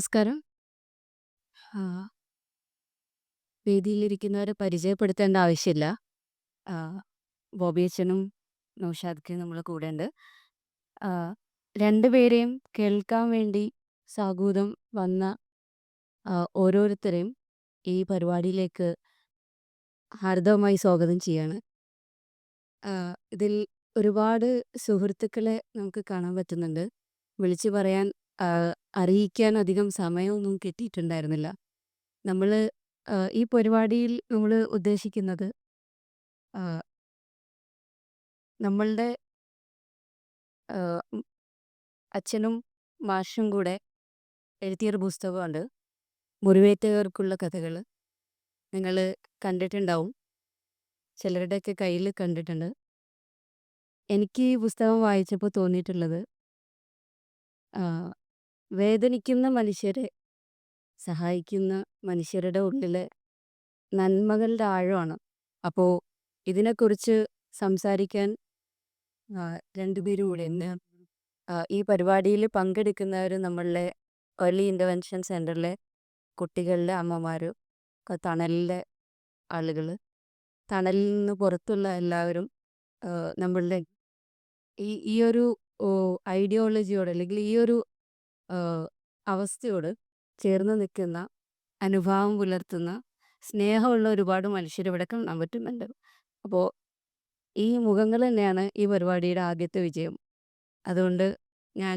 നമസ്കാരം. ആ, വേദിയിലിരിക്കുന്നവരെ പരിചയപ്പെടുത്തേണ്ട ആവശ്യമില്ല. ആ, ബോബി അച്ഛനും നൗഷാദ്ക്കയും നമ്മളെ കൂടെയുണ്ട്. ആ, രണ്ടുപേരെയും കേൾക്കാൻ വേണ്ടി സാഗൂതം വന്ന ഓരോരുത്തരെയും ഈ പരിപാടിയിലേക്ക് ഹാർദവമായി സ്വാഗതം ചെയ്യാണ്. ആ, ഇതിൽ ഒരുപാട് സുഹൃത്തുക്കളെ നമുക്ക് കാണാൻ പറ്റുന്നുണ്ട്. വിളിച്ചു പറയാൻ, ആ, അറിയിക്കാൻ അധികം സമയമൊന്നും കിട്ടിയിട്ടുണ്ടായിരുന്നില്ല. നമ്മൾ ഈ പരിപാടിയിൽ നമ്മൾ ഉദ്ദേശിക്കുന്നത് ആ, നമ്മളുടെ ആ, ഉം, അച്ഛനും മാഷും കൂടെ എഴുതിയൊരു പുസ്തകമുണ്ട്, മുറിവേറ്റവർക്കുള്ള കഥകൾ. നിങ്ങൾ കണ്ടിട്ടുണ്ടാവും, ചിലരുടെയൊക്കെ കയ്യിൽ കണ്ടിട്ടുണ്ട്. എനിക്ക് ഈ പുസ്തകം വായിച്ചപ്പോൾ തോന്നിയിട്ടുള്ളത്, ആ, വേദനിക്കുന്ന മനുഷ്യരെ സഹായിക്കുന്ന മനുഷ്യരുടെ ഉള്ളിലെ നന്മകളുടെ ആഴമാണ്. അപ്പോൾ ഇതിനെക്കുറിച്ച് സംസാരിക്കാൻ രണ്ടുപേരും കൂടെ ഉണ്ട്. ഈ പരിപാടിയിൽ പങ്കെടുക്കുന്നവർ നമ്മളുടെ ഏർലി ഇൻ്റർവെൻഷൻ സെൻ്ററിലെ കുട്ടികളിലെ അമ്മമാർ, തണലിലെ ആളുകൾ, തണലിൽ നിന്ന് പുറത്തുള്ള എല്ലാവരും, നമ്മളുടെ ഈ ഒരു ഐഡിയോളജിയോട് അല്ലെങ്കിൽ ഈ ഒരു ആ, അവസ്ഥയോട് ചേർന്ന് നിൽക്കുന്ന, അനുഭാവം പുലർത്തുന്ന, സ്നേഹമുള്ള ഒരുപാട് മനുഷ്യർ ഇവിടെ കാണാൻ പറ്റുന്നുണ്ട്. അപ്പോൾ ഈ മുഖങ്ങൾ തന്നെയാണ് ഈ പരിപാടിയുടെ ആദ്യത്തെ വിജയം. അതുകൊണ്ട് ഞാൻ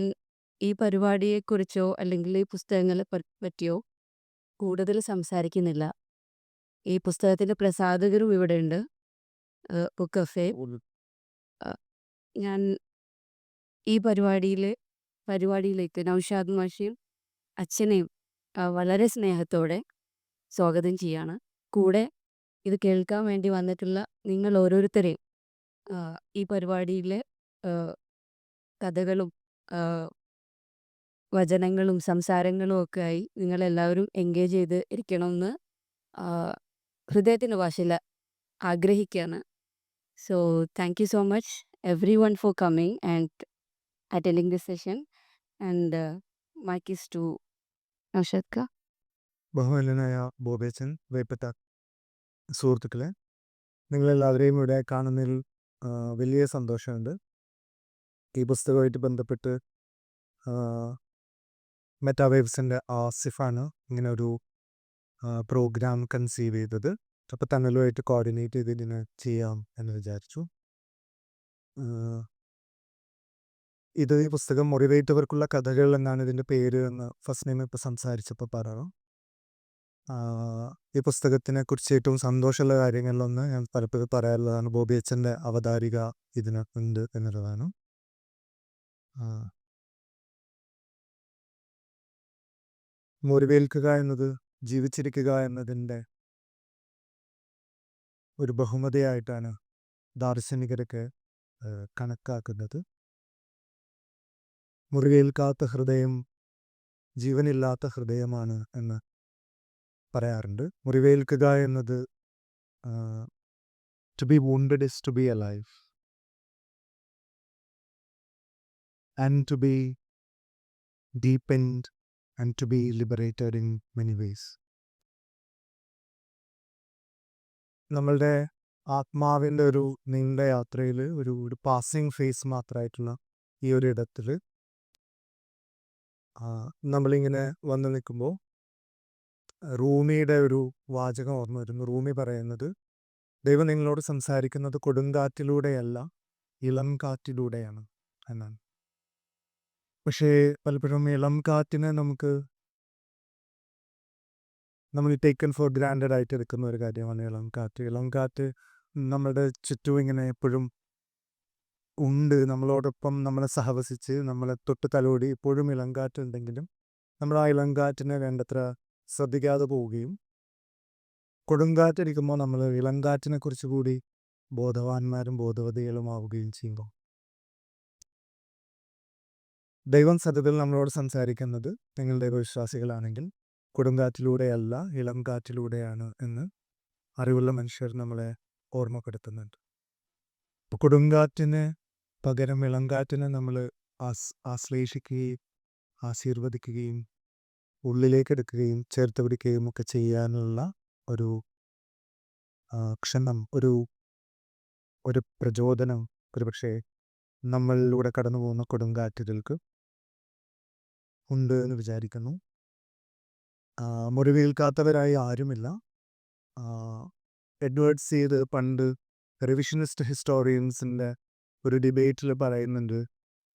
ഈ പരിപാടിയെക്കുറിച്ചോ അല്ലെങ്കിൽ ഈ പുസ്തകങ്ങളെ പറ്റിയോ കൂടുതൽ സംസാരിക്കുന്നില്ല. ഈ പുസ്തകത്തിൻ്റെ പ്രസാധകരും ഇവിടെയുണ്ട്, ബുക്ക് കഫേ. ഞാൻ ഈ പരിപാടിയിലേക്ക് നൗഷാദ് മാഷിയും അച്ഛനെയും വളരെ സ്നേഹത്തോടെ സ്വാഗതം ചെയ്യാണ്. കൂടെ ഇത് കേൾക്കാൻ വേണ്ടി വന്നിട്ടുള്ള നിങ്ങൾ ഓരോരുത്തരെയും ഈ പരിപാടിയിലെ കഥകളും വചനങ്ങളും സംസാരങ്ങളും ഒക്കെ ആയി നിങ്ങളെല്ലാവരും എൻഗേജ് ചെയ്ത് ഇരിക്കണമെന്ന് ഹൃദയത്തിൻ്റെ ഭാഷയിൽ ആഗ്രഹിക്കുകയാണ്. So thank you so much everyone for coming and attending this session. And mic is to Naushad ക. ബഹുമാന്യനായ ബോബേച്ചൻ, വേപ്പറ്റ സുഹൃത്തുക്കളെ, നിങ്ങളെല്ലാവരെയും ഇവിടെ കാണുന്നതിൽ വലിയ സന്തോഷമുണ്ട്. ഈ പുസ്തകമായിട്ട് ബന്ധപ്പെട്ട് മെറ്റാവേവ്സിൻ്റെ ആസിഫാണ് ഇങ്ങനെ ഒരു പ്രോഗ്രാം കൺസീവ് ചെയ്തത്. അപ്പോൾ തന്നലുമായിട്ട് കോർഡിനേറ്റ് ചെയ്ത് ഇതിനെ ചെയ്യാം എന്ന് വിചാരിച്ചു. ഈ പുസ്തകം മുറിവേറ്റവർക്കുള്ള കഥകൾ എന്നാണ് ഇതിൻ്റെ പേര് എന്ന് ഫസ്റ്റ് നെയിം ഇപ്പോൾ സംസാരിച്ചപ്പോൾ പറഞ്ഞു. ഈ പുസ്തകത്തിനെ കുറിച്ച് ഏറ്റവും സന്തോഷമുള്ള കാര്യങ്ങളിലൊന്ന് ഞാൻ പലപ്പോഴും പറയാറുള്ളതാണ്, ബോബി അച്ഛൻ്റെ അവതാരിക ഇതിനുണ്ട് എന്നുള്ളതാണ്. മുറിവേൽക്കുക എന്നത് ജീവിച്ചിരിക്കുക എന്നതിൻ്റെ ഒരു ബഹുമതിയായിട്ടാണ് ദാർശനികരൊക്കെ കണക്കാക്കുന്നത്. മുറിവേൽക്കാത്ത ഹൃദയം ജീവനില്ലാത്ത ഹൃദയമാണ് എന്ന് പറയാറുണ്ട്. മുറിവേൽക്കുക എന്നത് to be wounded is to be alive, and to be deepened and to be liberated in many ways. നമ്മളുടെ ആത്മാവിൻ്റെ ഒരു നീണ്ട യാത്രയിൽ ഒരു പാസിംഗ് ഫേസ് മാത്രമായിട്ടുള്ള ഈ ഒരു ഇടത്തിൽ നമ്മളിങ്ങനെ വന്നു നിൽക്കുമ്പോൾ റൂമിയുടെ ഒരു വാചകം ഓർമ്മ വരുന്നു. റൂമി പറയുന്നത്, ദൈവം നിങ്ങളോട് സംസാരിക്കുന്നത് കൊടുങ്കാറ്റിലൂടെയല്ല, ഇളം കാറ്റിലൂടെയാണ് എന്നാണ്. പക്ഷേ പലപ്പോഴും ഇളം കാറ്റിനെ നമ്മൾ ടേക്കൺ ഫോർ ഗ്രാൻഡഡ് ആയിട്ട് എടുക്കുന്ന ഒരു കാര്യമാണ് ഇളം കാറ്റ്. ഇളം കാറ്റ് നമ്മുടെ ചുറ്റും ഇങ്ങനെ എപ്പോഴും ഉണ്ട്, നമ്മളോടൊപ്പം നമ്മളെ സഹവസിച്ച് നമ്മളെ തൊട്ട് തലോടി ഇപ്പോഴും ഇളം കാറ്റുണ്ടെങ്കിലും നമ്മൾ ആ ഇളം കാറ്റിനെ വേണ്ടത്ര ശ്രദ്ധിക്കാതെ പോവുകയും, കൊടുങ്കാറ്റടിക്കുമ്പോൾ നമ്മൾ ഇളം കാറ്റിനെ കുറിച്ച് കൂടി ബോധവാന്മാരും ബോധവതികളും ആവുകയും ചെയ്യുമ്പോൾ ദൈവം സത്യത്തിൽ നമ്മളോട് സംസാരിക്കുന്നത്, നിങ്ങൾ ദൈവവിശ്വാസികളാണെങ്കിൽ കൊടുങ്കാറ്റിലൂടെയല്ല ഇളം കാറ്റിലൂടെയാണ് എന്ന് അറിവുള്ള മനുഷ്യർ നമ്മളെ ഓർമ്മപ്പെടുത്തുന്നുണ്ട്. കൊടുങ്കാറ്റിന് പകരം ഇളം കാറ്റിനെ നമ്മൾ ആശ്ലേഷിക്കുകയും ആശീർവദിക്കുകയും ഉള്ളിലേക്കെടുക്കുകയും ചേർത്ത് പിടിക്കുകയും ഒക്കെ ചെയ്യാനുള്ള ഒരു ക്ഷണം, ഒരു പ്രചോദനം ഒരുപക്ഷേ നമ്മളിലൂടെ കടന്നു പോകുന്ന കൊടുങ്കാറ്റുകൾക്ക് ഉണ്ട് എന്ന് വിചാരിക്കുന്നു. മുറിവേൽക്കാത്തവരായി ആരുമില്ല. എഡ്വേർഡ് സീഡ് പണ്ട് റിവിഷനിസ്റ്റ് ഹിസ്റ്റോറിയൻസിൻ്റെ ഒരു ഡിബേറ്റിൽ പറയുന്നുണ്ട്,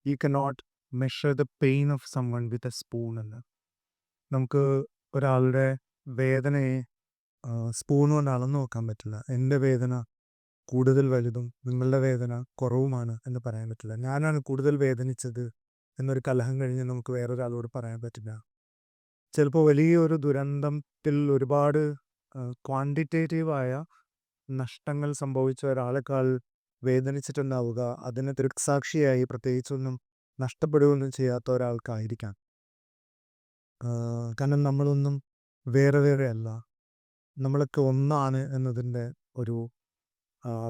you cannot measure the pain of someone with a spoon എന്ന്. നമുക്ക് ഒരാളുടെ വേദനയെ സ്പൂൺ കൊണ്ട് അളന്നു നോക്കാൻ പറ്റില്ല. എൻ്റെ വേദന കൂടുതൽ വലുതും നിങ്ങളുടെ വേദന കുറവുമാണ് എന്ന് പറയാൻ പറ്റില്ല. ഞാനാണ് കൂടുതൽ വേദനിച്ചത് എന്നൊരു കലഹം കഴിഞ്ഞ് നമുക്ക് വേറൊരാളോട് പറയാൻ പറ്റില്ല. ചിലപ്പോൾ വലിയൊരു ദുരന്തത്തിൽ ഒരുപാട് ക്വാണ്ടിറ്റേറ്റീവായ നഷ്ടങ്ങൾ സംഭവിച്ച ഒരാളെക്കാൾ വേദനിച്ചിട്ടുണ്ടാവുക അതിന് ദൃക്സാക്ഷിയായി പ്രത്യേകിച്ചൊന്നും നഷ്ടപ്പെടുകയൊന്നും ചെയ്യാത്ത ഒരാൾക്കായിരിക്കാം. കാരണം നമ്മളൊന്നും വേറെ വേറെ അല്ല, നമ്മളൊക്കെ ഒന്നാണ് എന്നതിൻ്റെ ഒരു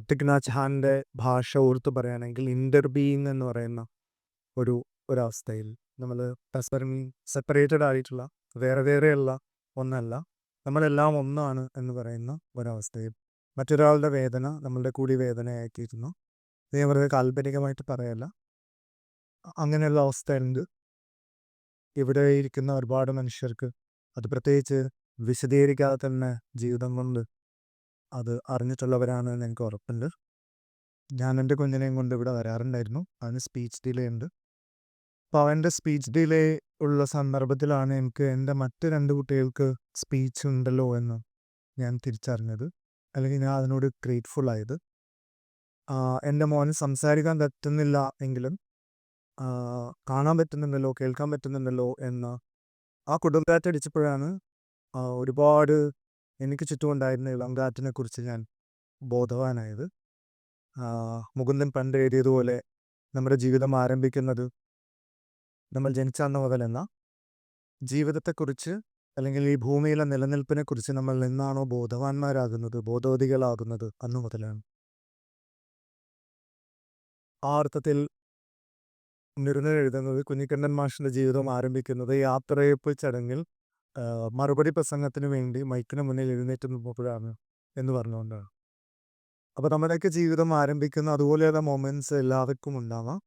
തിക് നാച്ച് ഹാൻ്റെ ഭാഷ ഓർത്ത് പറയുകയാണെങ്കിൽ ഇൻ്റർ ബീയിങ് എന്ന് പറയുന്ന ഒരവസ്ഥയിൽ നമ്മൾ പരസ്പരം സെപ്പറേറ്റഡ് ആയിട്ടുള്ള വേറെ വേറെയുള്ള ഒന്നല്ല, നമ്മളെല്ലാം ഒന്നാണ് എന്ന് പറയുന്ന ഒരവസ്ഥയിൽ മറ്റൊരാളുടെ വേദന നമ്മളുടെ കൂടി വേദനയാക്കിയിരുന്നു. ഇത് ഞാൻ വളരെ കാൽപ്പനികമായിട്ട് പറയല്ല, അങ്ങനെയുള്ള അവസ്ഥയുണ്ട്. ഇവിടെ ഇരിക്കുന്ന ഒരുപാട് മനുഷ്യർക്ക് അത് പ്രത്യേകിച്ച് വിശദീകരിക്കാതെ തന്നെ ജീവിതം കൊണ്ട് അത് അറിഞ്ഞിട്ടുള്ളവരാണ് എന്ന് എനിക്ക് ഉറപ്പുണ്ട്. ഞാൻ എൻ്റെ കുഞ്ഞിനെയും കൊണ്ട് ഇവിടെ വരാറുണ്ടായിരുന്നു. അവന് സ്പീച്ച് ഡിലേ ഉണ്ട്. അപ്പോൾ അവൻ്റെ സ്പീച്ച് ഡിലേ ഉള്ള സന്ദർഭത്തിലാണ് എനിക്ക് എൻ്റെ മറ്റ് 2 കുട്ടികൾക്ക് സ്പീച്ച് ഉണ്ടല്ലോ എന്ന് ഞാൻ തിരിച്ചറിഞ്ഞത്, അല്ലെങ്കിൽ ഞാൻ അതിനോട് ഗ്രേറ്റ്ഫുൾ ആയത്. എൻ്റെ മോന് സംസാരിക്കാൻ പറ്റുന്നില്ല എങ്കിലും കാണാൻ പറ്റുന്നുണ്ടല്ലോ, കേൾക്കാൻ പറ്റുന്നുണ്ടല്ലോ എന്ന് ആ കൊടുങ്കാറ്റടിച്ചപ്പോഴാണ് ഒരുപാട് എനിക്ക് ചുറ്റുമുണ്ടായിരുന്ന ഇളങ്കാറ്റിനെ കുറിച്ച് ഞാൻ ബോധവാനായത്. മുകുന്ദൻ പണ്ട് എഴുതിയതുപോലെ നമ്മുടെ ജീവിതം ആരംഭിക്കുന്നത് നമ്മൾ ജനിച്ച അന്ന് മുതലെന്ന ജീവിതത്തെക്കുറിച്ച് അല്ലെങ്കിൽ ഈ ഭൂമിയിലെ നിലനിൽപ്പിനെക്കുറിച്ച് നമ്മൾ എന്നാണോ ബോധവാന്മാരാകുന്നത്, ബോധവതികളാകുന്നത് അന്നു മുതലാണ്. ആ അർത്ഥത്തിൽ നിരുന്ന് എഴുതുന്നത് കുഞ്ഞിക്കണ്ണൻ മാഷിൻ്റെ ജീവിതം ആരംഭിക്കുന്നത് യാത്രയപ്പ് ചടങ്ങിൽ മറുപടി പ്രസംഗത്തിന് വേണ്ടി മൈക്കിന് മുന്നിൽ എഴുന്നേറ്റ് നിന്നപ്പോഴാണ് എന്ന് പറഞ്ഞുകൊണ്ടാണ്. അപ്പോൾ നമ്മുടെയൊക്കെ ജീവിതം ആരംഭിക്കുന്ന അതുപോലെയുള്ള മൊമെൻറ്റ്സ് എല്ലാവർക്കും ഉണ്ടാവാം.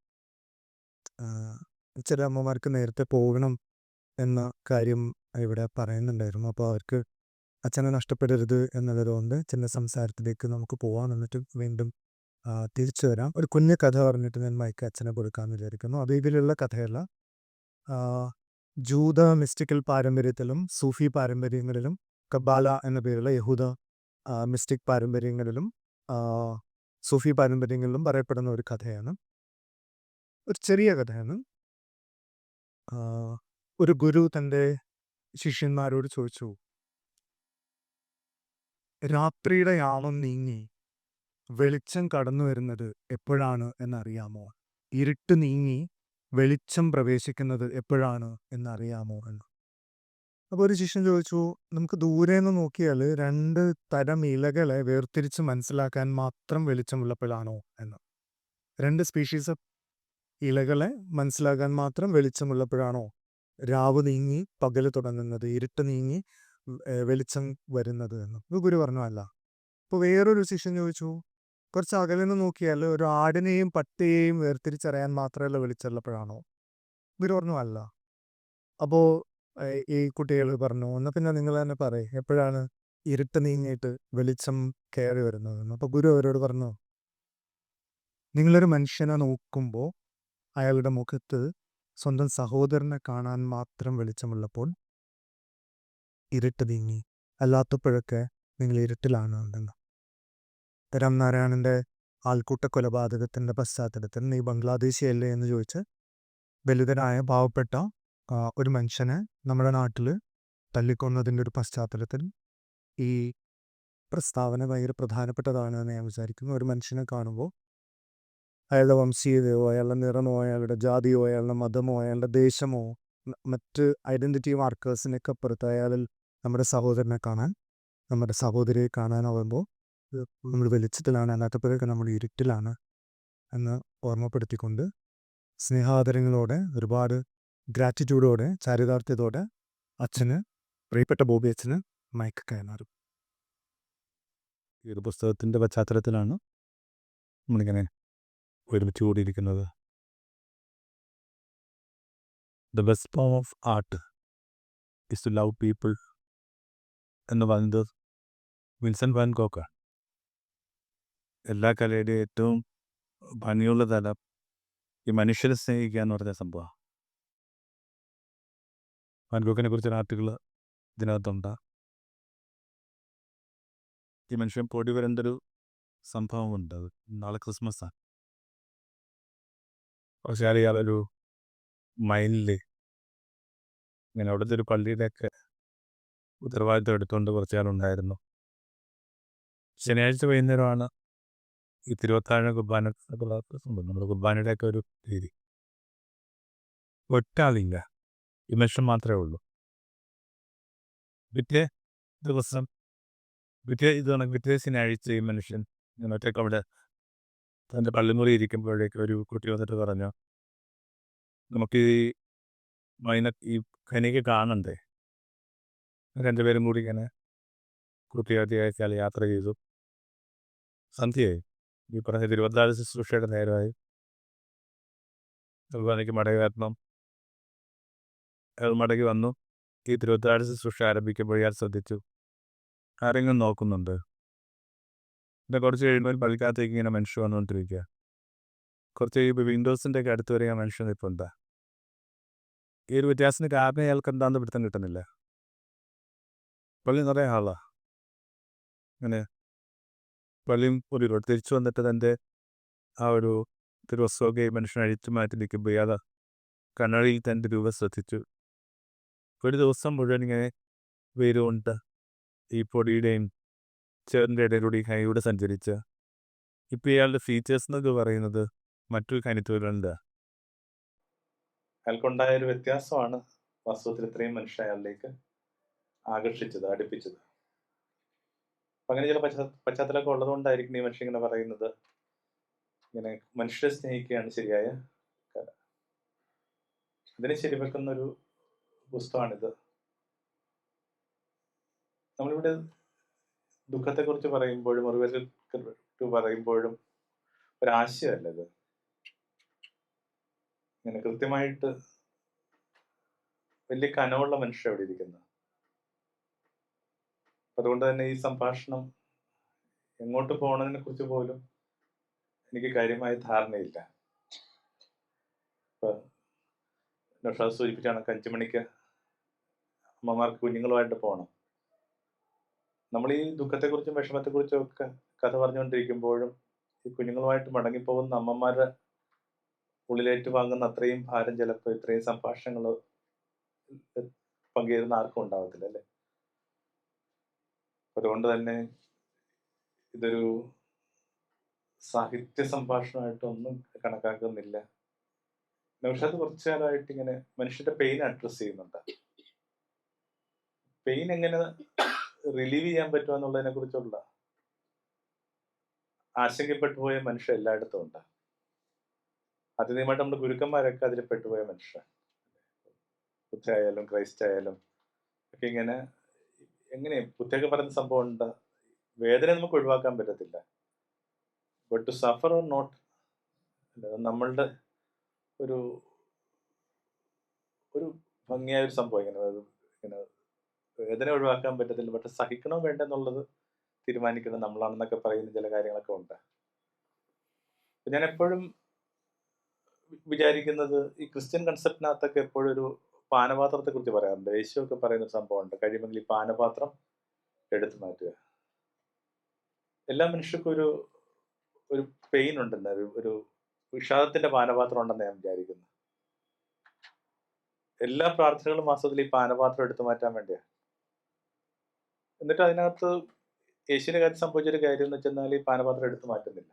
ചില അമ്മമാർക്ക് നേരത്തെ പോകണം എന്ന കാര്യം ഇവിടെ പറയുന്നുണ്ടായിരുന്നു. അപ്പോൾ അവർക്ക് അച്ഛനെ നഷ്ടപ്പെടരുത് എന്നുള്ളതുകൊണ്ട് ചില സംസാരത്തിലേക്ക് നമുക്ക് പോകാം, എന്നിട്ട് വീണ്ടും തിരിച്ചു വരാം. ഒരു കുഞ്ഞു കഥ പറഞ്ഞിട്ട് ഞാൻ മൈക്ക് അച്ഛനെ കൊടുക്കാമെന്ന് വിചാരിക്കുന്നു. അത് ഇതിലുള്ള കഥയല്ല. ജൂത മിസ്റ്റിക്കൽ പാരമ്പര്യത്തിലും സൂഫി പാരമ്പര്യങ്ങളിലും കബാല എന്ന പേരുള്ള യഹൂദ മിസ്റ്റിക് പാരമ്പര്യങ്ങളിലും സൂഫി പാരമ്പര്യങ്ങളിലും പറയപ്പെടുന്ന ഒരു കഥയാണ്. ഒരു ചെറിയ കഥയാണ്. ഒരു ഗുരു തൻ്റെ ശിഷ്യന്മാരോട് ചോദിച്ചു, രാത്രിയുടെ യാമം നീങ്ങി വെളിച്ചം കടന്നു വരുന്നത് എപ്പോഴാണ് എന്നറിയാമോ? ഇരുട്ട് നീങ്ങി വെളിച്ചം പ്രവേശിക്കുന്നത് എപ്പോഴാണ് എന്നറിയാമോ എന്ന്. അപ്പോൾ ഒരു ശിഷ്യൻ ചോദിച്ചു, നമുക്ക് ദൂരെ നിന്ന് നോക്കിയാൽ 2 തരം ഇലകളെ വേർതിരിച്ച് മനസ്സിലാക്കാൻ മാത്രം വെളിച്ചമുള്ളപ്പോഴാണോ എന്ന്. 2 സ്പീഷീസ് ഇലകളെ മനസ്സിലാക്കാൻ മാത്രം വെളിച്ചമുള്ളപ്പോഴാണോ രാവ് നീങ്ങി പകൽ തുടങ്ങുന്നത്, ഇരുട്ട് നീങ്ങി വെളിച്ചം വരുന്നത് എന്ന്. ഗുരു പറഞ്ഞു അല്ല. അപ്പോൾ വേറൊരു ശിഷ്യൻ ചോദിച്ചു, കുറച്ച് അകലെ നിന്ന് നോക്കിയാൽ ഒരു ആടിനെയും പട്ടിയെയും വേർതിരിച്ചറിയാൻ മാത്രമല്ല വെളിച്ചമുള്ളപ്പോഴാണോ? ഗുരു പറഞ്ഞു അല്ല. അപ്പോൾ ഈ കുട്ടികൾ പറഞ്ഞു, എന്നാൽ പിന്നെ നിങ്ങൾ തന്നെ പറയും എപ്പോഴാണ് ഇരുട്ട് നീങ്ങിയിട്ട് വെളിച്ചം കയറി വരുന്നതെന്ന്. അപ്പോൾ ഗുരു അവരോട് പറഞ്ഞു, നിങ്ങളൊരു മനുഷ്യനെ നോക്കുമ്പോൾ അയാളുടെ മുഖത്ത് സ്വന്തം സഹോദരനെ കാണാൻ മാത്രം വെളിച്ചമുള്ളപ്പോൾ ഇരുട്ട് നീങ്ങി, അല്ലാത്തപ്പോഴൊക്കെ നിങ്ങൾ ഇരുട്ടിലാണ് എന്ന്. രാംനാരായണൻ്റെ ആൾക്കൂട്ട കൊലപാതകത്തിൻ്റെ പശ്ചാത്തലത്തിൽ നീ ബംഗ്ലാദേശിയല്ലേ എന്ന് ചോദിച്ച് ദലിതനായ പാവപ്പെട്ട ഒരു മനുഷ്യനെ നമ്മുടെ നാട്ടിൽ തല്ലിക്കൊന്നതിൻ്റെ ഒരു പശ്ചാത്തലത്തിൽ ഈ പ്രസ്താവന ഭയങ്കര പ്രധാനപ്പെട്ടതാണ് എന്ന് ഞാൻ വിചാരിക്കുന്നു. ഒരു മനുഷ്യനെ കാണുമ്പോൾ അയാളുടെ വംശീയതയോ അയാളുടെ നിറമോ അയാളുടെ ജാതിയോ അയാളുടെ മതമോ അയാളുടെ ദേശമോ മറ്റ് ഐഡൻറ്റിറ്റി മാർക്കേഴ്സിനൊക്കെ അപ്പുറത്ത് അയാളിൽ നമ്മുടെ സഹോദരനെ കാണാൻ, നമ്മുടെ സഹോദരിയെ കാണാനാവുമ്പോൾ നമ്മൾ വെളിച്ചത്തിലാണ്, അല്ലാത്തപ്പോഴൊക്കെ നമ്മൾ ഇരുട്ടിലാണ് എന്ന് ഓർമ്മപ്പെടുത്തിക്കൊണ്ട് സ്നേഹാദരങ്ങളോടെ ഒരുപാട് ഗ്രാറ്റിറ്റ്യൂഡോടെ ചാരിതാർത്ഥ്യത്തോടെ അച്ഛന്, പ്രിയപ്പെട്ട ബോബി അച്ഛന് മൈക്ക് കൈമാറും. ഈ ഒരു പുസ്തകത്തിൻ്റെ പശ്ചാത്തലത്തിലാണ് നമ്മളിങ്ങനെ ഒരുമിച്ച് കൂടിയിരിക്കുന്നത്. The best form of art is to love people എന്ന് പറയുന്നത് വിൻസെൻ്റ് വാൻ ഗോക്കാണ്. എല്ലാ കലയുടെയും ഏറ്റവും ഭംഗിയുള്ള തലം ഈ മനുഷ്യരെ സ്നേഹിക്കുക എന്ന് പറഞ്ഞ സംഭവമാണ്. വാൻ ഗോക്കിനെ കുറിച്ചൊരു ആർട്ടിക്കിൾ ഇതിനകത്തുണ്ട്. ഈ മനുഷ്യൻ പൊടി വരേണ്ടൊരു സംഭവമുണ്ട്. അത് നാളെ ക്രിസ്മസാണ്. പക്ഷേ ഇയാളൊരു മൈനിൽ ഇങ്ങനെ അവിടുത്തെ ഒരു പള്ളിയുടെയൊക്കെ ഉത്തരവാദിത്വം എടുത്തുകൊണ്ട് കുറച്ചാളുണ്ടായിരുന്നു. ശനിയാഴ്ച വൈകുന്നേരമാണ് ഈ തിരുവത്താഴ കുർബാന നമ്മുടെ കുർബാനയുടെയൊക്കെ ഒരു രീതി. ഒറ്റാളില്ല, ഈ മനുഷ്യൻ മാത്രമേ ഉള്ളൂ. പിറ്റേ ദിവസം പിറ്റേ ശനിയാഴ്ച ഈ മനുഷ്യൻ ഇങ്ങനെ ഒറ്റയ്ക്ക് അവിടെ തൻ്റെ പള്ളിമുറി ഇരിക്കുമ്പോഴേക്ക് ഒരു കുട്ടി വന്നിട്ട് പറഞ്ഞു, നമുക്ക് ഈ ഖനിക്ക് കാണണ്ടേ. രണ്ടുപേരും കൂടി ഇങ്ങനെ കുട്ടിയാഴ്ച യാത്ര ചെയ്തു. സന്ധ്യയായി. ഈ പറഞ്ഞ തിരുവത്താഴ ശുശ്രൂഷയുടെ നേരമായി. കുർബാനയ്ക്ക് മടങ്ങി വന്നു. ഈ തിരുവത്താഴ ശുശ്രൂഷ ആരംഭിക്കുമ്പോൾ ഇയാൾ ശ്രദ്ധിച്ചു, ആരെങ്കിലും നോക്കുന്നുണ്ട്. പിന്നെ കുറച്ച് കഴിയുമ്പോൾ പള്ളിക്കകത്തേക്ക് ഇങ്ങനെ മനുഷ്യൻ വന്നുകൊണ്ടിരിക്കുക. കുറച്ച് കഴിയുമ്പോൾ വിൻഡോസിൻ്റെ ഒക്കെ അടുത്ത് വരെ മനുഷ്യൻ ഇപ്പോൾ എന്താ. ഈ ഒരു വ്യത്യാസത്തിന് കാരണം അയാൾക്ക് എന്താണെന്ന് പിടുത്തം കിട്ടുന്നില്ല. പള്ളി നിറയെ ആളാ. അങ്ങനെ പള്ളിയും ഒരു തിരിച്ചു വന്നിട്ട് തൻ്റെ ആ ഒരു തിരുവസ്ത്രമൊക്കെ ഈ മനുഷ്യൻ അഴിച്ചു മാറ്റി നിൽക്കുമ്പോൾ ഇയാൾ കണ്ണടിയിൽ തൻ്റെ രൂപം ശ്രദ്ധിച്ചു. ഒരു ദിവസം മുഴുവൻ ഇങ്ങനെ വെയിലുകൊണ്ട് ഈ പൊടിയുടെയും ചേറിൻ്റെ ഇടയിലൂടെ ഈ കൈയൂടെ സഞ്ചരിച്ച് ഇപ്പോൾ ഇയാളുടെ ഫീച്ചേഴ്സ് എന്നൊക്കെ പറയുന്നത് മറ്റൊരു ഖനിത്തൊഴിലുണ്ട്. അയാൾക്കുണ്ടായൊരു വ്യത്യാസമാണ് വാസ്തവത്തിൽ ഇത്രയും മനുഷ്യൻ അയാളിലേക്ക് ആകർഷിച്ചത്, അടുപ്പിച്ചത്. അങ്ങനെ ചില പശ്ചാത്തലമൊക്കെ ഉള്ളതുകൊണ്ടായിരിക്കും ഈ മനുഷ്യൻ ഇങ്ങനെ പറയുന്നത്, ഇങ്ങനെ മനുഷ്യരെ സ്നേഹിക്കുകയാണ് ശരിയായ കല. അതിനെ ശരിവെക്കുന്നൊരു പുസ്തകമാണിത്. നമ്മളിവിടെ ദുഃഖത്തെക്കുറിച്ച് പറയുമ്പോഴും മുറിവേൽക്കുറിച്ച് പറയുമ്പോഴും ഒരാശയമല്ല ഇത്. ഇങ്ങനെ കൃത്യമായിട്ട് വലിയ കനമുള്ള മനുഷ്യർ അവിടെ ഇരിക്കുന്നത്. അതുകൊണ്ട് തന്നെ ഈ സംഭാഷണം എങ്ങോട്ട് പോകണതിനെ കുറിച്ച് പോലും എനിക്ക് കാര്യമായ ധാരണയില്ല. ഇപ്പം നൗഷാദ് സൂചിപ്പിച്ചാണ് 5 മണിക്ക് അമ്മമാർക്ക് കുഞ്ഞുങ്ങളുമായിട്ട് പോകണം. നമ്മൾ ഈ ദുഃഖത്തെക്കുറിച്ചും വിഷമത്തെക്കുറിച്ചും ഒക്കെ കഥ പറഞ്ഞുകൊണ്ടിരിക്കുമ്പോഴും ഈ കുഞ്ഞുങ്ങളുമായിട്ട് മടങ്ങിപ്പോകുന്ന അമ്മമാരുടെ ഉള്ളിലേറ്റ് വാങ്ങുന്ന അത്രയും ഭാരം ചിലപ്പോൾ ഇത്രയും സംഭാഷണങ്ങൾ പങ്കുചേരുന്ന ആർക്കും ഉണ്ടാവത്തില്ല, അല്ലേ? അതുകൊണ്ട് തന്നെ ഇതൊരു സാഹിത്യ സംഭാഷണമായിട്ടൊന്നും കണക്കാക്കുന്നില്ല. നൗഷാദ് കുറച്ചു കാലമായിട്ട് ഇങ്ങനെ മനുഷ്യന്റെ പെയിൻ അഡ്രസ് ചെയ്യുന്നുണ്ട്. പെയിൻ എങ്ങനെ റിലീവ് ചെയ്യാൻ പറ്റുക എന്നുള്ളതിനെ കുറിച്ചുള്ള ആശങ്കപ്പെട്ടു പോയ മനുഷ്യർ എല്ലായിടത്തും ഉണ്ട്. ആദ്യമായിട്ട് നമ്മുടെ ഗുരുക്കന്മാരൊക്കെ അതിൽ പെട്ടുപോയ മനുഷ്യർ, ബുദ്ധ ആയാലും ക്രൈസ്റ്റ് ആയാലും ഒക്കെ ഇങ്ങനെ എങ്ങനെ ബുദ്ധയൊക്കെ പറയുന്ന സംഭവം ഉണ്ട്, വേദന നമുക്ക് ഒഴിവാക്കാൻ പറ്റത്തില്ല, but to suffer or not നമ്മളുടെ ഒരു ഒരു ഭംഗിയായ ഒരു സംഭവം. ഇങ്ങനെ വേദന ഒഴിവാക്കാൻ പറ്റത്തില്ല, പക്ഷെ സഹിക്കണോ വേണ്ടെന്നുള്ളത് തീരുമാനിക്കുന്നത് നമ്മളാണെന്നൊക്കെ പറയുന്ന ചില കാര്യങ്ങളൊക്കെ ഉണ്ട്. ഞാൻ എപ്പോഴും വിചാരിക്കുന്നത് ഈ ക്രിസ്ത്യൻ കൺസെപ്റ്റിനകത്തൊക്കെ എപ്പോഴും ഒരു പാനപാത്രത്തെ കുറിച്ച് പറയാറുണ്ട്. യേശുവൊക്കെ പറയുന്ന ഒരു സംഭവമുണ്ട്, കഴിയുമെങ്കിൽ ഈ പാനപാത്രം എടുത്തു മാറ്റുക. എല്ലാ മനുഷ്യർക്കും ഒരു പെയിൻ ഉണ്ടെന്ന്, ഒരു വിഷാദത്തിന്റെ പാനപാത്രം ഉണ്ടെന്ന് ഞാൻ വിചാരിക്കുന്നു. എല്ലാ പ്രാർത്ഥനകളും മാസത്തിൽ ഈ പാനപാത്രം എടുത്തു മാറ്റാൻ വേണ്ടിയാണ്. എന്നിട്ട് അതിനകത്ത് യേശുവിന്റെ കാര്യം സംഭവിച്ചൊരു കാര്യം എന്ന് വെച്ചാൽ ഈ പാനപാത്രം എടുത്തു മാറ്റുന്നില്ല.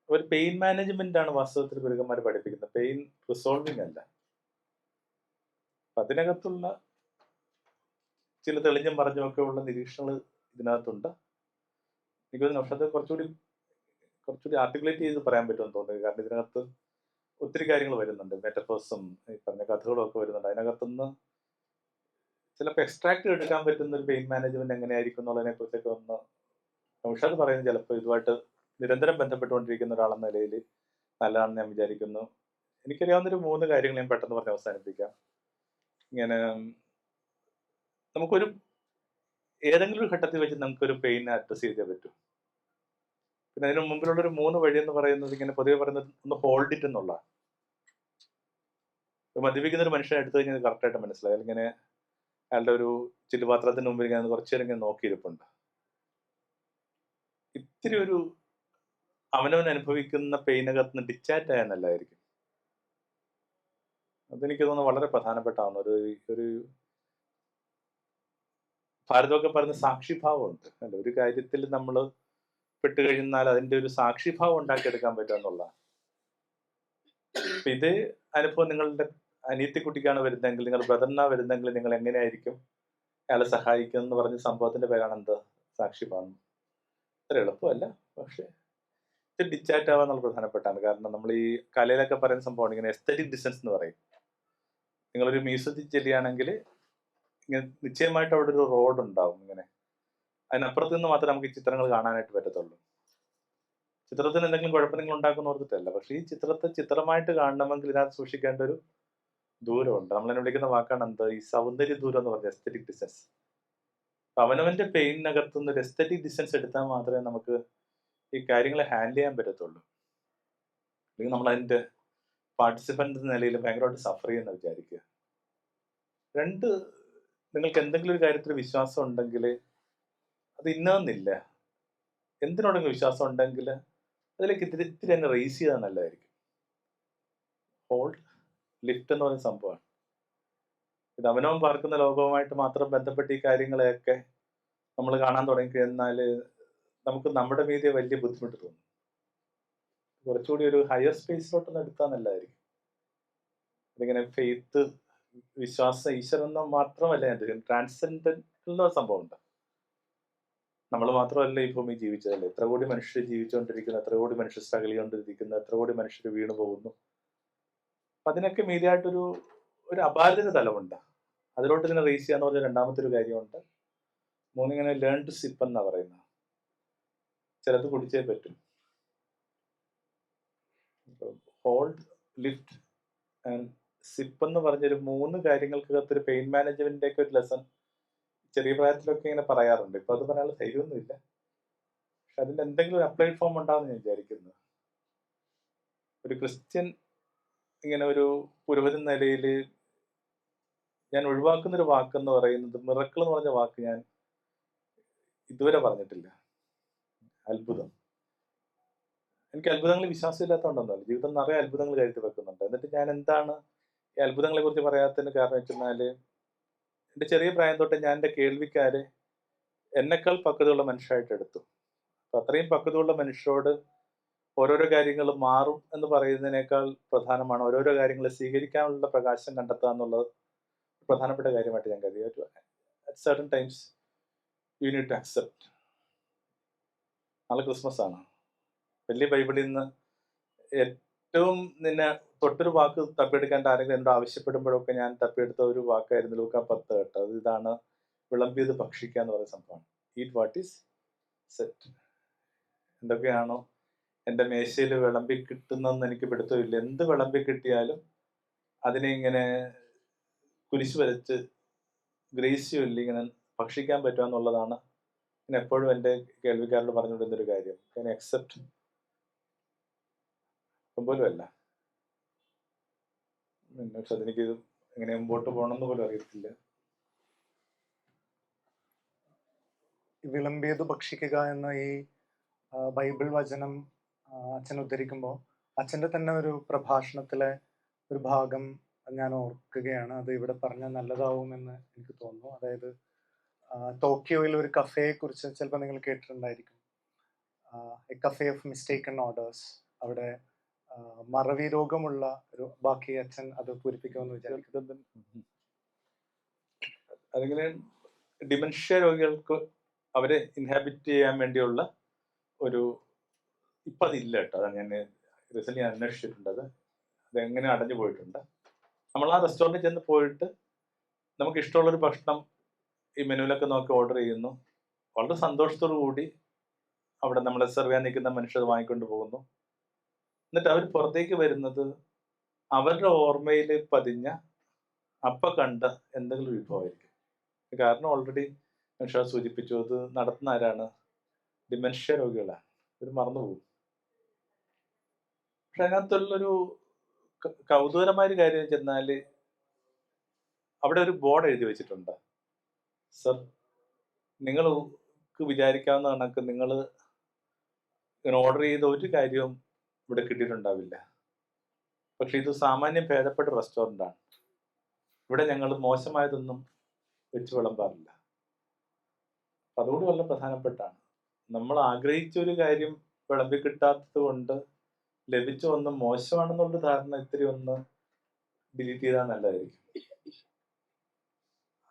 ഒരു പെയിൻ മാനേജ്മെന്റ് ആണ് വാസ്തവത്തിൽ ഗുരുക്കന്മാർ പഠിപ്പിക്കുന്നത്, പെയിൻ റിസോൾവിങ് അല്ല. അതിനകത്തുള്ള ചില തെളിഞ്ഞും പറഞ്ഞുമൊക്കെ ഉള്ള നിരീക്ഷണങ്ങൾ ഇതിനകത്തുണ്ട്. എനിക്ക് നൗഷാദ് കുറച്ചുകൂടി ആർട്ടിക്കുലേറ്റ് ചെയ്ത് പറയാൻ പറ്റുമെന്ന് തോന്നുന്നു. കാരണം ഇതിനകത്ത് ഒത്തിരി കാര്യങ്ങൾ വരുന്നുണ്ട്, മെറ്റഫേഴ്സും ഈ പറഞ്ഞ കഥകളും ഒക്കെ വരുന്നുണ്ട്. അതിനകത്തുനിന്ന് ചിലപ്പോൾ എക്സ്ട്രാക്ട് എടുക്കാൻ പറ്റുന്ന ഒരു പെയിൻ മാനേജ്മെന്റ് എങ്ങനെയായിരിക്കും എന്നുള്ളതിനെ കുറിച്ചൊക്കെ ഒന്ന് നൗഷാദ് പറയുന്നത് ചിലപ്പോൾ ഇതുമായിട്ട് നിരന്തരം ബന്ധപ്പെട്ടുകൊണ്ടിരിക്കുന്ന ഒരാളെന്ന നിലയിൽ നല്ലതാണെന്ന് ഞാൻ വിചാരിക്കുന്നു. എനിക്കറിയാവുന്നൊരു 3 കാര്യങ്ങൾ ഞാൻ പെട്ടെന്ന് പറഞ്ഞ് അവസാനിപ്പിക്കാം. ഇങ്ങനെ നമുക്കൊരു ഏതെങ്കിലും ഒരു ഘട്ടത്തിൽ വെച്ച് നമുക്കൊരു പെയിൻ അഡ്രസ് ചെയ്തേ പറ്റൂ. പിന്നെ അതിന് മുമ്പിലുള്ളൊരു 3 വഴി എന്ന് പറയുന്നത് ഇങ്ങനെ പൊതുവെ പറയുന്നത് ഒന്ന് ഹോൾഡ് ഇറ്റ് എന്നുള്ള. മദ്യപിക്കുന്ന ഒരു മനുഷ്യനെ എടുത്തു കഴിഞ്ഞാൽ കറക്റ്റായിട്ട് മനസ്സിലായി. ഇങ്ങനെ അയാളുടെ ഒരു ചില്ലുപാത്രത്തിന് മുമ്പിൽ ഇങ്ങനെ കുറച്ചു നേരം ഇങ്ങനെ നോക്കിയിരിപ്പുണ്ട്. ഇത്തിരി ഒരു അവനവൻ അനുഭവിക്കുന്ന പെയിനകത്ത് നിന്ന് ഡിറ്റാച്ച് ആയാൽ നല്ലതായിരിക്കും. അതെനിക്ക് തോന്നുന്നു വളരെ പ്രധാനപ്പെട്ടാണ്. ഒരു ഭാരതമൊക്കെ പറയുന്ന സാക്ഷിഭാവമുണ്ട് അല്ല, ഒരു കാര്യത്തിൽ നമ്മൾ പെട്ടുകഴിഞ്ഞാൽ അതിന്റെ ഒരു സാക്ഷിഭാവം ഉണ്ടാക്കിയെടുക്കാൻ പറ്റുക എന്നുള്ളതാണ്. ഇത് അനുഭവം നിങ്ങളുടെ അനിയത്തിക്കുട്ടിക്കാണ് വരുന്നതെങ്കിൽ, നിങ്ങൾ ബ്രദറിനാ വരുന്നതെങ്കിൽ നിങ്ങൾ എങ്ങനെയായിരിക്കും അയാളെ സഹായിക്കുക എന്ന് പറഞ്ഞ സംഭവത്തിന്റെ പേരാണ് എന്ത്? സാക്ഷിഭാവം. അത്ര എളുപ്പമല്ല, പക്ഷെ ഇത് ഡിറ്റാറ്റ് ആവാൻ നമ്മൾ പ്രധാനപ്പെട്ടാണ്. കാരണം നമ്മൾ ഈ കലയിലൊക്കെ പറയുന്ന സംഭവമാണ് ഇങ്ങനെ എസ്തറ്റിക് ഡിസ്റ്റൻസ് എന്ന് പറയും. നിങ്ങളൊരു മ്യൂസിയത്തിൽ ചെല്ലുകയാണെങ്കിൽ ഇങ്ങനെ നിശ്ചയമായിട്ട് അവിടെ ഒരു റോഡ് ഉണ്ടാവും. ഇങ്ങനെ അതിനപ്പുറത്ത് നിന്ന് മാത്രമേ നമുക്ക് ഈ ചിത്രങ്ങൾ കാണാനായിട്ട് പറ്റത്തുള്ളൂ. ചിത്രത്തിന് എന്തെങ്കിലും കുഴപ്പം നിങ്ങൾ ഉണ്ടാക്കുന്ന ഓർത്തിട്ടല്ല, പക്ഷെ ഈ ചിത്രത്തെ ചിത്രമായിട്ട് കാണണമെങ്കിൽ ഇതിനകത്ത് സൂക്ഷിക്കേണ്ട ഒരു ദൂരമുണ്ട്. നമ്മളതിനെ വിളിക്കുന്ന വാക്കാണ് എന്ത്? ഈ സൗന്ദര്യ ദൂരം എന്ന് പറഞ്ഞ എസ്തറ്റിക് ഡിസ്റ്റൻസ്. അവനവന്റെ പെയിനകത്ത് നിന്ന് ഒരു എസ്തറ്റിക് ഡിസ്റ്റൻസ് എടുത്താൽ മാത്രമേ നമുക്ക് ഈ കാര്യങ്ങളെ ഹാൻഡിൽ ചെയ്യാൻ പറ്റത്തുള്ളൂ. അല്ലെങ്കിൽ നമ്മൾ അതിന്റെ പാർട്ടിസിപ്പന്റ് എന്ന നിലയിൽ ഭയങ്കരമായിട്ട് സഫർ ചെയ്യുന്ന വിചാരിക്കുക. 2, നിങ്ങൾക്ക് എന്തെങ്കിലും ഒരു കാര്യത്തിൽ വിശ്വാസം ഉണ്ടെങ്കിൽ അത് ഇന്നതെന്നില്ല. എന്തിനോടെങ്കിലും വിശ്വാസം ഉണ്ടെങ്കിൽ അതിലേക്ക് ഇത്തിരി തന്നെ റേസ് ചെയ്താൽ നല്ലതായിരിക്കും. ഹോൾഡ് ലിഫ്റ്റ് എന്ന് പറയുന്ന സംഭവമാണ്. ഇത് അവനവൻ പാർക്കുന്ന ലോകവുമായിട്ട് മാത്രം ബന്ധപ്പെട്ട ഈ കാര്യങ്ങളെയൊക്കെ നമ്മൾ കാണാൻ തുടങ്ങിക്കഴിഞ്ഞാൽ നമുക്ക് നമ്മുടെ മീതെ വലിയ ബുദ്ധിമുട്ട് തോന്നും. കുറച്ചുകൂടി ഒരു ഹയർ സ്പേസിലോട്ടൊന്ന് എടുത്താൽ നല്ലതായിരിക്കും. അതിങ്ങനെ ഫെയ്ത്ത്, വിശ്വാസം, ഈശ്വരൻ എന്ന് മാത്രമല്ല ഞാൻ ട്രാൻസെൻഡന്റ് സംഭവമുണ്ട്. നമ്മൾ മാത്രമല്ല ഈ ഭൂമി ജീവിച്ചതല്ലേ, എത്ര കോടി മനുഷ്യർ ജീവിച്ചുകൊണ്ടിരിക്കുന്നു, എത്ര കോടി മനുഷ്യർ സ്ട്രഗിൾ ചെയ്തുകൊണ്ടിരിക്കുന്നു, എത്ര കോടി മനുഷ്യർ വീണു പോകുന്നു. അപ്പൊ അതിനൊക്കെ മീതിയായിട്ടൊരു അപാരത തലമുണ്ട്. അതിലോട്ട് ഇങ്ങനെ റേസ് ചെയ്യാന്ന് പറഞ്ഞ രണ്ടാമത്തെ ഒരു കാര്യമുണ്ട്. 3 ഇങ്ങനെ ലേൺ ടു സിപ്പ് എന്നാ പറയുന്നത്. ചിലത് കുടിച്ചേ പറ്റും. ഹോൾഡ്, ലിഫ്റ്റ് ആൻഡ് സിപ്പ് എന്ന് പറഞ്ഞൊരു 3 കാര്യങ്ങൾക്കകത്ത് ഒരു പെയിൻ മാനേജ്മെന്റിന്റെ ഒക്കെ ഒരു ലെസൺ ചെറിയ പ്രായത്തിലൊക്കെ ഇങ്ങനെ പറയാറുണ്ട്. ഇപ്പൊ അത് പറയാനുള്ള ധൈര്യമൊന്നുമില്ല, പക്ഷെ അതിന്റെ എന്തെങ്കിലും ഒരു അപ്ലൈഡ് ഫോം ഉണ്ടാവുമെന്ന് ഞാൻ വിചാരിക്കുന്നു. ഒരു ക്രിസ്ത്യൻ ഇങ്ങനെ ഒരു പുരോഹിതൻ നിലയിൽ ഞാൻ ഒഴിവാക്കുന്ന ഒരു വാക്കെന്ന് പറയുന്നത് മിറക്കിൾ എന്ന് പറഞ്ഞ വാക്ക് ഞാൻ ഇതുവരെ പറഞ്ഞിട്ടില്ല. അത്ഭുതം. എനിക്ക് അത്ഭുതങ്ങളിൽ വിശ്വാസമില്ലാത്തതുകൊണ്ടൊന്നുമല്ല, ജീവിതം നിറയെ അത്ഭുതങ്ങൾ കരുതി വെക്കുന്നുണ്ട്. എന്നിട്ട് ഞാൻ എന്താണ് ഈ അത്ഭുതങ്ങളെ കുറിച്ച് പറയാത്തതിന് കാരണം വെച്ചെന്നാല് എന്റെ ചെറിയ പ്രായം തൊട്ട് ഞാൻ എന്റെ കേൾവിക്കാരെ എന്നെക്കാൾ പക്വതയുള്ള മനുഷ്യരായിട്ട് എടുത്തു. അപ്പൊ അത്രയും പക്വതയുള്ള മനുഷ്യരോട് ഓരോരോ കാര്യങ്ങൾ മാറും എന്ന് പറയുന്നതിനേക്കാൾ പ്രധാനമാണ് ഓരോരോ കാര്യങ്ങളെ സ്വീകരിക്കാനുള്ള പ്രകാശം കണ്ടെത്തുക എന്നുള്ളത് പ്രധാനപ്പെട്ട കാര്യമായിട്ട് ഞാൻ കരുതി. At certain times you need to accept. നാളെ ക്രിസ്മസ് ആണ്. വലിയ ബൈബിളിൽ നിന്ന് ഏറ്റവും നിന്നെ തൊട്ടൊരു വാക്ക് തപ്പിയെടുക്കാൻ ആരെങ്കിലും എന്നോട് ആവശ്യപ്പെടുമ്പോഴൊക്കെ ഞാൻ തപ്പിയെടുത്ത ഒരു വാക്കായിരുന്നു ലൂക്കാ 10 കേട്ടോ. അത് ഇതാണ്: വിളമ്പിയത് ഭക്ഷിക്കുക എന്ന് പറയുന്ന സംഭവമാണ്. Eat what is set. എന്തൊക്കെയാണോ എൻ്റെ മേശയിൽ വിളമ്പി കിട്ടുന്നതെന്ന് എനിക്ക് പിടുത്തമില്ല. എന്ത് വിളമ്പി കിട്ടിയാലും അതിനെ ഇങ്ങനെ കുരിശ് വരച്ച് ഗ്രേസ്യുവല്ലി ഇങ്ങനെ ഭക്ഷിക്കാൻ പറ്റുക എന്നുള്ളതാണ് ഞാൻ എപ്പോഴും എൻ്റെ കേൾവിക്കാരോട് പറഞ്ഞുകൊണ്ടിരുന്നൊരു കാര്യം. ഞാൻ അക്സെപ്റ്റ് പോലും അല്ല. പക്ഷെ അതെനിക്ക് എങ്ങനെ മുമ്പോട്ട് പോകണമെന്ന് പോലും അറിയത്തില്ല. വിളമ്പിയത് ഭക്ഷിക്കുക എന്ന ഈ ബൈബിൾ വചനം അച്ഛൻ ഉദ്ധരിക്കുമ്പോൾ അച്ഛൻ്റെ തന്നെ ഒരു പ്രഭാഷണത്തിലെ ഒരു ഭാഗം ഞാൻ ഓർക്കുകയാണ്. അത് ഇവിടെ പറഞ്ഞാൽ നല്ലതാവുമെന്ന് എനിക്ക് തോന്നുന്നു. അതായത് ടോക്കിയോയിൽ ഒരു കഫേയെ കുറിച്ച് ചിലപ്പോൾ നിങ്ങൾ കേട്ടിട്ടുണ്ടായിരിക്കും. A cafe of mistaken orders. അവിടെ മറവി രോഗമുള്ള ഒരു, ബാക്കി അച്ഛൻ അത് പൂരിപ്പിക്കുമെന്ന് വിചാരിക്കുന്നു. അതിങ്ങനെ ഡിമെൻഷ്യ രോഗികൾക്ക് അവരെ ഇൻഹാബിറ്റ് ചെയ്യാൻ വേണ്ടിയുള്ള ഒരു, ഇപ്പം അതില്ല കേട്ടോ. അതാണ് ഞാൻ റീസെന്റ് അന്വേഷിച്ചിട്ടുണ്ട്. അതെങ്ങനെ അടഞ്ഞു പോയിട്ടുണ്ട്. നമ്മൾ ആ റെസ്റ്റോറൻറ്റിൽ ചെന്ന് പോയിട്ട് നമുക്ക് ഇഷ്ടമുള്ളൊരു ഭക്ഷണം ഈ മെനുവിലൊക്കെ നോക്കി ഓർഡർ ചെയ്യുന്നു. വളരെ സന്തോഷത്തോടു കൂടി അവിടെ നമ്മളെ സെർവ് ചെയ്യാൻ നിൽക്കുന്ന മനുഷ്യർ അത് വാങ്ങിക്കൊണ്ട് പോകുന്നു. എന്നിട്ട് അവർ പുറത്തേക്ക് വരുന്നത് അവരുടെ ഓർമ്മയിൽ പതിഞ്ഞ കണ്ട എന്തെങ്കിലും ഒരു വിഭവമായിരിക്കും. കാരണം ഓൾറെഡി മനുഷ്യ സൂചിപ്പിച്ചു, അത് നടത്തുന്ന ആരാണ്? ഡിമെൻഷ്യ രോഗികളാണ്. ഇവർ മറന്നുപോകും. പക്ഷെ അതിനകത്തുള്ളൊരു കൗതുകരമായ ഒരു കാര്യം ചെന്നാൽ അവിടെ ഒരു ബോർഡ് എഴുതി വെച്ചിട്ടുണ്ട്. സർ, നിങ്ങൾക്ക് വിചാരിക്കാവുന്ന കണക്ക് നിങ്ങൾ ഇങ്ങനെ ഓർഡർ ചെയ്ത ഒരു കാര്യവും ഇവിടെ കിട്ടിയിട്ടുണ്ടാവില്ല. പക്ഷെ ഇത് സാമാന്യം ഭേദപ്പെട്ട റെസ്റ്റോറൻ്റാണ്. ഇവിടെ ഞങ്ങൾ മോശമായതൊന്നും വെച്ച് വിളമ്പാറില്ല. അതുകൊണ്ട് വളരെ പ്രധാനപ്പെട്ടാണ്. നമ്മൾ ആഗ്രഹിച്ച ഒരു കാര്യം വിളമ്പി കിട്ടാത്തത് കൊണ്ട് ലഭിച്ച ഒന്ന് മോശമാണെന്നുള്ള ധാരണ ഇത്തിരി ഒന്ന് ഡിലീറ്റ് ചെയ്താൽ നല്ലതായിരിക്കും.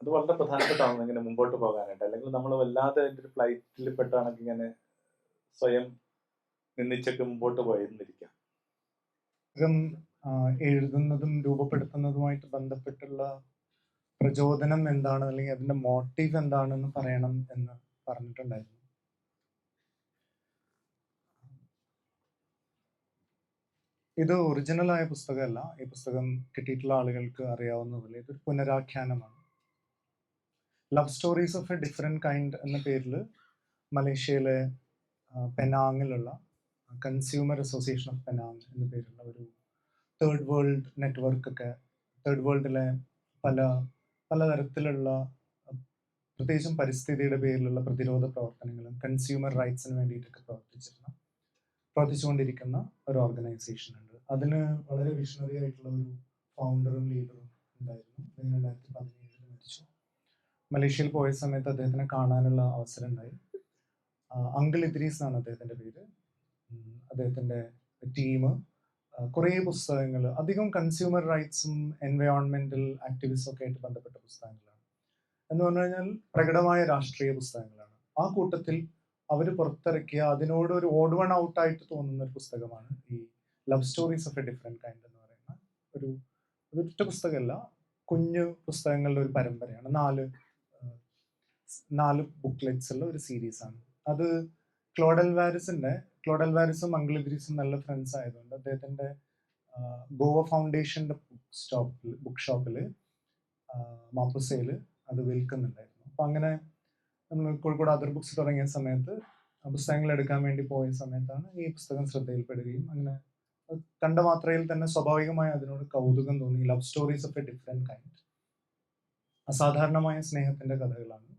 അത് വളരെ പ്രധാനപ്പെട്ടാണ് ഇങ്ങനെ മുമ്പോട്ട് പോകാനായിട്ട്. അല്ലെങ്കിൽ നമ്മൾ വല്ലാതെ അതിൻ്റെ ഒരു ഫ്ലൈറ്റിൽ പെട്ടാണെങ്കിൽ ഇങ്ങനെ സ്വയം നിന്ദിച്ചൊക്കെ മുമ്പോട്ട് പോയിരുന്നിരിക്കാം. എഴുതുന്നതും രൂപപ്പെടുത്തുന്നതുമായിട്ട് ബന്ധപ്പെട്ടുള്ള പ്രചോദനം എന്താണ്, അല്ലെങ്കിൽ അതിന്റെ മോട്ടീവ് എന്താണെന്ന് പറയണം എന്ന് പറഞ്ഞിട്ടുണ്ടായിരുന്നു. ഇത് ഒറിജിനലായ പുസ്തകമല്ല. ഈ പുസ്തകം കിട്ടിയിട്ടുള്ള ആളുകൾക്ക് അറിയാവുന്ന പോലെ ഇതൊരു പുനരാഖ്യാനമാണ്. Love stories of a different kind എന്ന പേരിൽ മലേഷ്യയിലെ പെനാങ്ങിലുള്ള കൺസ്യൂമർ അസോസിയേഷൻ ഓഫ് പെനാങ് എന്ന പേരുള്ള ഒരു തേർഡ് വേൾഡ് നെറ്റ്വർക്കൊക്കെ, തേർഡ് വേൾഡിലെ പലതരത്തിലുള്ള പ്രത്യേകിച്ചും പരിസ്ഥിതിയുടെ പേരിലുള്ള പ്രതിരോധ പ്രവർത്തനങ്ങളും കൺസ്യൂമർ റൈറ്റ്സിന് വേണ്ടിയിട്ടൊക്കെ പ്രവർത്തിച്ചുകൊണ്ടിരിക്കുന്ന ഒരു ഓർഗനൈസേഷൻ ഉണ്ട്. അതിന് വളരെ വിഷണറി ആയിട്ടുള്ള ഒരു ഫൗണ്ടറും ലീഡറും ഉണ്ടായിരുന്നു. 2017 മരിച്ചു. മലേഷ്യയിൽ പോയ സമയത്ത് അദ്ദേഹത്തിനെ കാണാനുള്ള അവസരം ഉണ്ടായി. അങ്കിൾ ഇദ്രീസ് എന്നാണ് അദ്ദേഹത്തിൻ്റെ പേര്. അദ്ദേഹത്തിൻ്റെ ടീം കുറേ പുസ്തകങ്ങൾ, അധികം കൺസ്യൂമർ റൈറ്റ്സും എൻവയോൺമെന്റൽ ആക്ടിവിസം ഒക്കെ ആയിട്ട് ബന്ധപ്പെട്ട പുസ്തകങ്ങളാണ്. എന്ന് പറഞ്ഞു കഴിഞ്ഞാൽ പ്രകടമായ രാഷ്ട്രീയ പുസ്തകങ്ങളാണ്. ആ കൂട്ടത്തിൽ അവർ പുറത്തിറക്കിയ അതിനോട് ഒരു ഓഡ് വൺ ഔട്ട് ആയിട്ട് തോന്നുന്ന ഒരു പുസ്തകമാണ് ഈ love stories of a different kind എന്ന് പറയുന്ന ഒരൊറ്റ പുസ്തകമല്ല, കുഞ്ഞു പുസ്തകങ്ങളുടെ ഒരു പരമ്പരയാണ്. 4 ബുക്ക്ലെറ്റ്സ് ഉള്ള ഒരു സീരീസാണ് അത്. ക്ലോഡ് അൽവാരിസും അങ്കിൾ ഇദ്രീസും നല്ല ഫ്രണ്ട്സ് ആയതുകൊണ്ട് അദ്ദേഹത്തിൻ്റെ ഗോവ ഫൗണ്ടേഷൻ്റെ ബുക്ക് ഷോപ്പിൽ മാപ്പുസയിൽ അത് വിൽക്കുന്നുണ്ടായിരുന്നു. അപ്പം അങ്ങനെ നമ്മൾ കോഴിക്കോട് അതർ ബുക്സ് തുടങ്ങിയ സമയത്ത് പുസ്തകങ്ങൾ എടുക്കാൻ വേണ്ടി പോയ സമയത്താണ് ഈ പുസ്തകം ശ്രദ്ധയിൽപ്പെടുകയും അങ്ങനെ കണ്ട മാത്രയിൽ തന്നെ സ്വാഭാവികമായി അതിനോട് കൗതുകം തോന്നി. Love stories of a different kind, അസാധാരണമായ സ്നേഹത്തിൻ്റെ കഥകളാണ്,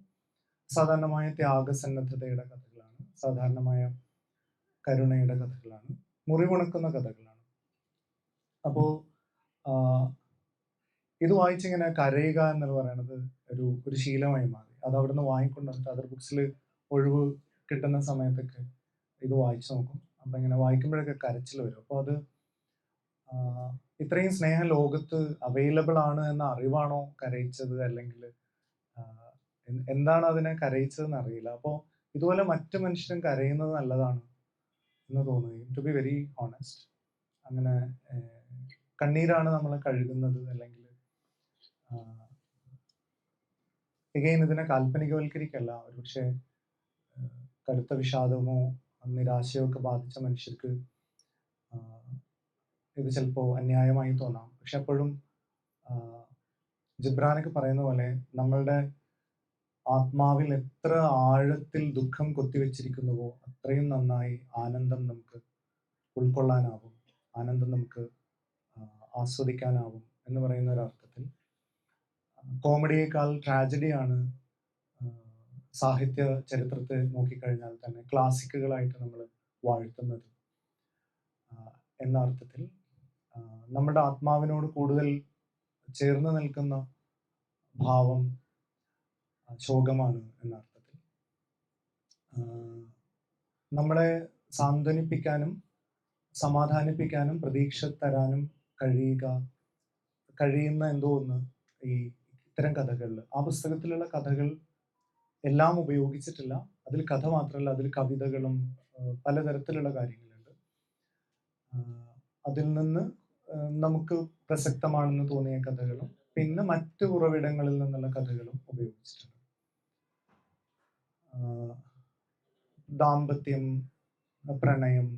അസാധാരണമായ ത്യാഗസന്നദ്ധതയുടെ കഥകളാണ്, സാധാരണമായ കരുണയുടെ കഥകളാണ്, മുറിവുണക്കുന്ന കഥകളാണ്. അപ്പോൾ ഇത് വായിച്ചിങ്ങനെ കരയുക എന്ന് പറയുന്നത് ഒരു ശീലമായി മാറി. അത് അവിടുന്ന് വാങ്ങിക്കൊണ്ടിട്ട് അതർ ബുക്സിൽ ഒഴിവ് കിട്ടുന്ന സമയത്തൊക്കെ ഇത് വായിച്ചു നോക്കും. അപ്പം ഇങ്ങനെ വായിക്കുമ്പോഴൊക്കെ കരച്ചിൽ വരും. അപ്പോൾ അത് ഇത്രയും സ്നേഹം ലോകത്ത് അവൈലബിൾ ആണ് എന്ന അറിവാണോ കരയിച്ചത്, അല്ലെങ്കിൽ എന്താണ് അതിനെ കരയിച്ചതെന്ന് അറിയില്ല. അപ്പോൾ ഇതുപോലെ മറ്റു മനുഷ്യരും കരയുന്നത് നല്ലതാണ് എന്ന് തോന്നുകയും, ടു ബി വെരി ഓണസ്റ്റ്, അങ്ങനെ കണ്ണീരാണ് നമ്മളെ കഴുകുന്നത്, അല്ലെങ്കിൽ എഗെയിൻ ഇതിനെ കാൽപ്പനികവൽക്കരിക്കല്ല. ഒരുപക്ഷെ കടുത്ത വിഷാദമോ നിരാശയോ ഒക്കെ ബാധിച്ച മനുഷ്യർക്ക് ഇത് ചിലപ്പോൾ അന്യായമായി തോന്നാം. പക്ഷെ അപ്പോഴും ജിബ്രാനൊക്കെ പറയുന്ന പോലെ നമ്മളുടെ ആത്മാവിൽ എത്ര ആഴത്തിൽ ദുഃഖം കൊത്തിവെച്ചിരിക്കുന്നുവോ അത്രയും നന്നായി ആനന്ദം നമുക്ക് ഉൾക്കൊള്ളാനാവും, ആനന്ദം നമുക്ക് ആസ്വദിക്കാനാവും എന്ന് പറയുന്ന ഒരർത്ഥത്തിൽ കോമഡിയേക്കാൾ ട്രാജഡിയാണ് സാഹിത്യ ചരിത്രത്തെ നോക്കിക്കഴിഞ്ഞാൽ തന്നെ ക്ലാസിക്കുകളായിട്ട് നമ്മൾ വാഴ്ത്തുന്നത് എന്ന അർത്ഥത്തിൽ നമ്മുടെ ആത്മാവിനോട് കൂടുതൽ ചേർന്ന് നിൽക്കുന്ന ഭാവം ശോകമാണ് എന്ന അർത്ഥത്തിൽ നമ്മളെ സാന്ത്വനിപ്പിക്കാനും സമാധാനിപ്പിക്കാനും പ്രതീക്ഷ തരാനും കഴിയുന്ന എന്തോ ഒന്ന് ഈ ഇത്തരം കഥകളിൽ, ആ പുസ്തകത്തിലുള്ള കഥകൾ എല്ലാം ഉപയോഗിച്ചിട്ടില്ല. അതിൽ കഥ മാത്രമല്ല, അതിൽ കവിതകളും പലതരത്തിലുള്ള കാര്യങ്ങളുണ്ട്. അതിൽ നിന്ന് നമുക്ക് പ്രസക്തമാണെന്ന് തോന്നിയ കഥകളും പിന്നെ മറ്റ് ഉറവിടങ്ങളിൽ നിന്നുള്ള കഥകളും ഉപയോഗിച്ചിട്ടുണ്ട്. ദാമ്പത്യം, പ്രണയം,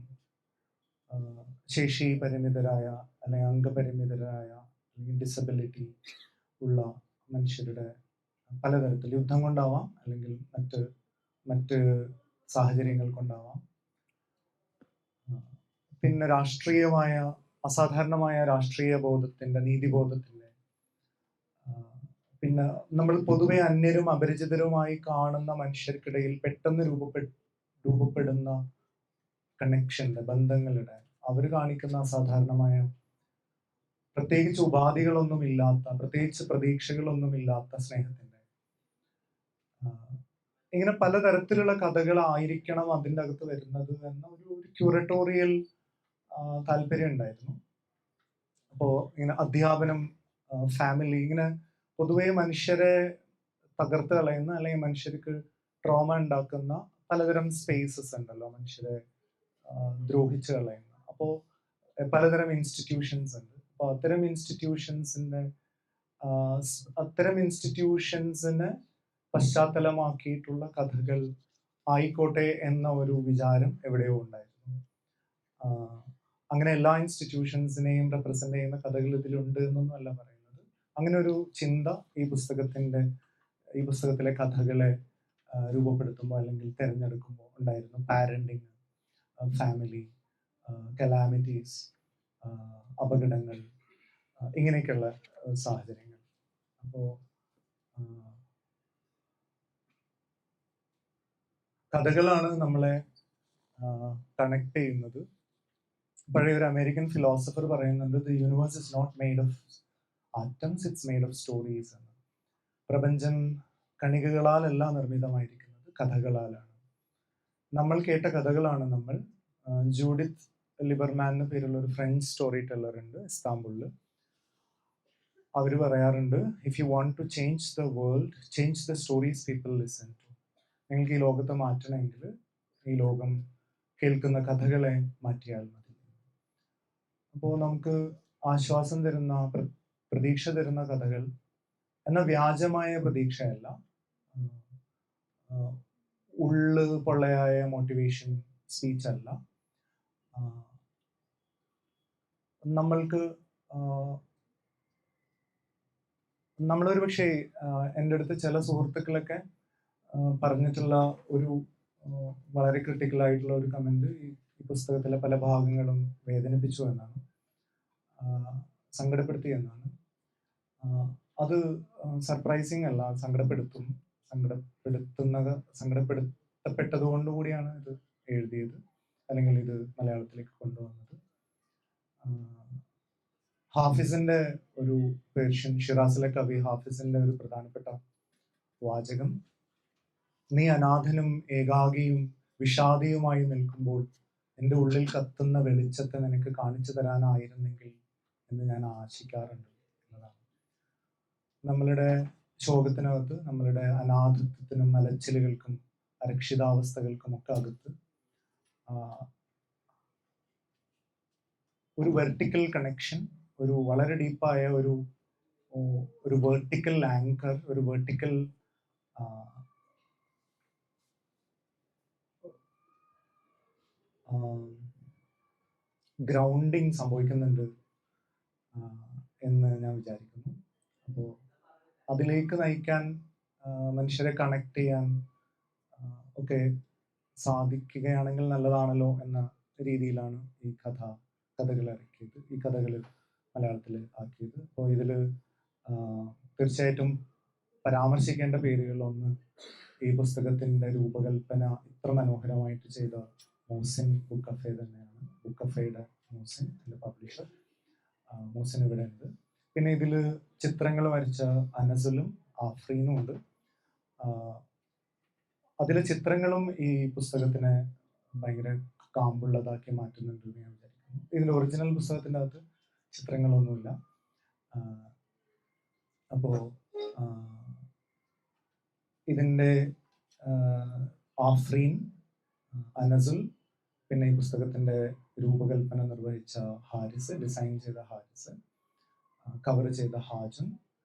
ശേഷി പരിമിതരായ അല്ലെങ്കിൽ അംഗപരിമിതരായ അല്ലെങ്കിൽ ഡിസബിലിറ്റി ഉള്ള മനുഷ്യരുടെ പലതരത്തിൽ യുദ്ധം കൊണ്ടാവാം, അല്ലെങ്കിൽ മറ്റ് സാഹചര്യങ്ങൾ കൊണ്ടാവാം. പിന്നെ രാഷ്ട്രീയമായ അസാധാരണമായ രാഷ്ട്രീയ ബോധത്തിന്റെ, നീതിബോധത്തിന്റെ, പിന്നെ നമ്മൾ പൊതുവെ അന്യരും അപരിചിതരുമായി കാണുന്ന മനുഷ്യർക്കിടയിൽ പെട്ടെന്ന് രൂപപ്പെടുന്ന കണക്ഷന്റെ, ബന്ധങ്ങളുടെ, അവർ കാണിക്കുന്ന അസാധാരണമായ പ്രത്യേകിച്ച് ഉപാധികളൊന്നുമില്ലാത്ത, പ്രത്യേകിച്ച് പ്രതീക്ഷകളൊന്നുമില്ലാത്ത സ്നേഹത്തിന്റെ, ഇങ്ങനെ പലതരത്തിലുള്ള കഥകളായിരിക്കണം അതിൻ്റെ അകത്ത് വരുന്നത് എന്ന ഒരു ക്യൂറട്ടോറിയൽ താല്പര്യം ഉണ്ടായിരുന്നു. അപ്പോൾ ഇങ്ങനെ അധ്യാപനം, ഫാമിലി, ഇങ്ങനെ പൊതുവെ മനുഷ്യരെ തകർത്ത് കളയുന്ന അല്ലെങ്കിൽ മനുഷ്യർക്ക് ട്രോമ ഉണ്ടാക്കുന്ന പലതരം സ്പേസസ് ഉണ്ടല്ലോ, മനുഷ്യരെ ദ്രോഹിച്ച് കളയുന്ന. അപ്പോൾ പലതരം ഇൻസ്റ്റിറ്റ്യൂഷൻസ് ഉണ്ട്. അപ്പോൾ അത്തരം ഇൻസ്റ്റിറ്റ്യൂഷൻസിനെ പശ്ചാത്തലമാക്കിയിട്ടുള്ള കഥകൾ ആയിക്കോട്ടെ എന്ന ഒരു വിചാരം എവിടെയോ ഉണ്ടായിരുന്നു. അങ്ങനെ എല്ലാ ഇൻസ്റ്റിറ്റ്യൂഷൻസിനെയും റെപ്രസെന്റ് ചെയ്യുന്ന കഥകൾ ഇതിലുണ്ട് എന്നൊന്നും അല്ല പറയുന്നത്. അങ്ങനെ ഒരു ചിന്ത ഈ പുസ്തകത്തിലെ കഥകളെ രൂപപ്പെടുത്തുമ്പോൾ അല്ലെങ്കിൽ തിരഞ്ഞെടുക്കുമ്പോൾ ഉണ്ടായിരുന്നു. പാരന്റിങ്, ഫാമിലി, കലാമിറ്റീസ്, അപകടങ്ങൾ, ഇങ്ങനെയൊക്കെയുള്ള സാഹചര്യങ്ങൾ. അപ്പോൾ കഥകളാണ് നമ്മളെ കണക്ട് ചെയ്യുന്നത്. പഴയ ഒരു അമേരിക്കൻ ഫിലോസഫർ പറയുന്നുണ്ട്, the universe is not made of atoms, it's made of stories എന്ന്. പ്രപഞ്ചം കണികകളാലല്ല നിർമ്മിതമായിരിക്കുന്നത്, കഥകളാലാണ്. നമ്മൾ കേട്ട കഥകളാണ് നമ്മൾ. ജൂഡിത്ത് ലിബർമാൻ എന്ന് പേരുള്ള ഒരു ഫ്രഞ്ച് സ്റ്റോറി ടെല്ലർ ഉണ്ട് ഇസ്താംബുളിൽ. അവർ പറയാറുണ്ട്, if you want to change the world, change the stories people listen to. നിങ്ങൾക്ക് ഈ ലോകത്തെ മാറ്റണമെങ്കിൽ ഈ ലോകം കേൾക്കുന്ന കഥകളെ മാറ്റിയാൽ മതി. അപ്പോൾ നമുക്ക് ആശ്വാസം തരുന്ന, പ്രതീക്ഷ തരുന്ന കഥകൾ എന്ന വ്യാജമായ പ്രതീക്ഷയല്ല, ഉള്ളു പൊള്ളയായ മോട്ടിവേഷൻ സ്പീച്ച് അല്ല. നമ്മളൊരു പക്ഷേ എൻ്റെ അടുത്ത് ചില സുഹൃത്തുക്കളൊക്കെ പറഞ്ഞിട്ടുള്ള ഒരു വളരെ ക്രിട്ടിക്കൽ ആയിട്ടുള്ള ഒരു കമന്റ്, ഈ പുസ്തകത്തിലെ പല ഭാഗങ്ങളും വേദനിപ്പിച്ചു എന്നാണ്, സങ്കടപ്പെടുത്തി എന്നാണ്. അത് സർപ്രൈസിങ് അല്ല, സങ്കടപ്പെടുത്തപ്പെട്ടത് കൊണ്ടുകൂടിയാണ് ഇത് എഴുതിയത്, അല്ലെങ്കിൽ ഇത് മലയാളത്തിലേക്ക് കൊണ്ടുവന്നത്. ഹാഫിസിന്റെ ഒരു പേർഷ്യൻ, ഷിറാസിലെ കവി ഹാഫിസിന്റെ ഒരു പ്രധാനപ്പെട്ട വാചകം, നീ അനാഥനും ഏകാകിയും വിഷാദിയുമായി നിൽക്കുമ്പോൾ എൻ്റെ ഉള്ളിൽ കത്തുന്ന വെളിച്ചത്തെ നിനക്ക് കാണിച്ചു തരാനായിരുന്നെങ്കിൽ എന്ന് ഞാൻ ആശിക്കാറുണ്ട് എന്നതാണ്. നമ്മളുടെ ശോകത്തിനകത്ത്, നമ്മളുടെ അനാഥത്വത്തിനും അലച്ചിലുകൾക്കും അരക്ഷിതാവസ്ഥകൾക്കും ഒക്കെ അകത്ത് ഒരു വെർട്ടിക്കൽ കണക്ഷൻ, ഒരു വളരെ ഡീപ്പായ ഒരു വെർട്ടിക്കൽ ആങ്കർ, ഒരു വെർട്ടിക്കൽ ഗ്രൗണ്ടിങ് സംഭവിക്കുന്നുണ്ട് എന്ന് ഞാൻ വിചാരിക്കുന്നു. അപ്പോൾ അതിലേക്ക് നയിക്കാൻ, മനുഷ്യരെ കണക്ട് ചെയ്യാൻ ഒക്കെ സാധിക്കുകയാണെങ്കിൽ നല്ലതാണല്ലോ എന്ന രീതിയിലാണ് ഈ കഥകൾ ഇറക്കിയത്, ഈ കഥകൾ മലയാളത്തിൽ ആക്കിയത്. അപ്പോൾ ഇതിൽ തീർച്ചയായിട്ടും പരാമർശിക്കേണ്ട പേരുകൾ, ഒന്ന് ഈ പുസ്തകത്തിൻ്റെ രൂപകൽപ്പന ഇത്ര മനോഹരമായിട്ട് ചെയ്ത മോസിൻ ബുക്ക് കഫേ തന്നെയാണ്. ബുക്ക് കഫേയുടെ മോസിൻ, എൻ്റെ പബ്ലിഷർ മോസിൻ ഇവിടെ ഉണ്ട്. പിന്നെ ഇതിൽ ചിത്രങ്ങൾ വരച്ച അനസുലും ആഫ്രീനും ഉണ്ട്. അതിലെ ചിത്രങ്ങളും ഈ പുസ്തകത്തിനെ ഭയങ്കര കാമ്പുള്ളതാക്കി മാറ്റുന്നുണ്ട് എന്ന് ഞാൻ വിചാരിക്കുന്നു. ഇതിൻ്റെ ഒറിജിനൽ പുസ്തകത്തിൻ്റെ അകത്ത് ചിത്രങ്ങളൊന്നുമില്ല. അപ്പോൾ ഇതിൻ്റെ ആഫ്രീൻ, അനസുൽ, പിന്നെ ഈ പുസ്തകത്തിൻ്റെ രൂപകൽപ്പന നിർവഹിച്ച ഹാരിസ്, ഡിസൈൻ ചെയ്ത ഹാരിസ്, കവർ ചെയ്ത ഹാജൻ,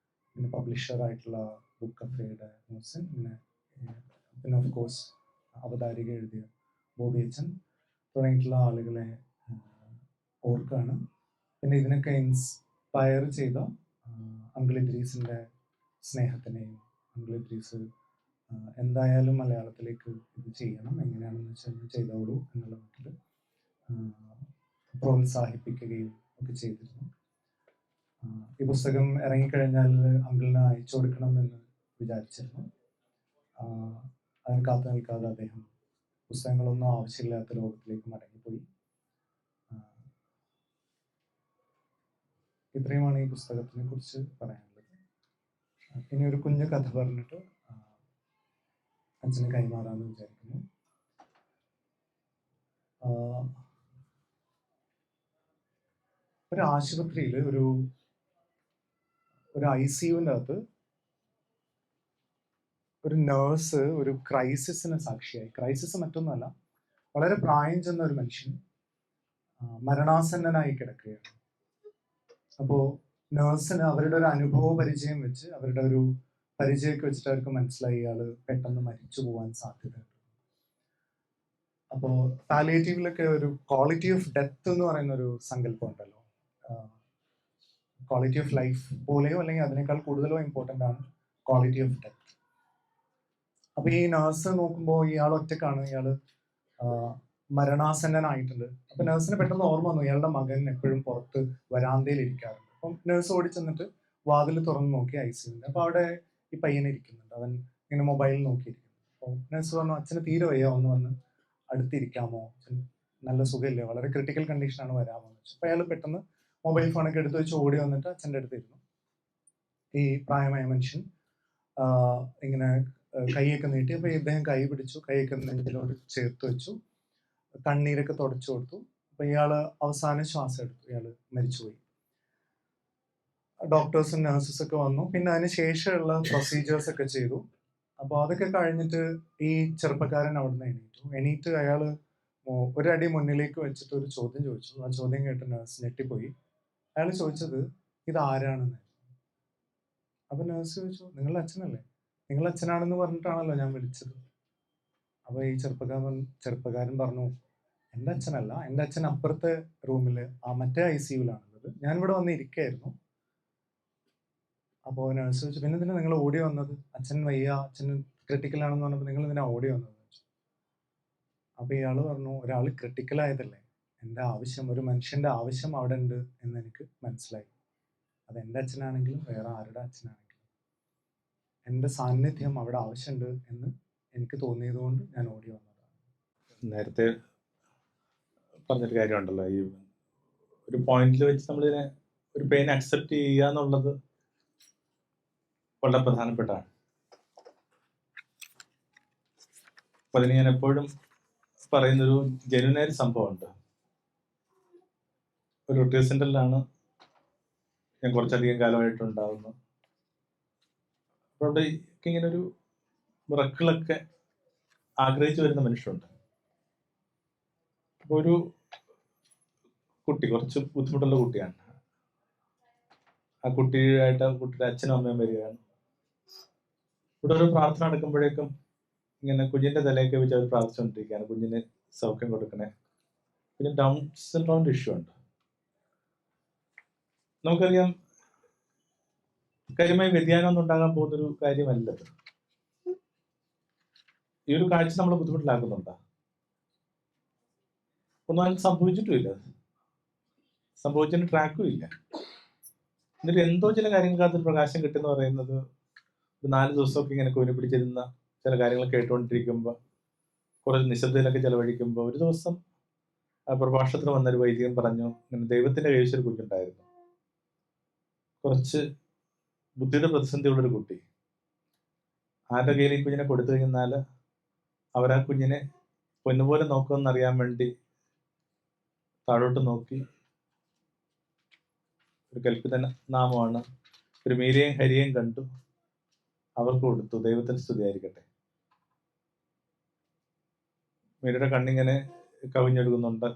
പിന്നെ പബ്ലിഷറായിട്ടുള്ള ബുക്ക് കഫേയുടെ മുഹസിൻ, പിന്നെ ഓഫ് കോഴ്സ് അവതാരിക എഴുതിയ ബോബി അച്ഛൻ തുടങ്ങിയിട്ടുള്ള ആളുകളെ ഓർക്കാണ്. പിന്നെ ഇതിനൊക്കെ ഇൻസ്പയർ ചെയ്ത അങ്കിൾ ഇദ്രീസിൻ്റെ സ്നേഹത്തിനെയും, അങ്കിൾ ഇദ്രീസ് എന്തായാലും മലയാളത്തിലേക്ക് ഇത് ചെയ്യണം, എങ്ങനെയാണെന്ന് വെച്ചാൽ ചെയ്തോളൂ എന്നുള്ള മട്ടിൽ പ്രോത്സാഹിപ്പിക്കുകയും ഒക്കെ ചെയ്തിരുന്നു. ഈ പുസ്തകം ഇറങ്ങിക്കഴിഞ്ഞാൽ അങ്കിളിന് അയച്ചു കൊടുക്കണമെന്ന് വിചാരിച്ചിരുന്നു. അതിന് കാത്തു നിൽക്കാതെ അദ്ദേഹം പുസ്തകങ്ങളൊന്നും ആവശ്യമില്ലാത്ത ലോകത്തിലേക്ക് മടങ്ങിപ്പോയി. ഇത്രയുമാണ് ഈ പുസ്തകത്തിനെ കുറിച്ച് പറയാനുള്ളത്. ഇനി ഒരു കുഞ്ഞു കഥ പറഞ്ഞിട്ട് അച്ഛന് കൈമാറാമെന്ന് വിചാരിക്കുന്നു. ഒരു ആശുപത്രിയിൽ ഒരു ICUവിൻ്റെ അകത്ത് ഒരു നേഴ്സ് ഒരു ക്രൈസിസിന് സാക്ഷിയായി. ക്രൈസിസ് മറ്റൊന്നുമല്ല, വളരെ പ്രായം ചെന്ന ഒരു മനുഷ്യൻ മരണാസന്നനായി കിടക്കുകയാണ്. അപ്പോൾ നേഴ്സിന് അവരുടെ ഒരു അനുഭവ പരിചയം വെച്ച്, അവരുടെ ഒരു പരിചയമൊക്കെ വെച്ചിട്ട് അവർക്ക് മനസ്സിലായി ഇയാൾ പെട്ടെന്ന് മരിച്ചു പോകാൻ സാധ്യതയുണ്ട്. അപ്പോൾ പാലിയേറ്റീവിലൊക്കെ ഒരു ക്വാളിറ്റി ഓഫ് ഡെത്ത് എന്ന് പറയുന്ന ഒരു സങ്കല്പം ഉണ്ടല്ലോ. ക്വാളിറ്റി ഓഫ് ലൈഫ് പോലെയോ അല്ലെങ്കിൽ അതിനേക്കാൾ കൂടുതലോ ഇമ്പോർട്ടൻ്റ് ആണ് ക്വാളിറ്റി ഓഫ് ഡെത്ത്. അപ്പൊ ഈ നേഴ്സ് നോക്കുമ്പോൾ ഇയാൾ ഒറ്റക്കാണ്, ഇയാൾ മരണാസന്നനായിട്ടുണ്ട്. അപ്പൊ നേഴ്സിന് പെട്ടെന്ന് ഓർമ്മ വന്നു, ഇയാളുടെ മകൻ എപ്പോഴും പുറത്ത് വരാന്തയിൽ ഇരിക്കാറുണ്ട്. അപ്പം നേഴ്സ് ഓടി ചെന്നിട്ട് വാതിൽ തുറന്ന് നോക്കി ICUവിൻ്റെ. അപ്പൊ അവിടെ ഈ പയ്യനെ ഇരിക്കുന്നുണ്ട്, അവൻ ഇങ്ങനെ മൊബൈൽ നോക്കിയിരിക്കുന്നു. അപ്പോൾ നേഴ്സ് പറഞ്ഞു, അച്ഛന് തീരെ വയ്യ, ഒന്ന് വന്ന് അടുത്തിരിക്കാമോ, നല്ല സുഖമില്ലേ, വളരെ ക്രിട്ടിക്കൽ കണ്ടീഷനാണ്, വരാമോ എന്ന് വെച്ചു. അപ്പൊ അയാൾ പെട്ടെന്ന് മൊബൈൽ ഫോണൊക്കെ എടുത്ത് വെച്ച് ഓടി വന്നിട്ട് അച്ഛൻ്റെ അടുത്തിരുന്നു. ഈ പ്രായമായ മനുഷ്യൻ ഇങ്ങനെ കൈയൊക്കെ നീട്ടി. അപ്പൊ ഇദ്ദേഹം കൈ പിടിച്ചു, കൈയൊക്കെ നെഞ്ചിലോട് ചേർത്ത് വെച്ചു, കണ്ണീരൊക്കെ തുടച്ചു കൊടുത്തു. അപ്പൊ ഇയാള് അവസാന ശ്വാസം എടുത്തു, ഇയാള് മരിച്ചുപോയി. ഡോക്ടേഴ്സും നഴ്സസ് ഒക്കെ വന്നു. പിന്നെ അതിന് ശേഷമുള്ള പ്രൊസീജിയേഴ്സ് ഒക്കെ ചെയ്തു. അപ്പോൾ അതൊക്കെ കഴിഞ്ഞിട്ട് ഈ ചെറുപ്പക്കാരൻ അവിടുന്ന് എണീറ്റ് അയാള് ഒരടി മുന്നിലേക്ക് വെച്ചിട്ട് ഒരു ചോദ്യം ചോദിച്ചു. ആ ചോദ്യം കേട്ട് നഴ്സ് ഞെട്ടിപ്പോയി. അയാൾ ചോദിച്ചത് ഇത് ആരാണെന്ന്. അപ്പൊ നഴ്സ് ചോദിച്ചു, നിങ്ങളുടെ അച്ഛനല്ലേ? നിങ്ങളുടെ അച്ഛനാണെന്ന് പറഞ്ഞിട്ടാണല്ലോ ഞാൻ വിളിച്ചത്. അപ്പൊ ഈ ചെറുപ്പക്കാരൻ പറഞ്ഞു, എൻ്റെ അച്ഛനല്ല, എൻ്റെ അച്ഛൻ അപ്പുറത്തെ റൂമിൽ മറ്റേ ICUവിലാണുള്ളത്, ഞാനിവിടെ വന്ന് ഇരിക്കുകയായിരുന്നു. അപ്പോൾ നഴ്സ് ചോദിച്ചു, പിന്നെ എന്തിനാ നിങ്ങൾ ഓടി വന്നത്? അച്ഛൻ വയ്യ, അച്ഛൻ ക്രിട്ടിക്കലാണെന്ന് പറഞ്ഞപ്പോൾ നിങ്ങൾ എന്തിനാ ഓടി വന്നത്? അപ്പൊ ഇയാൾ പറഞ്ഞു, ഒരാൾ ക്രിട്ടിക്കലായതല്ലേ, എൻ്റെ ആവശ്യം, ഒരു മനുഷ്യൻ്റെ ആവശ്യം അവിടെ ഉണ്ട് എന്ന് എനിക്ക് മനസ്സിലായി. അത് എൻ്റെ അച്ഛനാണെങ്കിലും വേറെ ആരുടെ അച്ഛനാണെങ്കിലും എൻ്റെ സാന്നിധ്യം അവിടെ ആവശ്യമുണ്ട് എന്ന് എനിക്ക് തോന്നിയത് കൊണ്ട് ഞാൻ ഓടി വന്നതാണ്. നേരത്തെ പറഞ്ഞൊരു കാര്യമുണ്ടല്ലോ, ഈ ഒരു പോയിന്റിൽ വെച്ച് നമ്മളിതിനെ ഒരു പെയിൻ അക്സെപ്റ്റ് ചെയ്യുക എന്നുള്ളത് വളരെ പ്രധാനപ്പെട്ടാണ്. അപ്പൊ അതിന് ഞാൻ എപ്പോഴും പറയുന്നൊരു ജെന്യുനായ സംഭവമുണ്ട്. ഒരു റിട്രീറ്റ് സെന്ററിലാണ് ഞാൻ കുറച്ചധികം കാലമായിട്ടുണ്ടാകുന്നത്. അപ്പോൾ അവിടെ ഇങ്ങനെ ഒരു മിറക്കിളൊക്കെ ആഗ്രഹിച്ചു വരുന്ന മനുഷ്യരുണ്ട്. അപ്പോൾ ഒരു കുട്ടി, കുറച്ച് ബുദ്ധിമുട്ടുള്ള കുട്ടിയാണ്. ആ കുട്ടിയുടെ അച്ഛനും അമ്മയും വരികയാണ്. ഇവിടെ ഒരു പ്രാർത്ഥന നടക്കുമ്പോഴേക്കും ഇങ്ങനെ കുഞ്ഞിന്റെ തലയൊക്കെ വെച്ച് അവർ പ്രാർത്ഥിച്ചുകൊണ്ടിരിക്കുകയാണ്, കുഞ്ഞിന് സൗഖ്യം കൊടുക്കണേ. പിന്നെ ഡൗൺ സിൻഡ്രോമിന്റെ ഇഷ്യൂ ഉണ്ട്. നമുക്കറിയാം, കാര്യമായ വ്യതിയാനം ഒന്നും ഉണ്ടാകാൻ പോകുന്നൊരു കാര്യമല്ലത്. ഈ ഒരു കാഴ്ച നമ്മളെ ബുദ്ധിമുട്ടിലാക്കുന്നുണ്ടോ? ഒന്നും സംഭവിച്ചിട്ടുമില്ല, സംഭവിച്ചതിന് ട്രാക്കും ഇല്ല. എന്നിട്ട് എന്തോ ചില കാര്യങ്ങൾക്കകത്തൊരു പ്രകാശം കിട്ടുമെന്ന് പറയുന്നത്, ഒരു 4 ദിവസമൊക്കെ ഇങ്ങനെ കൊനി പിടിച്ചിരുന്ന ചില കാര്യങ്ങൾ കേട്ടുകൊണ്ടിരിക്കുമ്പോൾ, കുറച്ച് നിശബ്ദയിലൊക്കെ ചെലവഴിക്കുമ്പോൾ, ഒരു ദിവസം പ്രഭാഷണത്തിന് വന്നൊരു വൈദികൻ പറഞ്ഞു, ഇങ്ങനെ ദൈവത്തിന്റെ കൈവശം ഒരു കുഞ്ഞുണ്ടായിരുന്നു, കുറച്ച് ബുദ്ധിയുടെ പ്രതിസന്ധിയുള്ളൊരു കുട്ടി. ആരുടെ കയ്യിൽ ഈ കുഞ്ഞിനെ കൊടുത്തു കഴിഞ്ഞാൽ അവരാ കുഞ്ഞിനെ പൊന്നുപോലെ നോക്കുമെന്നറിയാൻ വേണ്ടി താഴോട്ട് നോക്കി ഒരു കൽപ്പിത നാമമാണ്, ഒരു മീരയും ഹരിയെയും കണ്ടു, അവർക്ക് കൊടുത്തു, ദൈവത്തിന് സ്തുതിയായിരിക്കട്ടെ. മീരയുടെ കണ്ണിങ്ങനെ കവിഞ്ഞൊഴുകുന്നുണ്ട്.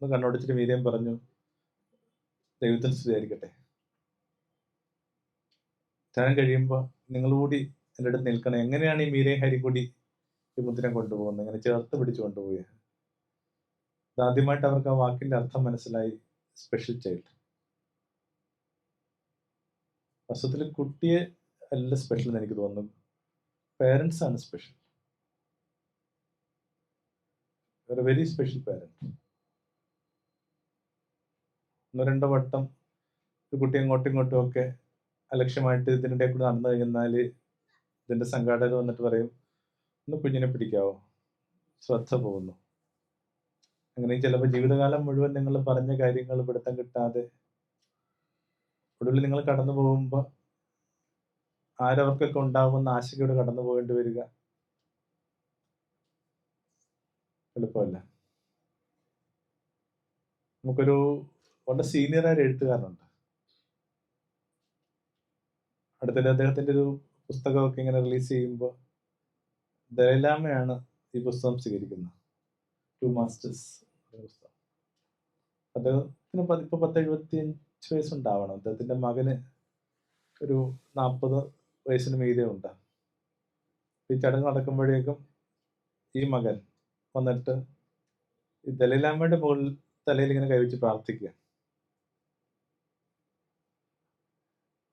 കണ്ണോടിച്ചിട്ട് മീരയും പറഞ്ഞു, ദൈവത്തിന് സ്തുതിയായിരിക്കട്ടെ. ഉച്ചാരണം കഴിയുമ്പോൾ നിങ്ങൾ കൂടി എൻ്റെ അടുത്ത് നിൽക്കണം. എങ്ങനെയാണ് ഈ മീരയും ഹരി കൂടി ഈ മുദ്ര കൊണ്ടുപോകുന്നത്? ഇങ്ങനെ ചേർത്ത് പിടിച്ചു കൊണ്ടുപോവുക. ആദ്യമായിട്ട് അവർക്ക് ആ വാക്കിന്റെ അർത്ഥം മനസ്സിലായി. Special child. വസ്തുത്തിൽ കുട്ടിയെ അല്ല സ്പെഷ്യൽ എന്ന് എനിക്ക് തോന്നുന്നു. പേരൻസ് ആണ് സ്പെഷ്യൽ. Very special parent. ഒന്നോ രണ്ടോ വട്ടം ഒരു കുട്ടി അങ്ങോട്ടും ഇങ്ങോട്ടും ഒക്കെ അലക്ഷ്യമായിട്ട് ഇതിൻ്റെ കൂടെ നടന്നു കഴിഞ്ഞാൽ ഇതിൻ്റെ സംഘാടകർ വന്നിട്ട് പറയും, ഒന്ന് കുഞ്ഞിനെ പിടിക്കാവോ, ശ്രദ്ധ പോകുന്നു. അങ്ങനെ ചിലപ്പോൾ ജീവിതകാലം മുഴുവൻ നിങ്ങൾ പറഞ്ഞ കാര്യങ്ങൾ പിടുത്തം കിട്ടാതെ ഒടുവിൽ നിങ്ങൾ കടന്നു പോകുമ്പോൾ ആരവർക്കൊക്കെ ഉണ്ടാകുമെന്ന ആശങ്കയോടെ കടന്നു പോകേണ്ടി വരിക എളുപ്പമല്ല. നമുക്കൊരു വളരെ സീനിയറായ എഴുത്തുകാരനുണ്ട്. അടുത്തിടെ അദ്ദേഹത്തിൻ്റെ ഒരു പുസ്തകമൊക്കെ ഇങ്ങനെ റിലീസ് ചെയ്യുമ്പോൾ ദലൈലാമയാണ് ഈ പുസ്തകം സ്വീകരിക്കുന്നത്. ടു മാസ്റ്റേഴ്സ് പുസ്തകം. അദ്ദേഹത്തിന് ഇപ്പോൾ 10-75 വയസ്സുണ്ടാവണം. അദ്ദേഹത്തിൻ്റെ മകന് ഒരു 40 വയസ്സിന് മീതെ ഉണ്ടാകും. ഈ ചടങ്ങ് നടക്കുമ്പോഴേക്കും ഈ മകൻ വന്നിട്ട് ഈ ദലൈലാമയുടെ മുകളിൽ തലയിൽ ഇങ്ങനെ കൈവച്ച് പ്രാർത്ഥിക്കുക.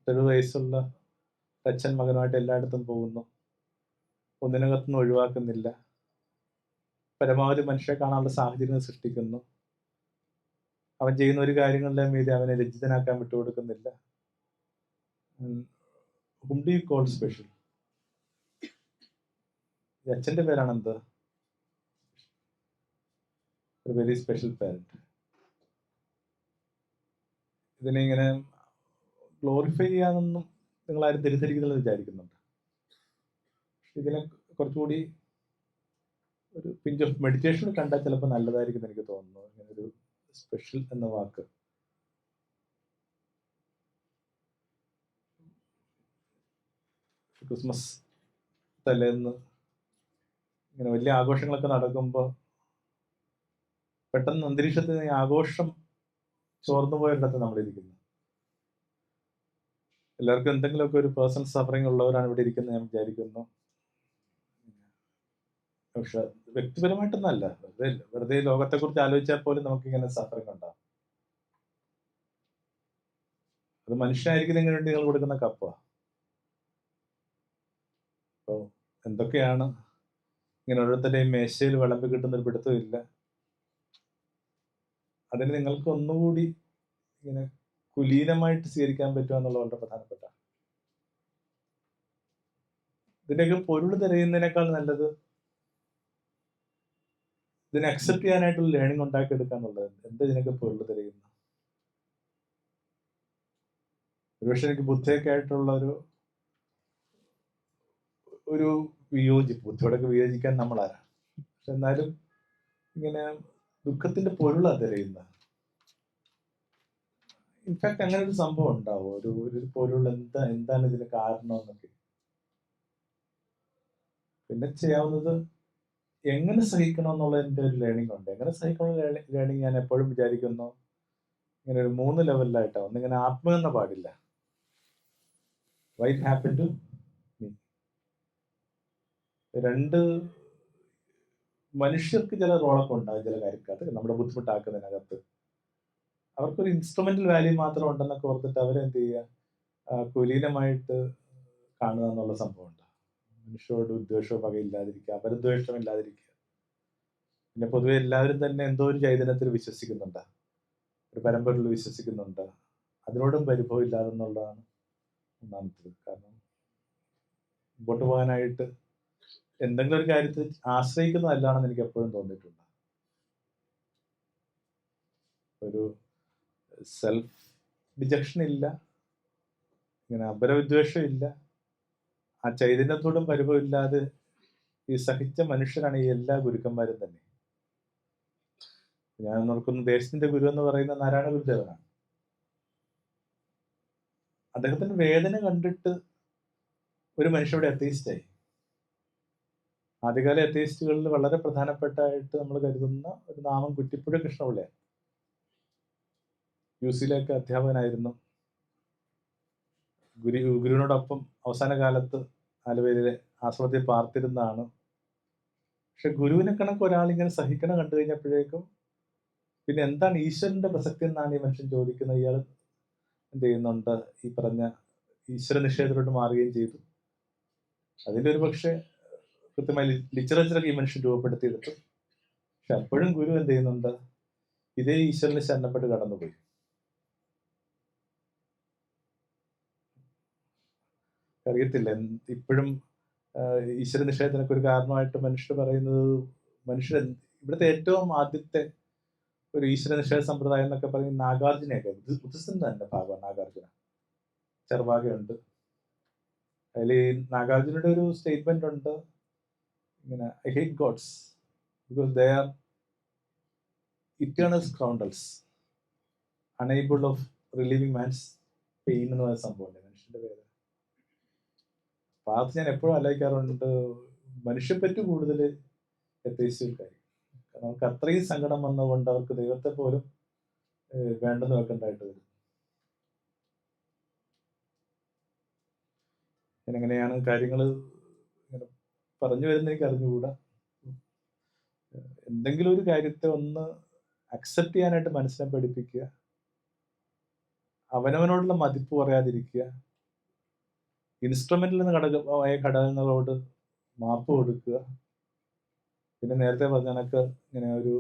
70 വയസ്സുള്ള അച്ഛൻ മകനുമായിട്ട് എല്ലായിടത്തും പോകുന്നു. ഒന്നിനകത്തുനിന്ന് ഒഴിവാക്കുന്നില്ല. പരമാവധി മനുഷ്യരെ കാണാനുള്ള സാഹചര്യങ്ങൾ സൃഷ്ടിക്കുന്നു. അവൻ ചെയ്യുന്ന ഒരു കാര്യങ്ങളുടെ മീതെ അവനെ ലജ്ജിതനാക്കാൻ വിട്ടുകൊടുക്കുന്നില്ല. Whom do you call special? ഈ അച്ഛൻ്റെ പേരാണ് എന്ത്? ഒരു വെരി സ്പെഷ്യൽ പാരന്റ്. ഇതിനെ ഇങ്ങനെ ഗ്ലോറിഫൈ ചെയ്യാനൊന്നും നിങ്ങളാരും തെറ്റിദ്ധരിക്കുന്നില്ലെന്ന് വിചാരിക്കുന്നുണ്ട്. ഇതിനെ കുറച്ചുകൂടി ഒരു പിഞ്ച് ഓഫ് മെഡിറ്റേഷൻ കണ്ടാൽ ചിലപ്പോൾ നല്ലതായിരിക്കും എനിക്ക് തോന്നുന്നു. ഇങ്ങനെ ഒരു സ്പെഷ്യൽ എന്ന വാക്ക്. ക്രിസ്മസ് തലേന്ന് ഇങ്ങനെ വലിയ ആഘോഷങ്ങളൊക്കെ നടക്കുമ്പോൾ പെട്ടെന്ന് അന്തരീക്ഷത്തിൽ ഈ ആഘോഷം ചോർന്നു പോയിടത്ത് നമ്മളിരിക്കുന്നു. എല്ലാവർക്കും എന്തെങ്കിലുമൊക്കെ ഒരു പേഴ്സണൽ സഫറിങ് ഉള്ളവരാണ് ഇവിടെ ഇരിക്കുന്നത് ഞാൻ വിചാരിക്കുന്നു. പക്ഷെ വ്യക്തിപരമായിട്ടൊന്നല്ല, വെറുതെ ലോകത്തെക്കുറിച്ച് ആലോചിച്ചാൽ പോലും നമുക്കിങ്ങനെ സഫറിങ് ഉണ്ടാവും. അത് മനുഷ്യനായിരിക്കുന്നതിന് വേണ്ടി നിങ്ങൾ കൊടുക്കുന്ന കപ്പാ. അപ്പോൾ എന്തൊക്കെയാണ് ഇങ്ങനെ ഓരോരുത്തരുടെയും മേശയിൽ വിളമ്പി കിട്ടുന്നൊരു പിടുത്തമില്ല. അതിന് നിങ്ങൾക്ക് ഒന്നുകൂടി ഇങ്ങനെ കുലീനമായിട്ട് സ്വീകരിക്കാൻ പറ്റുക എന്നുള്ളത് വളരെ പ്രധാനപ്പെട്ട. ഇതിൻ്റെയൊക്കെ പൊരുൾ തിരയുന്നതിനേക്കാൾ നല്ലത് ഇതിനെ അക്സെപ്റ്റ് ചെയ്യാനായിട്ടുള്ള ലേണിംഗ് ഉണ്ടാക്കിയെടുക്കുക എന്നുള്ളത്. എന്താ ഇതിനൊക്കെ പൊരുൾ തിരയുന്നു? ഒരുപക്ഷെ എനിക്ക് ബുദ്ധിയൊക്കെ ആയിട്ടുള്ള ഒരു വിയോജിപ്പ്, ബുദ്ധിയോടൊക്കെ വിയോജിക്കാൻ നമ്മളാരാണ്. പക്ഷെ എന്നാലും ഇങ്ങനെ ദുഃഖത്തിന്റെ പൊരുളാ തിരയുന്നത്. ഇൻഫാക്ട് അങ്ങനെ ഒരു സംഭവം ഉണ്ടാവും. ഒരു പൊരുൾ എന്താണ് ഇതിന് കാരണം എന്നൊക്കെ. പിന്നെ ചെയ്യാവുന്നത് എങ്ങനെ സഹിക്കണം എന്നുള്ളതിൻ്റെ ഒരു ലേണിംഗ് ഉണ്ട്. എങ്ങനെ സഹിക്കണം ലേണിംഗ് ഞാൻ എപ്പോഴും വിചാരിക്കുന്നു ഇങ്ങനെ ഒരു 3 ലെവലിലായിട്ടാണ്. ഒന്നിങ്ങനെ ആത്മകഥ പാടില്ല. Why it happen to me. 2 മനുഷ്യർക്ക് ചില റോളൊക്കെ ഉണ്ടാകും ചില കാര്യക്കാർക്ക് നമ്മുടെ ബുദ്ധിമുട്ടാക്കുന്നതിനകത്ത്. അവർക്കൊരു ഇൻസ്ട്രുമെന്റൽ വാല്യൂ മാത്രം ഉണ്ടെന്നൊക്കെ ഓർത്തിട്ട് അവരെന്ത് ചെയ്യുക, കുലീനമായിട്ട് കാണുക എന്നുള്ള സംഭവമുണ്ട്. മനുഷ്യരോട് ഉദ്വേഷമോ പകയില്ലാതിരിക്കുക, അപരദ്വേഷം ഇല്ലാതിരിക്കുക. പിന്നെ പൊതുവെ എല്ലാവരും തന്നെ എന്തോ ഒരു ചൈതന്യത്തിൽ വിശ്വസിക്കുന്നുണ്ട്, ഒരു പരമ്പരയിൽ വിശ്വസിക്കുന്നുണ്ട്. അതിനോടും പരിഭവം ഇല്ലാതെന്നുള്ളതാണ് ഒന്നാമത്തത്. കാരണം മുമ്പോട്ട് പോകാനായിട്ട് എന്തെങ്കിലും ഒരു കാര്യത്തിൽ ആശ്രയിക്കുന്നതല്ലാണെന്ന് എനിക്ക് എപ്പോഴും തോന്നിയിട്ടുണ്ട്. ഒരു സെൽഫ് ഡിജക്ഷൻ ഇല്ല, ഇങ്ങനെ അപരവിദ്വേഷം ഇല്ല, ആ ചൈതന്യത്തോടും പരിഭവമില്ലാതെ ഈ സഹിച്ച മനുഷ്യരാണ് ഈ എല്ലാ ഗുരുക്കന്മാരും തന്നെ. ഞാൻ നോക്കുന്ന ദേശത്തിന്റെ ഗുരു എന്ന് പറയുന്ന നാരായണ ഗുരുദേവനാണ്. അദ്ദേഹത്തിന്റെ വേദന കണ്ടിട്ട് ഒരു മനുഷ്യരുടെ അത്തീസ്റ്റായി. ആദ്യകാല അത്തീസ്റ്റുകളിൽ വളരെ പ്രധാനപ്പെട്ടായിട്ട് നമ്മൾ കരുതുന്ന ഒരു നാമം കുറ്റിപ്പുഴ കൃഷ്ണപിള്ളയാണ്. UC-യിലൊക്കെ അധ്യാപകനായിരുന്നു. ഗുരുവിനോടൊപ്പം അവസാന കാലത്ത് ആലുവയിലെ ആശ്രമത്തിൽ പാർത്തിരുന്നതാണ്. പക്ഷെ ഗുരുവിനെ കണക്ക് ഒരാളിങ്ങനെ സഹിക്കണം കണ്ടു കഴിഞ്ഞപ്പോഴേക്കും പിന്നെ എന്താണ് ഈശ്വരന്റെ പ്രസക്തി എന്നാണ് ഈ മനുഷ്യൻ ചോദിക്കുന്നത്. ഇയാൾ എന്ത് ചെയ്യുന്നുണ്ട്, ഈ പറഞ്ഞ ഈശ്വര നിഷേധത്തിലോട്ട് മാറുകയും ചെയ്തു. അതിൻ്റെ ഒരു പക്ഷേ കൃത്യമായി ലിറ്ററേച്ചറൊക്കെ ഈ മനുഷ്യൻ രൂപപ്പെടുത്തിയെടുത്തു. പക്ഷെ അപ്പോഴും ഗുരു എന്ത് ചെയ്യുന്നുണ്ട്, ഇതേ ഈശ്വരന് ശരണപ്പെട്ട് കടന്നുപോയി. അറിയത്തില്ല ഇപ്പോഴും ഈശ്വര നിഷേധത്തിനൊക്കെ ഒരു കാരണമായിട്ട് മനുഷ്യർ പറയുന്നത്, മനുഷ്യർ ഇവിടുത്തെ ഏറ്റവും ആദ്യത്തെ ഒരു ഈശ്വര നിഷേധ സമ്പ്രദായം എന്നൊക്കെ പറയുന്നത് നാഗാർജുനയൊക്കെ, ബുദ്ധിസത്തിന്റെ തന്നെ ഭാഗമാണ് നാഗാർജുന. ചെറുവാകയുണ്ട്. അതിൽ നാഗാർജുനയുടെ ഒരു സ്റ്റേറ്റ്മെന്റ് ഉണ്ട് ഇങ്ങനെ, I hate gods because they are eternal scoundrels unable of relieving man's pain എന്ന് പറയുന്ന സംഭവമുണ്ട് മനുഷ്യന്റെ പേര്. അപ്പൊ അത് ഞാൻ എപ്പോഴും ആലോചിക്കാറുണ്ട്, മനുഷ്യപ്പറ്റി കൂടുതൽ എത്തേശുകൾക്കായി. കാരണം അവർക്ക് അത്രയും സങ്കടം വന്നുകൊണ്ട് അവർക്ക് ദൈവത്തെ പോലും വേണ്ടെന്ന് വെക്കേണ്ടതായിട്ട് വരും. ഞാനെങ്ങനെയാണ് കാര്യങ്ങൾ ഇങ്ങനെ പറഞ്ഞു വരുന്ന എനിക്ക് അറിഞ്ഞുകൂടാ. എന്തെങ്കിലും ഒരു കാര്യത്തെ ഒന്ന് അക്സെപ്റ്റ് ചെയ്യാനായിട്ട് മനസ്സിനെ പഠിപ്പിക്കുക, അവനവനോടുള്ള മതിപ്പ് പറയാതിരിക്കുക, ഇൻസ്ട്രുമെന്റിൽ നിന്ന് ഘടകങ്ങളോട് മാപ്പ് കൊടുക്കുക. പിന്നെ നേരത്തെ പറഞ്ഞ കണക്ക് ഇങ്ങനെ ഒരു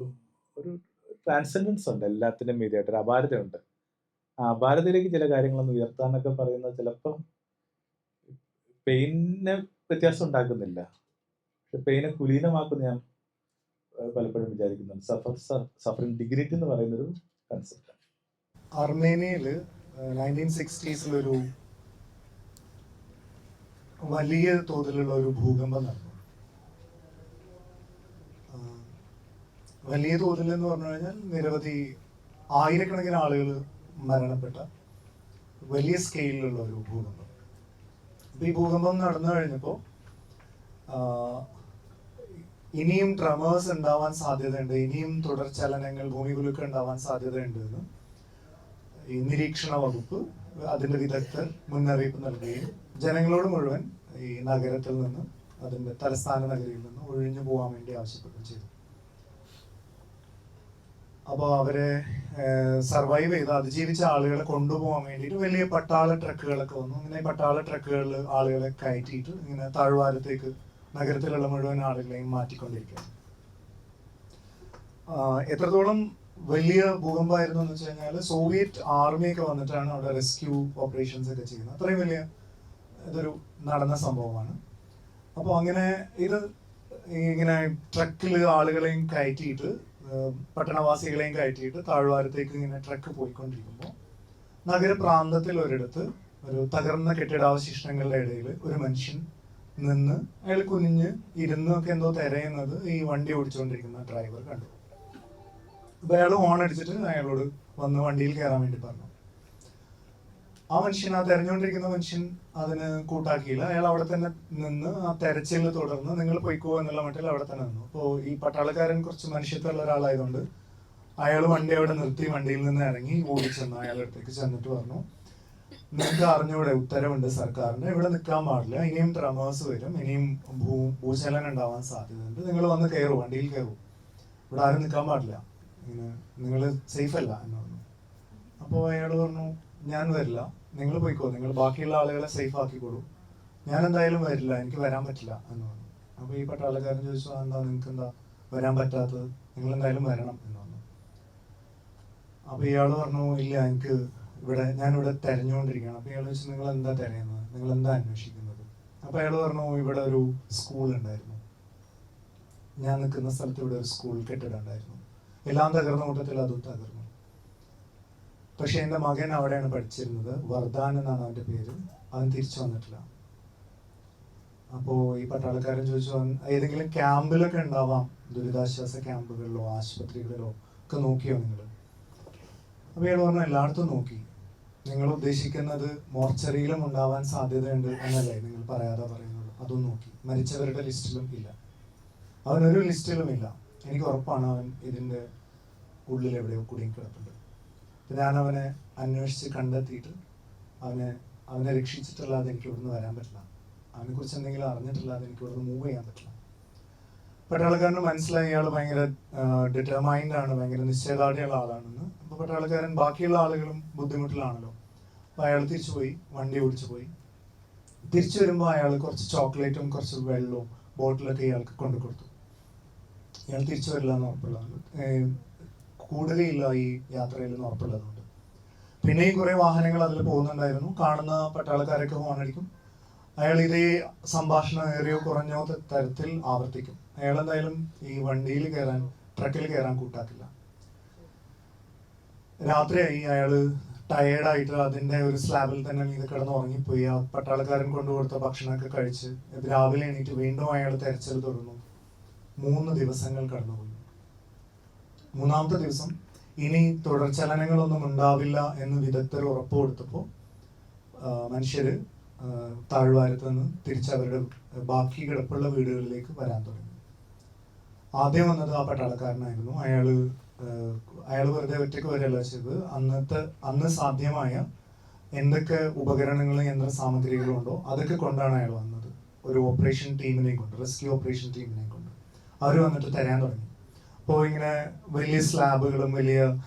ട്രാൻസെൻഡൻസ് ഉണ്ട്, എല്ലാത്തിനും മീതിയായിട്ട് ഒരു അപാരതയുണ്ട്. ആ അപാരതയിലേക്ക് ചില കാര്യങ്ങളൊന്നും ഉയർത്താന്നൊക്കെ പറയുന്നത് ചിലപ്പോൾ പെയിനെ വ്യത്യാസം ഉണ്ടാക്കുന്നില്ല, പക്ഷെ പെയിനെ കുലീനമാക്കുന്ന ഞാൻ പലപ്പോഴും വിചാരിക്കുന്നുണ്ട്. സഫറിങ് ഡിഗ്നിറ്റി എന്ന് പറയുന്നൊരു കൺസെപ്റ്റ്. അർമേനിയയിൽ 1960s ഒരു വലിയ തോതിലുള്ള ഒരു ഭൂകമ്പം നടന്നു. വലിയ തോതിൽ എന്ന് പറഞ്ഞു കഴിഞ്ഞാൽ നിരവധി ആയിരക്കണക്കിന് ആളുകൾ മരണപ്പെട്ട വലിയ സ്കെയിലിലുള്ള ഒരു ഭൂകമ്പം. അപ്പൊ ഈ ഭൂകമ്പം നടന്നു കഴിഞ്ഞപ്പോൾ ഇനിയും ട്രമേഴ്സ് ഉണ്ടാവാൻ സാധ്യതയുണ്ട്, ഇനിയും തുടർചലനങ്ങൾ, ഭൂമികുലുക്കം ഉണ്ടാവാൻ സാധ്യതയുണ്ട് എന്ന് ഈ നിരീക്ഷണ വകുപ്പ് അതിന്റെ വിദഗ്ധർ മുന്നറിയിപ്പ് നൽകുകയും ജനങ്ങളോട് മുഴുവൻ ഈ നഗരത്തിൽ നിന്ന്, അതിന്റെ തലസ്ഥാന നഗരിയിൽ നിന്ന് ഒഴിഞ്ഞു പോകാൻ വേണ്ടി ആവശ്യപ്പെടുകയും ചെയ്തു. അപ്പോൾ അവരെ സർവൈവ് ചെയ്ത് അതിജീവിച്ച ആളുകളെ കൊണ്ടുപോകാൻ വേണ്ടിയിട്ട് വലിയ പട്ടാള ട്രക്കുകളൊക്കെ വന്നു. ഇങ്ങനെ പട്ടാള ട്രക്കുകളിൽ ആളുകളെ കയറ്റിയിട്ട് ഇങ്ങനെ താഴ്വാരത്തേക്ക് നഗരത്തിലുള്ള മുഴുവൻ ആളുകളെയും മാറ്റിക്കൊണ്ടിരിക്കുകയാണ്. എത്രത്തോളം വലിയ ഭൂകമ്പമായിരുന്നു എന്ന് വെച്ച് കഴിഞ്ഞാൽ സോവിയറ്റ് ആർമിയൊക്കെ വന്നിട്ടാണ് അവിടെ റെസ്ക്യൂ ഓപ്പറേഷൻസ് ഒക്കെ ചെയ്യുന്നത്. അത്രയും വലിയ ഇതൊരു നടന്ന സംഭവമാണ്. അപ്പോൾ അങ്ങനെ ഇത് ഇങ്ങനെ ട്രക്കിൽ ആളുകളെയും കയറ്റിയിട്ട്, പട്ടണവാസികളെയും കയറ്റിയിട്ട് താഴ്വാരത്തേക്ക് ഇങ്ങനെ ട്രക്ക് പോയിക്കൊണ്ടിരിക്കുമ്പോൾ നഗരപ്രാന്തത്തിൽ ഒരിടത്ത് ഒരു തകർന്ന കെട്ടിടാവശിഷ്ടങ്ങളുടെ ഇടയിൽ ഒരു മനുഷ്യൻ നിന്ന് അയാൾ കുനിഞ്ഞ് ഇരുന്നൊക്കെ എന്തോ തിരയുന്നത് ഈ വണ്ടി ഓടിച്ചുകൊണ്ടിരിക്കുന്ന ഡ്രൈവർ കണ്ടു. അപ്പൊ അയാൾ ഹോൺ അടിച്ചിട്ട് അയാളോട് വന്ന് വണ്ടിയിൽ കയറാൻ വേണ്ടി പറഞ്ഞു. ആ മനുഷ്യൻ, ആ തെരഞ്ഞുകൊണ്ടിരിക്കുന്ന മനുഷ്യൻ അതിന് കൂട്ടാക്കിയില്ല. അയാൾ അവിടെ തന്നെ നിന്ന് ആ തെരച്ചിൽ തുടർന്ന് നിങ്ങൾ പൊയ്ക്കോ എന്നുള്ള മട്ടിൽ അവിടെ തന്നെ നിന്നു. അപ്പോൾ ഈ പട്ടാളക്കാരൻ കുറച്ച് മനുഷ്യത്വമുള്ള ഒരാളായതുകൊണ്ട് അയാൾ വണ്ടി അവിടെ നിർത്തി വണ്ടിയിൽ നിന്ന് ഇറങ്ങി ഓടിച്ചെന്നു. അയാളുടെ അടുത്തേക്ക് ചെന്നിട്ട് പറഞ്ഞു, നിങ്ങൾക്ക് അറിഞ്ഞൂടെ, ഉത്തരവുണ്ട് സർക്കാരിന്, ഇവിടെ നിൽക്കാൻ പാടില്ല, ഇനിയും ട്രമേഴ്സ് വരും, ഇനിയും ഭൂചലനം ഉണ്ടാവാൻ സാധ്യതയുണ്ട്, നിങ്ങൾ വന്ന് കയറൂ, വണ്ടിയിൽ കയറൂ, ഇവിടെ ആരും നിൽക്കാൻ പാടില്ല, ഇങ്ങനെ നിങ്ങൾ സേഫ് അല്ല എന്ന് പറഞ്ഞു. അപ്പോൾ അയാൾ പറഞ്ഞു, ഞാൻ വരില്ല, നിങ്ങൾ പോയിക്കോ, നിങ്ങൾ ബാക്കിയുള്ള ആളുകളെ സേഫ് ആക്കിക്കോളൂ, ഞാൻ എന്തായാലും വരില്ല, എനിക്ക് വരാൻ പറ്റില്ല എന്ന് പറഞ്ഞു. അപ്പോൾ ഈ പട്ടാളക്കാരൻ ചോദിച്ചു, എന്താ നിങ്ങൾക്ക് എന്താ വരാൻ പറ്റാത്തത്, നിങ്ങൾ എന്തായാലും വരണം എന്ന് പറഞ്ഞു. അപ്പോൾ ഇയാൾ പറഞ്ഞു, ഇല്ല, എനിക്ക് ഞാനിവിടെ തെരഞ്ഞുകൊണ്ടിരിക്കുകയാണ്. അപ്പോൾ ഇയാൾ ചോദിച്ചു, നിങ്ങൾ എന്താ തിരയുന്നത്, നിങ്ങൾ എന്താ അന്വേഷിക്കുന്നത്? അപ്പോൾ അയാൾ പറഞ്ഞു, ഇവിടെ ഒരു സ്കൂൾ ഉണ്ടായിരുന്നു, ഞാൻ നിൽക്കുന്ന സ്ഥലത്ത് ഇവിടെ ഒരു സ്കൂൾ കെട്ടിടം ഉണ്ടായിരുന്നു, എല്ലാം തകർന്ന കൂട്ടത്തിൽ അതും തകർന്നു. പക്ഷെ എൻ്റെ മകൻ അവിടെയാണ് പഠിച്ചിരുന്നത്, വർദ്ധാൻ എന്നാണ് അവൻ്റെ പേര്, അവൻ തിരിച്ചു വന്നിട്ടില്ല. അപ്പോൾ ഈ പട്ടാളക്കാരൻ ചോദിച്ചു, ഏതെങ്കിലും ക്യാമ്പിലൊക്കെ ഉണ്ടാവാം, ദുരിതാശ്വാസ ക്യാമ്പുകളിലോ ആശുപത്രികളിലോ ഒക്കെ നോക്കിയോ നിങ്ങൾ? അപ്പോൾ ഇയാൾ പറഞ്ഞു, എല്ലായിടത്തും നോക്കി, നിങ്ങൾ ഉദ്ദേശിക്കുന്നത് മോർച്ചറിയിലും ഉണ്ടാവാൻ സാധ്യതയുണ്ട് എന്നല്ലേ നിങ്ങൾ പറയാതെ പറയുന്നത്, അതും നോക്കി, മരിച്ചവരുടെ ലിസ്റ്റിലും ഇല്ല, അവനൊരു ലിസ്റ്റിലും ഇല്ല, എനിക്ക് ഉറപ്പാണ് അവൻ ഇതിൻ്റെ ഉള്ളിൽ എവിടെയോ കുടുങ്ങി കിടപ്പുണ്ട്. ഞാൻ അവനെ അന്വേഷിച്ച് കണ്ടെത്തിയിട്ട് അവനെ അവനെ രക്ഷിച്ചിട്ടല്ലാതെ എനിക്ക് ഇവിടുന്ന് വരാൻ പറ്റില്ല, അവനെക്കുറിച്ച് എന്തെങ്കിലും അറിഞ്ഞിട്ടില്ലാതെ എനിക്ക് ഇവിടുന്ന് മൂവ് ചെയ്യാൻ പറ്റില്ല. പട്ടാളക്കാരന് മനസ്സിലായി ഇയാൾ ഭയങ്കര ഡിറ്റർമൈൻഡ് ആണ്, ഭയങ്കര നിശ്ചയദാർഢ്യമുള്ള ആളാണെന്ന്. അപ്പോൾ പട്ടാളക്കാരൻ ബാക്കിയുള്ള ആളുകളും ബുദ്ധിമുട്ടിലാണല്ലോ, അപ്പോൾ അയാൾ തിരിച്ചു പോയി, വണ്ടി ഓടിച്ചു പോയി. തിരിച്ചു വരുമ്പോൾ അയാൾ കുറച്ച് ചോക്ലേറ്റും കുറച്ച് വെള്ളവും ബോട്ടിലൊക്കെ ഇയാൾക്ക് കൊണ്ടു കൊടുത്തു. ഇയാൾ തിരിച്ചു വരില്ല എന്ന് ഉറപ്പുള്ളതാണ്, കൂടുതലില്ല ഈ യാത്രയിൽ നിന്ന് ഉറപ്പുള്ളതുകൊണ്ട്. പിന്നെയും കുറേ വാഹനങ്ങൾ അതിൽ പോകുന്നുണ്ടായിരുന്നു. കാണുന്ന പട്ടാളക്കാരൊക്കെ ഹോണടിക്കും. അയാൾ ഇതേ സംഭാഷണം ഏറിയോ കുറഞ്ഞോ തരത്തിൽ ആവർത്തിക്കും. അയാൾ എന്തായാലും ഈ വണ്ടിയിൽ കയറാൻ, ട്രക്കിൽ കയറാൻ കൂട്ടാക്കില്ല. രാത്രിയായി, അയാൾ ടയേർഡായിട്ട് അതിൻ്റെ ഒരു സ്ലാബിൽ തന്നെ മീതെ കിടന്ന് ഉറങ്ങിപ്പോയി. ആ പട്ടാളക്കാരൻ കൊണ്ടുകൊടുത്ത ഭക്ഷണമൊക്കെ കഴിച്ച് രാവിലെ എണീറ്റ് വീണ്ടും അയാൾ തെരച്ചിൽ തുടർന്നു. 3 ദിവസങ്ങൾ കടന്നുപോയി. 3-ാമത്തെ ദിവസം ഇനി തുടർചലനങ്ങളൊന്നും ഉണ്ടാവില്ല എന്ന് വിദഗ്ധർ ഉറപ്പ് കൊടുത്തപ്പോൾ മനുഷ്യര് താഴ്വാരത്ത് നിന്ന് തിരിച്ചവരുടെ ബാക്കി കിടപ്പുള്ള വീടുകളിലേക്ക് വരാൻ തുടങ്ങി. ആദ്യം വന്നത് ആ പട്ടാളക്കാരനായിരുന്നു. അയാൾ വെറുതെ ഒറ്റയ്ക്ക് വരികയല്ല ചെയ്തത്. അന്ന് സാധ്യമായ എന്തൊക്കെ ഉപകരണങ്ങളും യന്ത്ര സാമഗ്രികളും ഉണ്ടോ അതൊക്കെ കൊണ്ടാണ് അയാൾ വന്നത്. ഒരു ഓപ്പറേഷൻ ടീമിനെയും കൊണ്ട്, റെസ്ക്യൂ ഓപ്പറേഷൻ ടീമിനെയും കൊണ്ട് അവർ വന്നിട്ട് തരാൻ തുടങ്ങി. അപ്പോൾ ഇങ്ങനെ വലിയ സ്ലാബുകളും വലിയ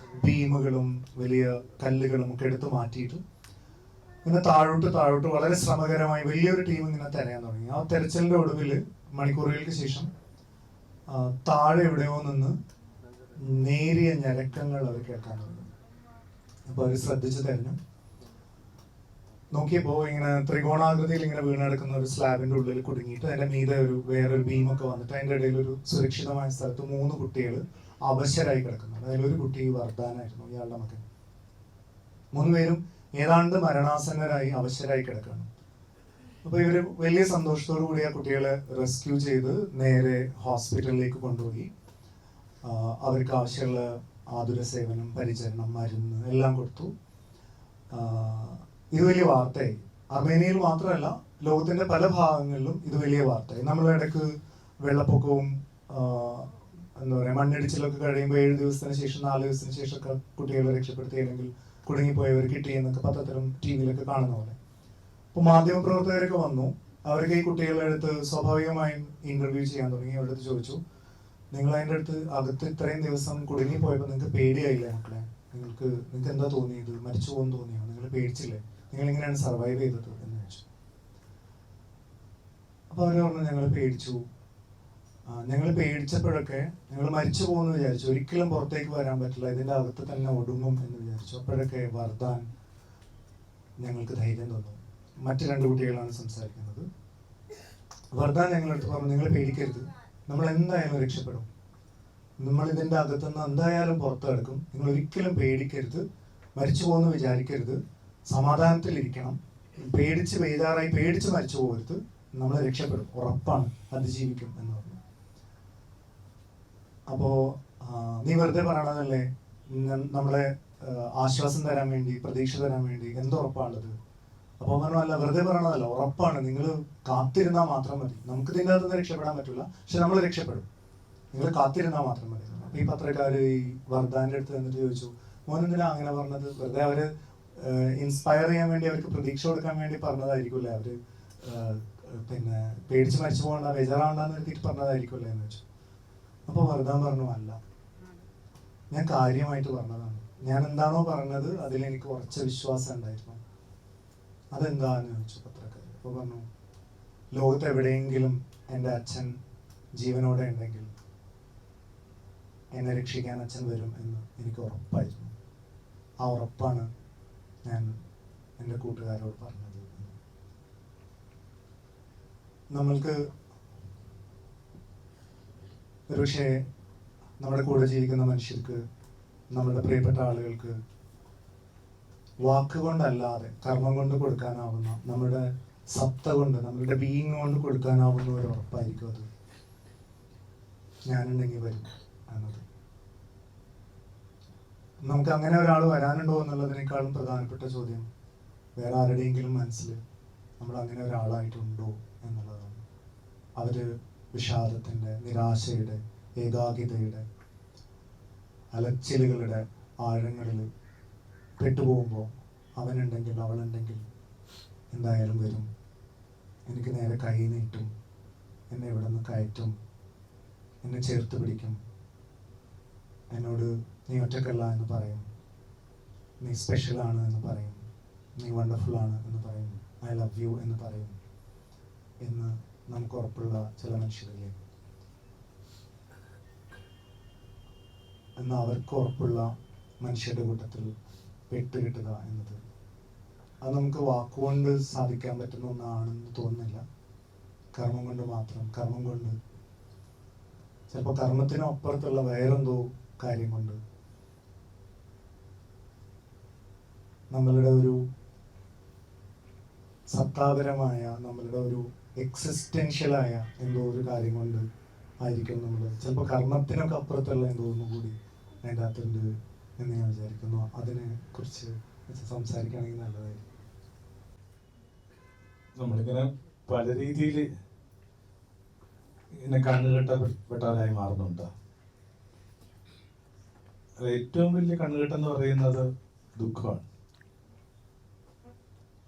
ബീമുകളും വലിയ കല്ലുകളും ഒക്കെ എടുത്ത് മാറ്റിയിട്ട് ഇങ്ങനെ താഴോട്ട് വളരെ ശ്രമകരമായി വലിയൊരു ടീം ഇങ്ങനെ തരാൻ തുടങ്ങി. ആ തെരച്ചിലിന്റെ ഒടുവിൽ മണിക്കൂറുകൾക്ക് ശേഷം താഴെ എവിടെയോ നിന്ന് നേരിയ ഞരക്കങ്ങൾ അവർ കേൾക്കാൻ തുടങ്ങി. അപ്പൊ അവർ ശ്രദ്ധിച്ചു തെരഞ്ഞു നോക്കിയപ്പോൾ ഇങ്ങനെ ത്രികോണാകൃതിയിൽ ഇങ്ങനെ വീണെടുക്കുന്ന ഒരു സ്ലാബിന്റെ ഉള്ളിൽ കുടുങ്ങിയിട്ട് അതിന്റെ മീതെ വേറൊരു ബീമൊക്കെ വന്നിട്ട് അതിന്റെ ഇടയിൽ ഒരു സുരക്ഷിതമായ സ്ഥലത്ത് 3 കുട്ടികൾ അവശരായി കിടക്കുന്നുണ്ട്. അതിലൊരു കുട്ടി വർദ്ധാനായിരുന്നു, ഇയാളുടെ മകൻ. 3 പേരും ഏതാണ്ട് മരണാസന്നരായി അവശരായി കിടക്കുകയാണ്. അപ്പൊ ഇവര് വലിയ സന്തോഷത്തോടു കൂടി ആ കുട്ടികളെ റെസ്ക്യൂ ചെയ്ത് നേരെ ഹോസ്പിറ്റലിലേക്ക് കൊണ്ടുപോയി അവർക്ക് ആവശ്യമുള്ള ആതുര സേവനം, പരിചരണം, മരുന്ന് എല്ലാം കൊടുത്തു. ഇത് വലിയ വാർത്തയായി. അർമേനിയയിൽ മാത്രമല്ല, ലോകത്തിന്റെ പല ഭാഗങ്ങളിലും ഇത് വലിയ വാർത്തയായി. നമ്മൾ ഇടയ്ക്ക് വെള്ളപ്പൊക്കവും എന്താ പറയുക മണ്ണിടിച്ചിലൊക്കെ കഴിയുമ്പോൾ 7 ദിവസത്തിന് ശേഷം 4 ദിവസത്തിന് ശേഷമൊക്കെ കുട്ടികളെ രക്ഷപ്പെടുത്തി അല്ലെങ്കിൽ കുടുങ്ങിപ്പോയവർ കിട്ടി എന്നൊക്കെ പത്രത്തിലും ടിവിയിലൊക്കെ കാണുന്ന പോലെ. അപ്പോൾ മാധ്യമപ്രവർത്തകരൊക്കെ വന്നു. അവർക്ക് ഈ കുട്ടികളുടെ അടുത്ത് സ്വാഭാവികമായും ഇന്റർവ്യൂ ചെയ്യാൻ തുടങ്ങി. അവരുടെ അടുത്ത് ചോദിച്ചു, നിങ്ങൾ അതിൻ്റെ അടുത്ത് അകത്ത് ഇത്രയും ദിവസം കുടുങ്ങിപ്പോയപ്പോൾ നിങ്ങൾക്ക് പേടിയായില്ലേ മക്കളെ? നിങ്ങൾക്ക് എന്താ തോന്നിയത്? മരിച്ചു പോകുന്നു തോന്നിയോ? നിങ്ങൾ പേടിച്ചില്ലേ? നിങ്ങൾ എങ്ങനെയാണ് സർവൈവ് ചെയ്തത് എന്ന് ചോദിച്ചു. അപ്പോൾ അവർ പറഞ്ഞു, ഞങ്ങൾ പേടിച്ചു. ഞങ്ങൾ പേടിച്ചപ്പോഴൊക്കെ ഞങ്ങൾ മരിച്ചു പോകുമെന്ന് വിചാരിച്ചു, ഒരിക്കലും പുറത്തേക്ക് വരാൻ പറ്റില്ല, ഇതിൻ്റെ അകത്ത് തന്നെ ഒടുങ്ങും എന്ന് വിചാരിച്ചു. അപ്പോഴൊക്കെ വർദ്ധാൻ ഞങ്ങൾക്ക് ധൈര്യം തന്നു. മറ്റ് 2 കുട്ടികളാണ് സംസാരിക്കുന്നത്. വർദ്ധാൻ ഞങ്ങളടുത്ത് പറഞ്ഞു, നിങ്ങൾ പേടിക്കരുത്, നമ്മൾ എന്തായാലും രക്ഷപ്പെടും, നമ്മൾ ഇതിൻ്റെ അകത്തുനിന്ന് എന്തായാലും പുറത്തു കിടക്കും, നിങ്ങൾ ഒരിക്കലും പേടിക്കരുത്, മരിച്ചു പോകുമെന്ന് വിചാരിക്കരുത്, സമാധാനത്തിലിരിക്കണം, പേടിച്ച് ബേജാറായി പേടിച്ച് മരിച്ചു പോകരുത്, നമ്മൾ രക്ഷപ്പെടും, ഉറപ്പാണ്, അതിജീവിക്കും എന്ന് പറഞ്ഞു. അപ്പോൾ നീ വെറുതെ പറയണതല്ലേ, നമ്മളെ ആശ്വാസം തരാൻ വേണ്ടി, പ്രതീക്ഷ തരാൻ വേണ്ടി, എന്തുറപ്പാണുള്ളത്? അപ്പോൾ പറഞ്ഞു, അല്ല വെറുതെ പറയണതല്ല, ഉറപ്പാണ്, നിങ്ങൾ കാത്തിരുന്നാൽ മാത്രം മതി, നമുക്ക് ഇതിൻ്റെ അകത്തുനിന്ന് രക്ഷപ്പെടാൻ പറ്റില്ല, പക്ഷെ നമ്മൾ രക്ഷപ്പെടും, നിങ്ങൾ കാത്തിരുന്നാൽ മാത്രം മതി. അപ്പോൾ ഈ പത്രക്കാർ ഈ വർദ്ധാൻ്റെ അടുത്ത് വന്നിട്ട് ചോദിച്ചു, മോനെന്തിനാ അങ്ങനെ പറഞ്ഞത്? വെറുതെ അവര് ഇൻസ്പയർ ചെയ്യാൻ വേണ്ടി, അവർക്ക് പ്രതീക്ഷ കൊടുക്കാൻ വേണ്ടി പറഞ്ഞതായിരിക്കുമല്ലേ, അവര് പിന്നെ പേടിച്ച് മരിച്ചു പോകണ്ട, ബേജാറാവണ്ടെന്ന് എഴുതിയിട്ട് പറഞ്ഞതായിരിക്കുമല്ലേ എന്ന് വെച്ചു. അപ്പോൾ വർദ്ധാൻ പറഞ്ഞു, അല്ല, ഞാൻ കാര്യമായിട്ട് പറഞ്ഞതാണ്, ഞാൻ എന്താണോ പറഞ്ഞത് അതിൽ എനിക്ക് ഉറച്ച വിശ്വാസം ഉണ്ടായിരുന്നു. അതെന്താന്ന് ചോദിച്ചു പത്രക്കാർ. അപ്പോൾ പറഞ്ഞു, ലോകത്ത് എവിടെയെങ്കിലും എൻ്റെ അച്ഛൻ ജീവനോടെ ഉണ്ടെങ്കിൽ എന്നെ രക്ഷിക്കാൻ അച്ഛൻ വരും എന്ന് എനിക്ക് ഉറപ്പായിരുന്നു. ആ ഉറപ്പാണ് ഞാൻ എൻ്റെ കൂട്ടുകാരോട് പറഞ്ഞത്. നമ്മൾക്ക് ഒരുപക്ഷെ നമ്മുടെ കൂടെ ജീവിക്കുന്ന മനുഷ്യർക്ക്, നമ്മുടെ പ്രിയപ്പെട്ട ആളുകൾക്ക് വാക്കുകൊണ്ടല്ലാതെ കർമ്മം കൊണ്ട് കൊടുക്കാനാവുന്ന, നമ്മുടെ സത്ത കൊണ്ട്, നമ്മളുടെ ബീയിങ് കൊണ്ട് കൊടുക്കാനാവുന്ന ഒരു ഉറപ്പായിരിക്കും അത്. ഞാനുണ്ടെങ്കിൽ വരും എന്നത്. നമുക്ക് അങ്ങനെ ഒരാൾ വരാനുണ്ടോ എന്നുള്ളതിനേക്കാളും പ്രധാനപ്പെട്ട ചോദ്യം വേറെ ആരുടെയെങ്കിലും മനസ്സിൽ നമ്മൾ അങ്ങനെ ഒരാളായിട്ടുണ്ടോ എന്നുള്ളതാണ്. അവര് വിഷാദത്തിൻ്റെ, നിരാശയുടെ, ഏകാകിതയുടെ, അലച്ചിലുകളുടെ ആഴങ്ങളിൽ പെട്ടുപോകുമ്പോൾ അവനുണ്ടെങ്കിൽ, അവളുണ്ടെങ്കിൽ എന്തായാലും വരും, എനിക്ക് നേരെ കൈ നീട്ടും, എന്നെ ഇവിടെ നിന്ന് കയറ്റും, എന്നെ ചേർത്ത് പിടിക്കും, എന്നോട് നീ ഒറ്റക്കല്ല എന്ന് പറയും, നീ സ്പെഷ്യലാണ് എന്ന് പറയും, നീ വണ്ടർഫുൾ ആണ് എന്ന് പറയും, ഐ ലവ് യു എന്ന് പറയും എന്ന് നമുക്ക് ഉറപ്പുള്ള ചില മനുഷ്യരില്ലേ. എന്നാൽ അവർക്ക് ഉറപ്പുള്ള മനുഷ്യരുടെ കൂട്ടത്തിൽ പെട്ടുകിട്ടുക എന്നത് അത് നമുക്ക് വാക്കുകൊണ്ട് സാധിക്കാൻ പറ്റുന്ന ഒന്നാണെന്ന് തോന്നുന്നില്ല. കർമ്മം കൊണ്ട് മാത്രം, കർമ്മം കൊണ്ട്, ചിലപ്പോൾ കർമ്മത്തിനപ്പുറത്തുള്ള വേറെന്തോ കാര്യം കൊണ്ട് നമ്മളുടെ ഒരു സത്താപരമായ, നമ്മളുടെ ഒരു എക്സിസ്റ്റൻഷ്യലായ എന്തോ ഒരു കാര്യം കൊണ്ട് ആയിരിക്കും നമ്മൾ ചിലപ്പോൾ കർമ്മത്തിനൊക്കെ അപ്പുറത്തുള്ള എന്തോ ഒന്നും കൂടി അതിൻ്റെ അകത്തുണ്ട് എന്ന് ഞാൻ വിചാരിക്കുന്നു. അതിനെ കുറിച്ച് സംസാരിക്കുകയാണെങ്കിൽ നല്ലതായിരിക്കും. നമ്മളിങ്ങനെ പല രീതിയിൽ ഇങ്ങനെ കണ്ണുകെട്ടപ്പെട്ടവരായി മാറുന്നുണ്ട്. അത് ഏറ്റവും വലിയ കണ്ണുകെട്ടെന്ന് പറയുന്നത് ദുഃഖമാണ്.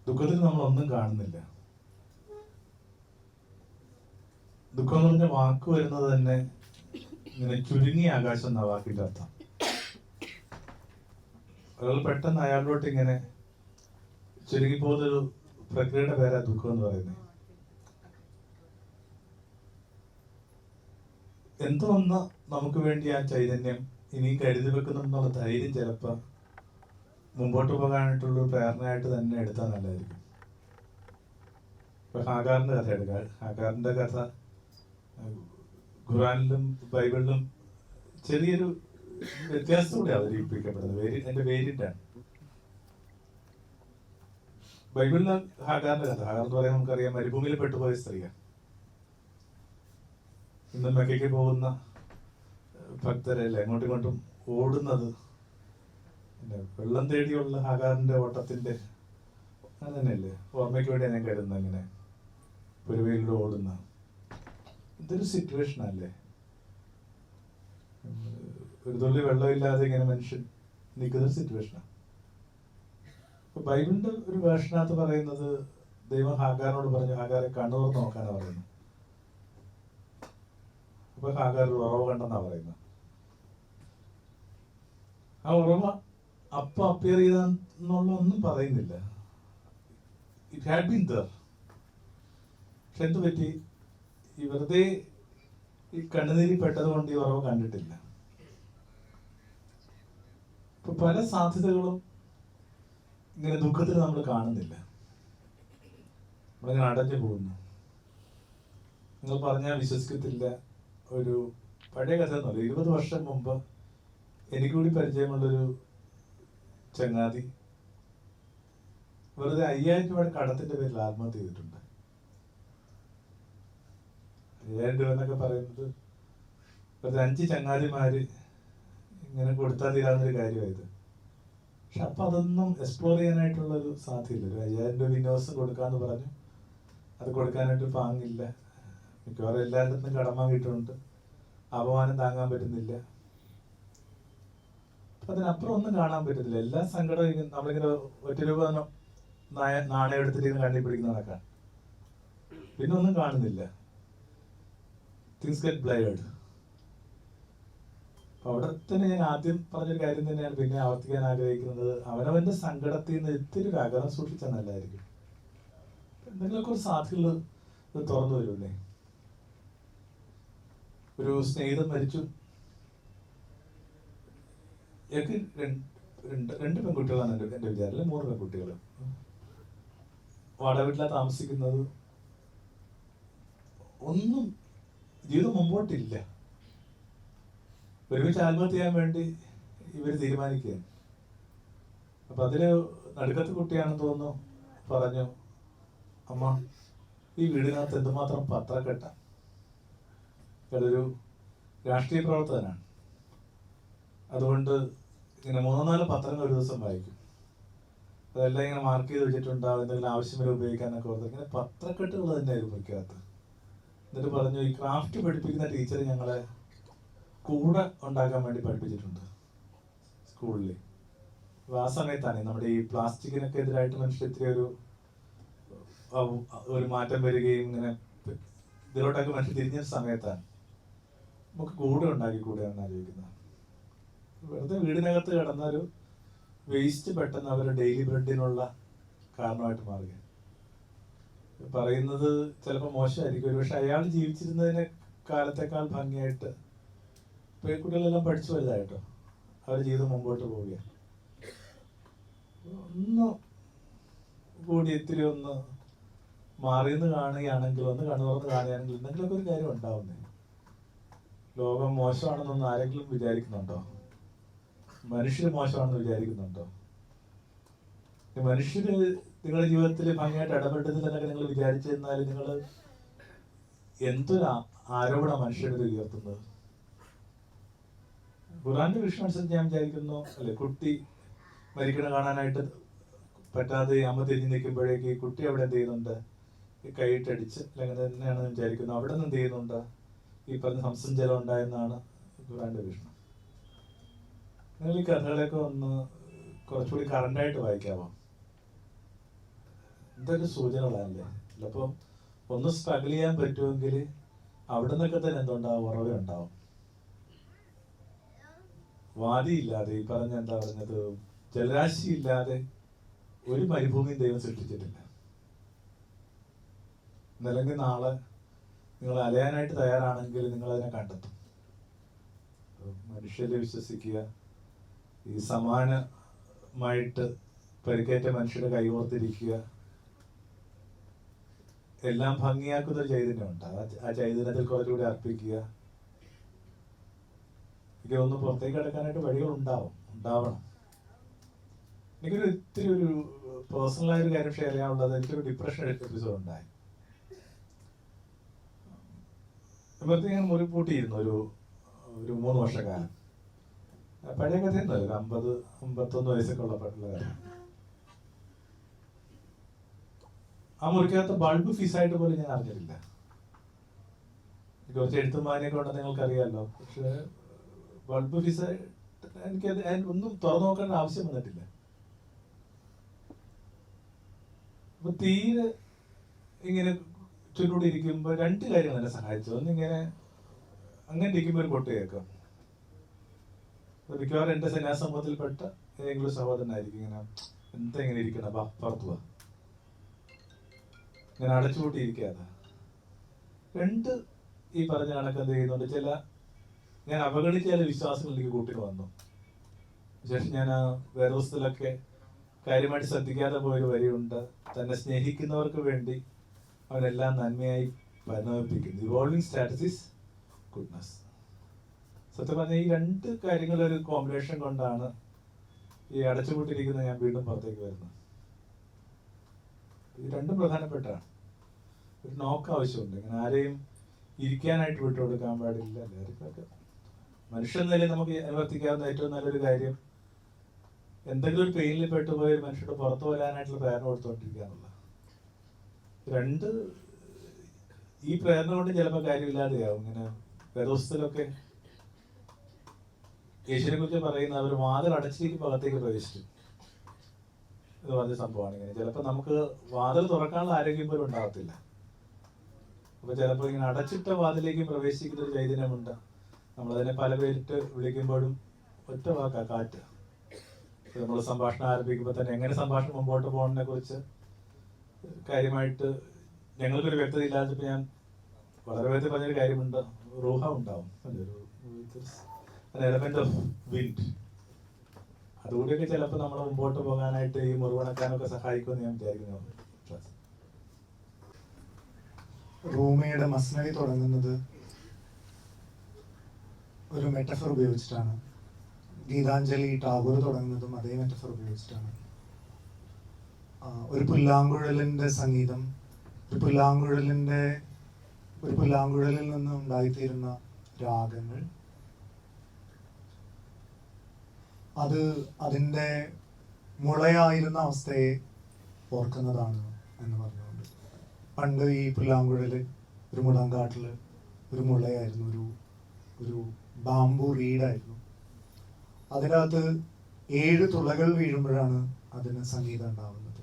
ദുഃഖത്തിൽ നമ്മളൊന്നും കാണുന്നില്ല. ദുഃഖം എന്ന് പറഞ്ഞ വാക്ക് വരുന്നത് തന്നെ ഇങ്ങനെ ചുരുങ്ങിയ ആകാശം എന്ന വാക്കിന്റെ അർത്ഥം. ഒരാൾ പെട്ടെന്ന് അയാളിലോട്ട് ഇങ്ങനെ ചുരുങ്ങിപ്പോകുന്നൊരു പ്രക്രിയയുടെ പേരാ ദുഃഖം എന്ന് പറയുന്നത്. എന്തുവന്ന് നമുക്ക് വേണ്ടി ആ ചൈതന്യം ഇനിയും കരുതി വെക്കുന്നുണ്ടെന്നുള്ള ധൈര്യം ചിലപ്പോൾ മുമ്പോട്ട് പോകാനായിട്ടുള്ള ഒരു പ്രേരണയായിട്ട് തന്നെ എടുത്താൽ നല്ലതായിരിക്കും. ഇപ്പൊ ഹാഗാറിന്റെ കഥ എടുക്കുക. ഹാഗാറിന്റെ കഥ ഖുറാനിലും ബൈബിളിലും ചെറിയൊരു വ്യത്യാസത്തോടെ അവതരിപ്പിക്കപ്പെടുന്നത്. എന്റെ വേരിയന്റാണ്. ബൈബിളിലെ ഹാഗാറിന്റെ കഥ, ഹാഗാർ എന്ന് പറയാൻ നമുക്കറിയാം മരുഭൂമിയിൽ പെട്ടുപോയ സ്ത്രീയാണ്. ഇന്ന് മെക്കയ്ക്ക് പോകുന്ന ഭക്തരല്ലേ അങ്ങോട്ടും ഇങ്ങോട്ടും ഓടുന്നത് വെള്ളം തേടിയുള്ള ഹാഗാറിന്റെ ഓട്ടത്തിന്റെ അത് തന്നെയല്ലേ ഓർമ്മയ്ക്ക് വേണ്ടി ഞാൻ കരുതുന്നത്. അങ്ങനെ പുരവയിലൂടെ ഓടുന്ന ഇതൊരു സിറ്റുവേഷൻ അല്ലേ. ഒരു തുള്ളി വെള്ളമില്ലാതെ ഇങ്ങനെ മനുഷ്യൻ നിൽക്കുന്ന സിറ്റുവേഷനാണ്. അപ്പൊ ബൈബിളിന്റെ ഒരു വേർഷനകത്ത് പറയുന്നത് ദൈവം ഹാഗാറിനോട് പറഞ്ഞു, ഹാഗാറെ കണ്ണു തുറന്ന് നോക്കാനാണ് പറയുന്നത്. അപ്പൊ ഹാഗാർ ഉറവ കണ്ടെന്നാ പറയുന്നത്. ആ ഉറവ അപ്പൊ അപ്പിയർ ചെയ്തെന്നുള്ള ഒന്നും പറയുന്നില്ല. It had been there. പക്ഷെ എന്ത് പറ്റി, ഈ വെറുതെ ഈ കണ്ണുനീരി പെട്ടത് കൊണ്ട് ഈ ഉറവ് കണ്ടിട്ടില്ല. ഇപ്പൊ പല സാധ്യതകളും ഇങ്ങനെ ദുഃഖത്തിൽ നമ്മൾ കാണുന്നില്ല. നമ്മളിങ്ങനെ അടഞ്ഞു പോകുന്നു. നിങ്ങൾ പറഞ്ഞാൽ വിശ്വസിക്കത്തില്ല. ഒരു പഴയ കഥ എന്നല്ല, 20 വർഷം മുമ്പ് എനിക്കൂടി പരിചയമുള്ളൊരു ചങ്ങാതി വെറുതെ 5000 രൂപയുടെ കടത്തിന്റെ പേരിൽ ആത്മഹത്യ ചെയ്തിട്ടുണ്ട്. 5000 രൂപ എന്നൊക്കെ പറയുന്നത് വെറുതെ 5 ചങ്ങാതിമാര് ഇങ്ങനെ കൊടുത്താൽ തീരാവുന്നൊരു കാര്യമായത്. പക്ഷെ അപ്പൊ അതൊന്നും എക്സ്പ്ലോർ ചെയ്യാനായിട്ടുള്ളൊരു സാധ്യതയില്ല. ഒരു 5000 രൂപ വിനോദം കൊടുക്കാന്ന് പറഞ്ഞു, അത് കൊടുക്കാനായിട്ട് പാങ്ങില്ല. മിക്കവാറും എല്ലാവരുടെ കടം വാങ്ങിയിട്ടുണ്ട്. അപമാനം താങ്ങാൻ പറ്റുന്നില്ല. അപ്പൊ അതിനപ്പുറം ഒന്നും കാണാൻ പറ്റുന്നില്ല. എല്ലാ സങ്കടവും നമ്മളിങ്ങനെ 1 രൂപ നാണയം എടുത്തിട്ട് കണ്ണി പിടിക്കുന്ന കണക്കാണ്. പിന്നെ ഒന്നും കാണുന്നില്ല. Things get blade. അപ്പൊ അവിടെ തന്നെ ഞാൻ ആദ്യം പറഞ്ഞൊരു കാര്യം തന്നെയാണ് പിന്നെ ആവർത്തിക്കാൻ ആഗ്രഹിക്കുന്നത്. അവനവന്റെ സങ്കടത്തിൽ നിന്ന് ഇത്തിരി ഒരു അകലം സൂക്ഷിച്ചാൽ നല്ലതായിരിക്കും. എന്തെങ്കിലുമൊക്കെ ഒരു സാധ്യതകൾ തുറന്നു വരുമല്ലേ. ഒരു സ്നേഹിതൻ മരിച്ചു. എനിക്ക് രണ്ട് പെൺകുട്ടികളാണ് എന്റെ വിചാരത്തില്. 3 പെൺകുട്ടികൾ. വാടക വീട്ടിലാണ് താമസിക്കുന്നത്. ഒന്നും ജീവിതം മുമ്പോട്ടില്ല. ഒരുമിച്ച് ആത്മഹത്യ ചെയ്യാൻ വേണ്ടി ഇവർ തീരുമാനിക്കുകയാണ്. അപ്പൊ അതില് നടുക്കത്തെ കുട്ടിയാണെന്ന് തോന്നുന്നു പറഞ്ഞു, അമ്മ ഈ വീടിനകത്ത് എന്തുമാത്രം പത്രക്കെട്ട. ഇയാളൊരു രാഷ്ട്രീയ പ്രവർത്തകനാണ്. അതുകൊണ്ട് ഇങ്ങനെ 3-4 പത്രങ്ങൾ ഒരു ദിവസം വായിക്കും. അതെല്ലാം ഇങ്ങനെ മാർക്ക് ചെയ്ത് വെച്ചിട്ടുണ്ടാവും, എന്തെങ്കിലും ആവശ്യം വരെ ഉപയോഗിക്കാനൊക്കെ ഓർത്ത്. ഇങ്ങനെ പത്രക്കെട്ടുകൾ തന്നെയായിരുന്നു മുറിക്കകത്ത്. എന്നിട്ട് പറഞ്ഞു, ഈ ക്രാഫ്റ്റ് പഠിപ്പിക്കുന്ന ടീച്ചർ ഞങ്ങളെ കൂടെ ഉണ്ടാക്കാൻ വേണ്ടി പഠിപ്പിച്ചിട്ടുണ്ട് സ്കൂളിൽ. അപ്പോൾ ആ സമയത്താണ് നമ്മുടെ ഈ പ്ലാസ്റ്റിക്കിനൊക്കെ എതിരായിട്ട് മനുഷ്യർ ഇത്തിരി ഒരു ഒരു മാറ്റം വരികയും ഇങ്ങനെ ഇതിലോട്ടൊക്കെ മനുഷ്യൻ തിരിഞ്ഞ സമയത്താണ് നമുക്ക് കൂടെ ഉണ്ടാക്കിക്കൂടെ എന്ന് ആലോചിക്കുന്നത്. വെറുതെ വീടിനകത്ത് കിടന്നൊരു വേസ്റ്റ് പെട്ടെന്ന് അവരുടെ ഡെയിലി ബ്രെഡിനുള്ള കാരണമായിട്ട് മാറുക. പറയുന്നത് ചിലപ്പോൾ മോശമായിരിക്കും, ഒരു പക്ഷെ അയാൾ ജീവിച്ചിരുന്നതിനെ കാലത്തേക്കാൾ ഭംഗിയായിട്ട് ഇപ്പോൾ ഈ കുട്ടികളെല്ലാം പഠിച്ചു വലുതായിട്ടോ അവർ ജീവിതം മുമ്പോട്ട് പോവുകയാണ്. ഒന്ന് കൂടി ഇത്തിരി ഒന്ന് മാറിയെന്ന് കാണുകയാണെങ്കിൽ, ഒന്ന് കണ്ണുറന്ന് കാണുകയാണെങ്കിൽ എന്തെങ്കിലുമൊക്കെ ഒരു കാര്യം ഉണ്ടാവുന്നേ. ലോകം മോശമാണെന്നൊന്നും ആരെങ്കിലും വിചാരിക്കുന്നുണ്ടോ? മനുഷ്യർ മോശമാണെന്ന് വിചാരിക്കുന്നുണ്ടോ? മനുഷ്യര് നിങ്ങളുടെ ജീവിതത്തിൽ ഭംഗിയായിട്ട് ഇടപെട്ടതിലെന്നൊക്കെ നിങ്ങൾ വിചാരിച്ചിരുന്നാൽ നിങ്ങൾ എന്തൊരു ആരോപണ മനുഷ്യരുടെ ഉയർത്തുന്നത്. ഖുറാന്റെ വിഷയം അനുസരിച്ച് ഞാൻ വിചാരിക്കുന്നു, അല്ലെ, കുട്ടി മരിക്കണ കാണാനായിട്ട് പറ്റാതെ അമ്മ തിരിഞ്ഞു നിൽക്കുമ്പോഴേക്ക് കുട്ടി അവിടെ എന്ത് ചെയ്യുന്നുണ്ട്? കൈയിട്ടടിച്ച് അല്ലെങ്കിൽ തന്നെയാണ് വിചാരിക്കുന്നത്. അവിടെ നിന്ന് എന്ത് ചെയ്യുന്നുണ്ട്? ഈ പറഞ്ഞ സംസഞ്ചലം ഉണ്ടായെന്നാണ് ഖുറാന്റെ വിഷയം. നിങ്ങൾ ഈ കഥകളൊക്കെ ഒന്ന് കുറച്ചുകൂടി കറണ്ടായിട്ട് വായിക്കാമോ? എന്തൊരു സൂചനകളല്ലേ. ചിലപ്പോൾ ഒന്ന് സ്ട്രഗിൾ ചെയ്യാൻ പറ്റുമെങ്കിൽ അവിടെ നിന്നൊക്കെ തന്നെ എന്തുണ്ടാവും? ഉറവുണ്ടാവും. വാദിയില്ലാതെ, ഈ പറഞ്ഞ എന്താ പറഞ്ഞത്, ജലരാശി ഇല്ലാതെ ഒരു മരുഭൂമിയും ദൈവം സൃഷ്ടിച്ചിട്ടില്ല. അല്ലെങ്കിൽ നാളെ നിങ്ങൾ അലയാനായിട്ട് തയ്യാറാണെങ്കിൽ നിങ്ങൾ അതിനെ കണ്ടെത്തും. മനുഷ്യരെ വിശ്വസിക്കുക, ഈ സമാനമായിട്ട് പരിക്കേറ്റ മനുഷ്യരുടെ കൈകോർത്തിരിക്കുക, എല്ലാം ഭംഗിയാക്കുന്ന ഒരു ചൈതന്യമുണ്ട്. ആ ചൈതന്യത്തിൽ കുറച്ചുകൂടി അർപ്പിക്കുക. എനിക്ക് ഒന്ന് പുറത്തേക്ക് കിടക്കാനായിട്ട് വഴികൾ ഉണ്ടാവണം. എനിക്കൊരു ഇത്തിരി ഒരു പേഴ്സണലായ ഒരു കാര്യം ഷെയർ ചെയ്യാനുള്ളത്, എനിക്കൊരു ഡിപ്രഷൻ എപ്പിസോഡ് ഉണ്ടായി. വെറുതെ ഞാൻ മുറി പൂട്ടിയിരുന്നു ഒരു 3 വർഷക്കാലം. പഴയ കഥയൊന്നുമല്ല, 50-51 വയസ്സൊക്കെ ഉള്ളപ്പോഴുള്ള കഥ. ആ മുറിക്കകത്ത് ബൾബ് ഫീസായിട്ട് പോലും ഞാൻ അറിഞ്ഞിട്ടില്ല. കുറച്ച് എഴുത്തും വായനയൊക്കെ ഉണ്ടെന്ന് നിങ്ങൾക്കറിയാമല്ലോ. പക്ഷെ ബൾബ് ഫീസായിട്ട് എനിക്കത് ഒന്നും തുറന്നു നോക്കേണ്ട ആവശ്യം വന്നിട്ടില്ല. അപ്പൊ തീരെ ഇങ്ങനെ ചുറ്റോടെ ഇരിക്കുമ്പോൾ 2 കാര്യങ്ങൾ എന്നെ സഹായിച്ചു. ഒന്നിങ്ങനെ അങ്ങനെ ഇരിക്കുമ്പോൾ ഒരു കൊട്ട് കേൾക്കാം. മിക്കവാറും എൻ്റെ സന്യാസമൂഹത്തിൽപ്പെട്ട ഏതെങ്കിലും സഹോദരനായിരിക്കും ഇങ്ങനെ, എന്താ ഇങ്ങനെ ഇരിക്കണം, പുറത്തു പോവാ, ഇങ്ങനെ അടച്ചുപൂട്ടിയിരിക്കാതെ. 2 ഈ പറഞ്ഞ കണക്ക് എന്ത് ചെയ്യുന്നുണ്ട്, ഞാൻ അവഗണിച്ച ചില വിശ്വാസങ്ങൾ എനിക്ക് കൂട്ടിന് വന്നു. ശേഷം ഞാൻ ആ വേദപുസ്തകത്തിലൊക്കെ കാര്യമായിട്ട് ശ്രദ്ധിക്കാതെ പോയൊരു വരിയുണ്ട്, തന്നെ സ്നേഹിക്കുന്നവർക്ക് വേണ്ടി അവനെല്ലാം നന്മയായി പരിണമിപ്പിക്കുന്നു. Evolving status is goodness. സത്യം പറഞ്ഞാൽ ഈ 2 കാര്യങ്ങളൊരു കോമ്പിനേഷൻ കൊണ്ടാണ് ഈ അടച്ചുപൂട്ടിരിക്കുന്ന ഞാൻ വീണ്ടും പുറത്തേക്ക് വരുന്നത്. ഇത് 2 പ്രധാനപ്പെട്ടാണ്. ഒരു നോക്ക് ആവശ്യമുണ്ട്. ഇങ്ങനെ ആരെയും ഇരിക്കാനായിട്ട് വിട്ടുകൊടുക്കാൻ പാടില്ല. എല്ലാവർക്കും മനുഷ്യ നിലയിൽ നമുക്ക് അനുവർത്തിക്കാവുന്ന ഏറ്റവും നല്ലൊരു കാര്യം, എന്തെങ്കിലും ഒരു പെയിനിൽ പെട്ടുപോയ ഒരു മനുഷ്യരുടെ പുറത്തു വരാനായിട്ടുള്ള പ്രേരണ കൊടുത്തുകൊണ്ടിരിക്കുക എന്നുള്ള. 2 ഈ പ്രേരണ കൊണ്ട് ചിലപ്പോൾ കാര്യമില്ലാതെയാവും. ഇങ്ങനെ വേദപുസ്തകത്തിലൊക്കെ യേശുവിനെ കുറിച്ച് പറയുന്ന അവർ വാതിൽ അടച്ചിരിക്കുമ്പോൾ അകത്തേക്ക് പ്രവേശിച്ചു എന്ന് പറഞ്ഞ സംഭവമാണ്. ഇങ്ങനെ ചിലപ്പോൾ നമുക്ക് വാതിൽ തുറക്കാനുള്ള ആരോഗ്യം പോലും ഉണ്ടാകത്തില്ല. അപ്പൊ ചിലപ്പോൾ ഇങ്ങനെ അടച്ചിട്ട വാതിലേക്ക് പ്രവേശിക്കുന്ന ഒരു ചൈതന്യമുണ്ട്. നമ്മളതിനെ പല പേരിട്ട് വിളിക്കുമ്പോഴും ഒറ്റ വാക്കാ, കാറ്റ്. നമ്മൾ സംഭാഷണം ആരംഭിക്കുമ്പോൾ തന്നെ എങ്ങനെ സംഭാഷണം മുമ്പോട്ട് പോകുന്നതിനെ കുറിച്ച് കാര്യമായിട്ട് ഞങ്ങൾക്കൊരു വ്യക്തത ഇല്ലാത്തപ്പോൾ ഞാൻ വളരെ വേഗത്തിൽ പറഞ്ഞൊരു കാര്യമുണ്ട്, റൂഹ ഉണ്ടാവും, എലമെന്റ് ഓഫ് വിൻഡ്. അതുകൂടിയൊക്കെ ചിലപ്പോൾ നമ്മൾ മുമ്പോട്ട് പോകാനായിട്ട് ഈ മുറിവണക്കാനൊക്കെ സഹായിക്കുമെന്ന് ഞാൻ വിചാരിക്കുന്നു. റൂമയുടെ മസ്നവി തുടങ്ങുന്നത് ഒരു മെറ്റഫർ ഉപയോഗിച്ചിട്ടാണ്. ഗീതാഞ്ജലി ടാഗോർ തുടങ്ങുന്നതും അതേ മെറ്റഫർ ഉപയോഗിച്ചിട്ടാണ്. ഒരു പുല്ലാങ്കുഴലിൻ്റെ സംഗീതം, ഒരു പുല്ലാങ്കുഴലിൽ നിന്ന് ഉണ്ടായിത്തീരുന്ന രാഗങ്ങൾ, അത് അതിൻ്റെ മുളയായിരുന്ന അവസ്ഥയെ ഓർക്കുന്നതാണ് എന്ന് പറഞ്ഞുകൊണ്ട്. പണ്ട് ഈ പുല്ലാങ്കുഴൽ ഒരു മുളങ്കാട്ടിൽ ഒരു മുളയായിരുന്നു, ഒരു ബാംബു റീഡായിരുന്നു. അതിനകത്ത് 7 തുളകൾ വീഴുമ്പോഴാണ് അതിന് സംഗീതം ഉണ്ടാവുന്നത്.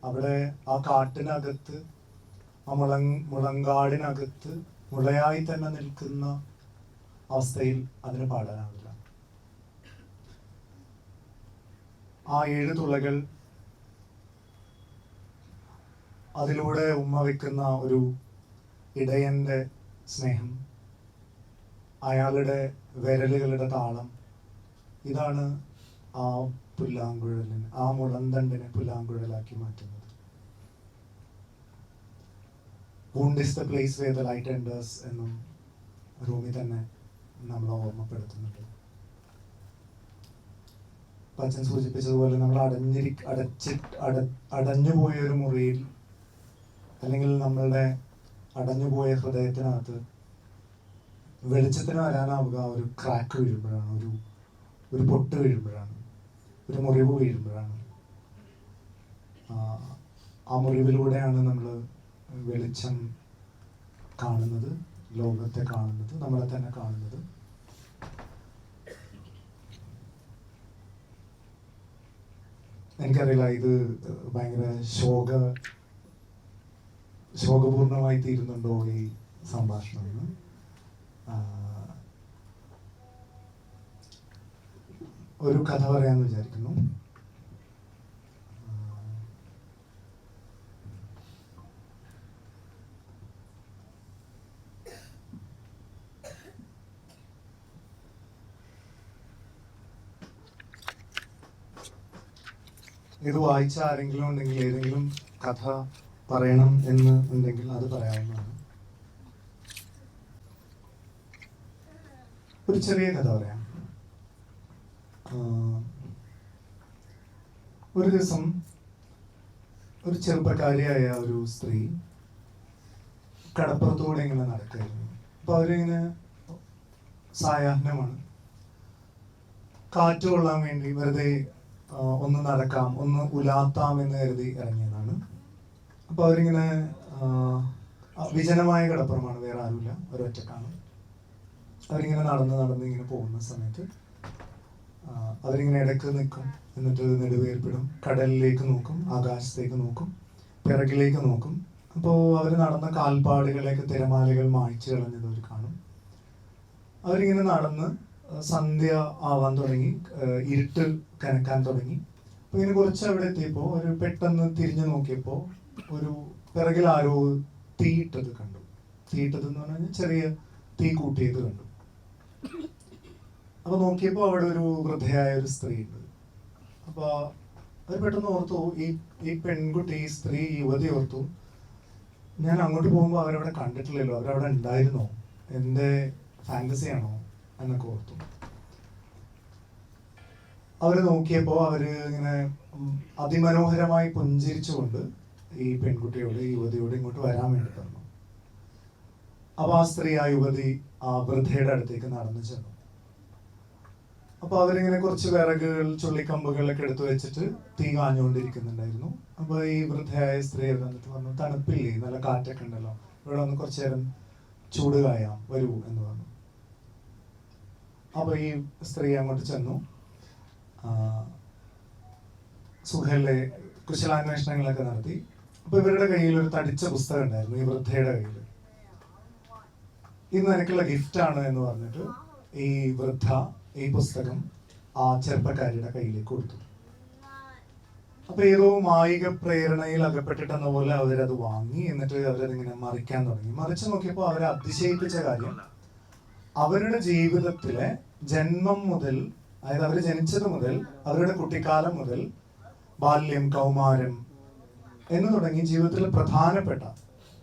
അവിടെ ആ കാട്ടിനകത്ത് ആ മുളങ്കാടിനകത്ത് മുളയായി തന്നെ നിൽക്കുന്ന അവസ്ഥയിൽ അതിന് പാടാനാവില്ല. ആ 7 തുളകൾ അതിലൂടെ ഉമ്മ വെക്കുന്ന ഒരു ഇടയന്റെ സ്നേഹം, അയാളുടെ വിരലുകളുടെ താളം, ഇതാണ് ആ പുല്ലാങ്കുഴലിന്, ആ മുളന്തണ്ടിനെ പുല്ലാങ്കുഴലാക്കി മാറ്റുന്നത്. Wound is the place where the light enters എന്നും റൂമി തന്നെ നമ്മളെ ഓർമ്മപ്പെടുത്തുന്നുണ്ട്. അച്ഛൻ സൂചിപ്പിച്ചതുപോലെ നമ്മൾ അടഞ്ഞുപോയ ഒരു മുറിയിൽ, അല്ലെങ്കിൽ നമ്മളുടെ അടഞ്ഞുപോയ ഹൃദയത്തിനകത്ത് വെളിച്ചത്തിന് വരാനാവുക ഒരു ക്രാക്ക് വീഴുമ്പോഴാണ്, ഒരു പൊട്ട് വീഴുമ്പോഴാണ്, ഒരു മുറിവ് വീഴുമ്പോഴാണ്. ആ മുറിവിലൂടെയാണ് നമ്മൾ വെളിച്ചം കാണുന്നത്, ലോകത്തെ കാണുന്നത്, നമ്മളെ തന്നെ കാണുന്നത്. എനിക്കറിയില്ല ഇത് ഭയങ്കര ശോകപൂർണമായി തീരുന്നുണ്ടോ ഈ സംഭാഷണം എന്ന്. ഒരു കഥ പറയാമെന്ന് വിചാരിക്കുന്നു. ഇത് വായിച്ച ആരെങ്കിലും ഉണ്ടെങ്കിൽ, ഏതെങ്കിലും കഥ പറയണം എന്ന് ഉണ്ടെങ്കിൽ അത് പറയാവുന്നതാണ്. ഒരു ചെറിയ കഥ പറയാം. ഒരു ദിവസം ഒരു ചെറുപ്പക്കാരിയായ ഒരു സ്ത്രീ കടപ്പുറത്തൂടെ ഇങ്ങനെ നടക്കുകയായിരുന്നു. അപ്പൊ അവരിങ്ങനെ സായാഹ്നമാണ്, കാറ്റ് കൊള്ളാൻ വേണ്ടി വെറുതെ ഒന്ന് നടക്കാം, ഒന്ന് ഉലാത്താം എന്ന് കരുതി ഇറങ്ങിയതാണ്. അപ്പൊ അവരിങ്ങനെ വിജനമായ കടപ്പുറമാണ്, വേറെ ആരുമില്ല, ഒരൊറ്റക്കാണ്. അവരിങ്ങനെ നടന്ന് ഇങ്ങനെ പോകുന്ന സമയത്ത് അവരിങ്ങനെ ഇടയ്ക്ക് നിൽക്കും, എന്നിട്ട് നെടുവേർപ്പിടും, കടലിലേക്ക് നോക്കും, ആകാശത്തേക്ക് നോക്കും, പിറകിലേക്ക് നോക്കും. അപ്പോൾ അവർ നടന്ന കാൽപ്പാടുകളേക്ക് തിരമാലകൾ മായ്ച്ചു കളഞ്ഞത് അവർ കാണും. അവരിങ്ങനെ നടന്ന് സന്ധ്യ ആവാൻ തുടങ്ങി, ഇരുട്ട് കനക്കാൻ തുടങ്ങി. അപ്പോൾ ഇങ്ങനെ കുറച്ച് അവിടെ എത്തിയപ്പോൾ ഒരു പെട്ടെന്ന് തിരിഞ്ഞു നോക്കിയപ്പോൾ ഒരു പിറകിൽ ആരോ തീയിട്ടത് കണ്ടു. തീയിട്ടതെന്ന് പറഞ്ഞു കഴിഞ്ഞാൽ ചെറിയ തീ കൂട്ടിയത് കണ്ടു. അപ്പൊ നോക്കിയപ്പോൾ അവിടെ ഒരു വൃദ്ധയായ ഒരു സ്ത്രീ ഉണ്ട്. അപ്പൊ അവർ പെട്ടെന്ന് ഓർത്തു, ഈ പെൺകുട്ടി, ഈ സ്ത്രീ, യുവതി ഓർത്തു, ഞാൻ അങ്ങോട്ട് പോകുമ്പോൾ അവരവിടെ കണ്ടിട്ടില്ലല്ലോ, അവരവിടെ ഉണ്ടായിരുന്നോ, എൻ്റെ ഫാന്റസിയാണോ എന്നൊക്കെ ഓർത്തു. അവര് നോക്കിയപ്പോൾ അവര് ഇങ്ങനെ അതിമനോഹരമായി പുഞ്ചിരിച്ചുകൊണ്ട് ഈ പെൺകുട്ടിയോട്, ഈ യുവതിയോട് ഇങ്ങോട്ട് വരാൻ വേണ്ടി പറഞ്ഞു. അപ്പൊ ആ സ്ത്രീ, ആ യുവതി ആ വൃദ്ധയുടെ അടുത്തേക്ക് നടന്നു ചെന്നു. അപ്പൊ അവരിങ്ങനെ കുറച്ച് വിറകുകൾ, ചുള്ളിക്കമ്പുകളൊക്കെ എടുത്തു വെച്ചിട്ട് തീ കാഞ്ഞുകൊണ്ടിരിക്കുന്നുണ്ടായിരുന്നു. അപ്പൊ ഈ വൃദ്ധയായ സ്ത്രീ വന്നിട്ട് പറഞ്ഞു, തണുപ്പില്ലേ, നല്ല കാറ്റൊക്കെ ഉണ്ടല്ലോ, ഇവിടെ വന്ന് കുറച്ചു നേരം ചൂട് കായാം, വരൂ എന്ന് പറഞ്ഞു. അപ്പൊ ഈ സ്ത്രീ അങ്ങോട്ട് ചെന്നു. സുഖല്ലേ, കുശലാന്വേഷണങ്ങളൊക്കെ നടത്തി. അപ്പൊ ഇവരുടെ കയ്യിൽ ഒരു തടിച്ച പുസ്തകം ഉണ്ടായിരുന്നു, ഈ വൃദ്ധയുടെ കയ്യിൽ. ഇത് എനിക്കുള്ള ഗിഫ്റ്റാണ് എന്ന് പറഞ്ഞിട്ട് ഈ വൃദ്ധ ഈ പുസ്തകം ആ ചെറുപ്പക്കാരിയുടെ കയ്യിലേക്ക് കൊടുത്തു. അപ്പൊ ഏതോ മായിക പ്രേരണയിൽ അകപ്പെട്ടിട്ടെന്ന പോലെ അവരത് വാങ്ങി. എന്നിട്ട് അവരതിങ്ങനെ മറിക്കാൻ തുടങ്ങി. മറിച്ചു നോക്കിയപ്പോൾ അവരെ അതിശയിപ്പിച്ച കാര്യം, അവരുടെ ജീവിതത്തിലെ ജന്മം മുതൽ, അതായത് അവർ ജനിച്ചത് മുതൽ, അവരുടെ കുട്ടിക്കാലം മുതൽ, ബാല്യം, കൗമാരം എന്ന് തുടങ്ങി ജീവിതത്തിൽ പ്രധാനപ്പെട്ട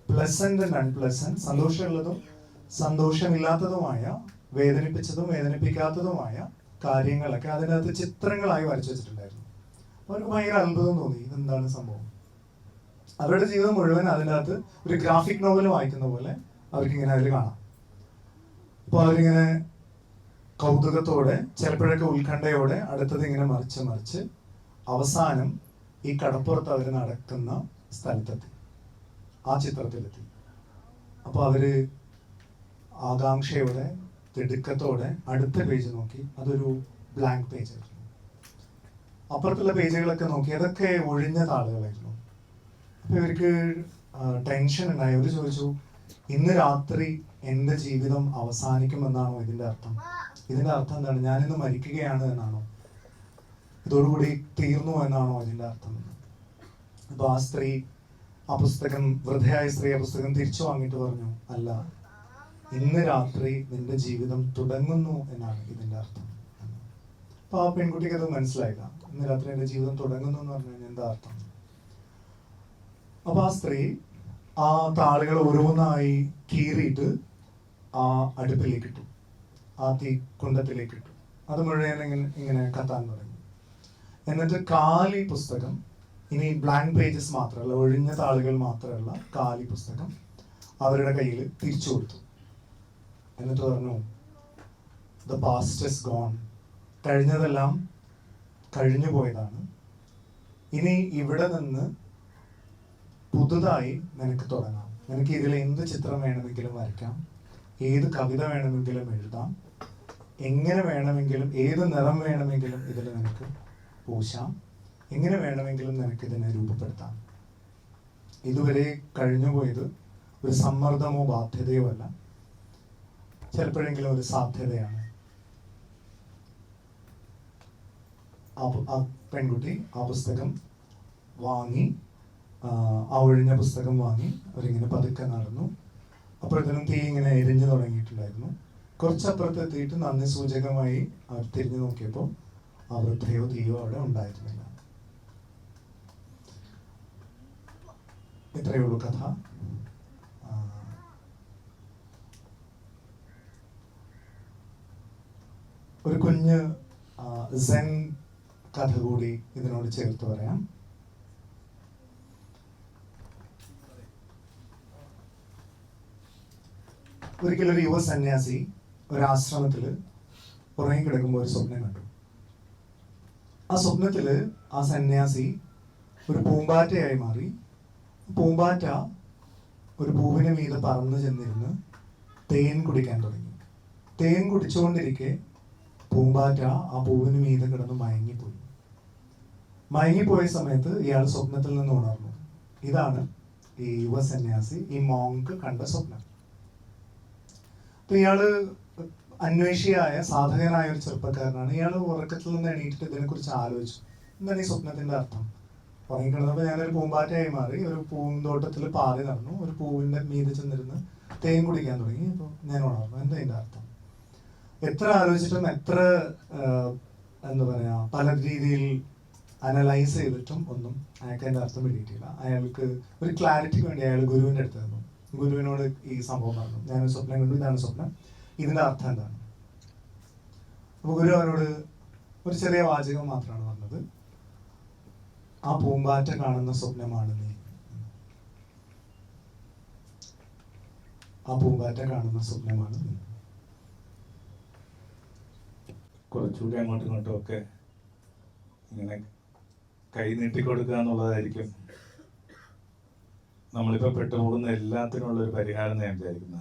പ്ലസന്റ് ആൻഡ് അൺപ്ലസന്റ്, സന്തോഷമുള്ളതും സന്തോഷമില്ലാത്തതുമായ, വേദനിപ്പിച്ചതും വേദനിപ്പിക്കാത്തതുമായ കാര്യങ്ങളൊക്കെ അതിനകത്ത് ചിത്രങ്ങളായി വരച്ചു വെച്ചിട്ടുണ്ടായിരുന്നു. അവർക്ക് ഭയങ്കര അത്ഭുതം തോന്നി, ഇതെന്താണ് സംഭവം. അവരുടെ ജീവിതം മുഴുവൻ അതിനകത്ത് ഒരു ഗ്രാഫിക് നോവൽ വായിക്കുന്ന പോലെ അവർക്കിങ്ങനെ അതിൽ കാണാം. അപ്പോൾ അവരിങ്ങനെ കൗതുകത്തോടെ, ചിലപ്പോഴൊക്കെ ഉത്കണ്ഠയോടെ അടുത്തത് ഇങ്ങനെ മറിച്ച് അവസാനം ഈ കടപ്പുറത്ത് അവർ നടക്കുന്ന സ്ഥലത്തെത്തി, ആ ചിത്രത്തിലെത്തി. അപ്പോൾ അവര് ആകാംക്ഷയോടെ, തിടുക്കത്തോടെ അടുത്ത പേജ് നോക്കി. അതൊരു ബ്ലാങ്ക് പേജ് ആയിരുന്നു. അപ്പുറത്തുള്ള പേജുകളൊക്കെ നോക്കി, അതൊക്കെ ഒഴിഞ്ഞ താളുകളായിരുന്നു. അപ്പോൾ ഇവർക്ക് ടെൻഷൻ ഉണ്ടായി. അവർ ചോദിച്ചു, ഇന്ന് രാത്രി എൻ്റെ ജീവിതം അവസാനിക്കുമെന്നാണോ ഇതിൻ്റെ അർത്ഥം? ഇതിൻ്റെ അർത്ഥം എന്താണ്? ഞാനിന്ന് മരിക്കുകയാണ് എന്നാണോ? ഇതോടുകൂടി തീർന്നു എന്നാണോ ഇതിൻ്റെ അർത്ഥം? അപ്പോൾ ആ സ്ത്രീ ആ പുസ്തകം, വൃദ്ധയായ സ്ത്രീ ആ പുസ്തകം തിരിച്ചു വാങ്ങിയിട്ട് പറഞ്ഞു, അല്ല, ഇന്ന് രാത്രി നിന്റെ ജീവിതം തുടങ്ങുന്നു എന്നാണ് ഇതിൻ്റെ അർത്ഥം. അപ്പോൾ ആ പെൺകുട്ടിക്ക് അത് മനസ്സിലായില്ല. ഇന്ന് രാത്രി എൻ്റെ ജീവിതം തുടങ്ങുന്നു എന്ന് പറഞ്ഞു കഴിഞ്ഞാൽ എന്താ അർത്ഥം? അപ്പോൾ ആ സ്ത്രീ ആ താളുകൾ ഓരോന്നായി കീറിയിട്ട് ആ അടുപ്പിലേക്ക് ഇട്ടു, ആ തീ കുണ്ടത്തിലേക്ക് ഇട്ടു. അത് മുഴുവൻ ഇങ്ങനെ കത്താൻ തുടങ്ങി. എന്നിട്ട് കാലി പുസ്തകം, ഇനി ബ്ലാങ്ക് പേജസ് മാത്രമല്ല, ഒഴിഞ്ഞ താളുകൾ മാത്രമല്ല, കാലി പുസ്തകം അവരുടെ കയ്യിൽ തിരിച്ചു കൊടുത്തു. എന്നിട്ട് പറഞ്ഞു, ദ പാസ്റ്റ് ഇസ് ഗോൺ. കഴിഞ്ഞതെല്ലാം കഴിഞ്ഞു പോയതാണ്. ഇനി ഇവിടെ നിന്ന് പുതുതായി നിനക്ക് തുടങ്ങാം. നിനക്ക് ഇതിൽ എന്ത് ചിത്രം വേണമെങ്കിലും വരയ്ക്കാം, ഏത് കവിത വേണമെങ്കിലും എഴുതാം, എങ്ങനെ വേണമെങ്കിലും, ഏത് നിറം വേണമെങ്കിലും ഇതിൽ നിനക്ക് പൂശാം, എങ്ങനെ വേണമെങ്കിലും നിനക്ക് ഇതിനെ രൂപപ്പെടുത്താം. ഇതുവരെ കഴിഞ്ഞുപോയത് ഒരു സമ്മർദ്ദമോ ബാധ്യതയോ അല്ല, ചിലപ്പോഴെങ്കിലും ഒരു സാധ്യതയാണ്. ആ പെൺകുട്ടി ആ പുസ്തകം വാങ്ങി, ആ ഒഴിഞ്ഞ പുസ്തകം വാങ്ങി അവരിങ്ങനെ പതുക്കെ നടന്നു. അപ്പോഴത്തേനും തീ ഇങ്ങനെ എരിഞ്ഞു തുടങ്ങിയിട്ടുണ്ടായിരുന്നു. കുറച്ചപ്പുറത്ത് എത്തിയിട്ട് നന്ദി സൂചകമായി അവർ തിരിഞ്ഞു നോക്കിയപ്പോൾ ആ വൃദ്ധയോ തീയോ അവിടെ ഉണ്ടായിരുന്നില്ല. ഇത്രയേ ഉള്ളൂ കഥ. ഒരു കുഞ്ഞ് സെൻ കഥ കൂടി ഇതിനോട് ചേർത്ത് പറയാം. ഒരിക്കലും ഒരു യുവ സന്യാസി ഒരു ആശ്രമത്തിൽ ഉറങ്ങിക്കിടക്കുമ്പോൾ ഒരു സ്വപ്നം കണ്ടു. ആ സ്വപ്നത്തിൽ ആ സന്യാസി ഒരു പൂമ്പാറ്റയായി മാറി. പൂമ്പാറ്റ ഒരു പൂവിന് മീതെ പറന്നു ചെന്നിരുന്ന് തേൻ കുടിക്കാൻ തുടങ്ങി. തേൻ കുടിച്ചുകൊണ്ടിരിക്കെ പൂമ്പാറ്റ ആ പൂവിന് മീതെ കിടന്ന് മയങ്ങിപ്പോയി. മയങ്ങിപ്പോയ സമയത്ത് ഇയാൾ സ്വപ്നത്തിൽ നിന്ന് ഉണർന്നു. ഇതാണ് ഈ യുവ സന്യാസി, ഈ മോങ്ക് കണ്ട സ്വപ്നം. അപ്പൊ ഇയാള് അന്വേഷിയായ സാധകനായ ഒരു ചെറുപ്പക്കാരനാണ്. ഇയാൾ ഉറക്കത്തിൽ നിന്ന് എണീറ്റിട്ട് ഇതിനെക്കുറിച്ച് ആലോചിച്ചു. എന്താണ് ഈ സ്വപ്നത്തിന്റെ അർത്ഥം? ഉറങ്ങിക്കിടന്നപ്പോൾ ഞാനൊരു പൂമ്പാറ്റയായി മാറി, ഒരു പൂന്തോട്ടത്തിൽ പാറി നടന്നു, ഒരു പൂവിന്റെ മീതെ ചെന്നിരുന്ന് തേൻ കുടിക്കാൻ തുടങ്ങി. അപ്പോൾ ഞാൻ ഉണർന്നു. എന്താ ഇതിന്റെ അർത്ഥം? എത്ര ആലോചിച്ചിട്ടും എത്ര എന്താ പറയാ, പല രീതിയിൽ അനലൈസ് ചെയ്തിട്ടും ഒന്നും അയാൾക്ക് അതിന്റെ അർത്ഥം പിടിയിട്ടില്ല. അയാൾക്ക് ഒരു ക്ലാരിറ്റിക്ക് വേണ്ടി അയാൾ ഗുരുവിന്റെ അടുത്ത് നിന്നു. ഗുരുവിനോട് ഈ സംഭവം പറഞ്ഞു, ഞാനൊരു സ്വപ്നം കണ്ടു, ഇതാണ് സ്വപ്നം, ഇതിന്റെ അർത്ഥം എന്താണ്? അപ്പൊ ഗുരു അവരോട് ഒരു ചെറിയ വാചകം മാത്രമാണ് പറഞ്ഞത്, ആ പൂമ്പാറ്റ കാണുന്ന സ്വപ്നമാണ് നീ. ആ പൂമ്പാറ്റ കാണുന്ന സ്വപ്നമാണ് നീ. കുറച്ചുകൂടി അങ്ങോട്ടും ഇങ്ങോട്ടും ഒക്കെ ഇങ്ങനെ കൈ നീട്ടിക്കൊടുക്കുക എന്നുള്ളതായിരിക്കും നമ്മളിപ്പോൾ പെട്ടുപോകുന്ന എല്ലാത്തിനുള്ളൊരു പരിഹാരം ഞാൻ വിചാരിക്കുന്ന.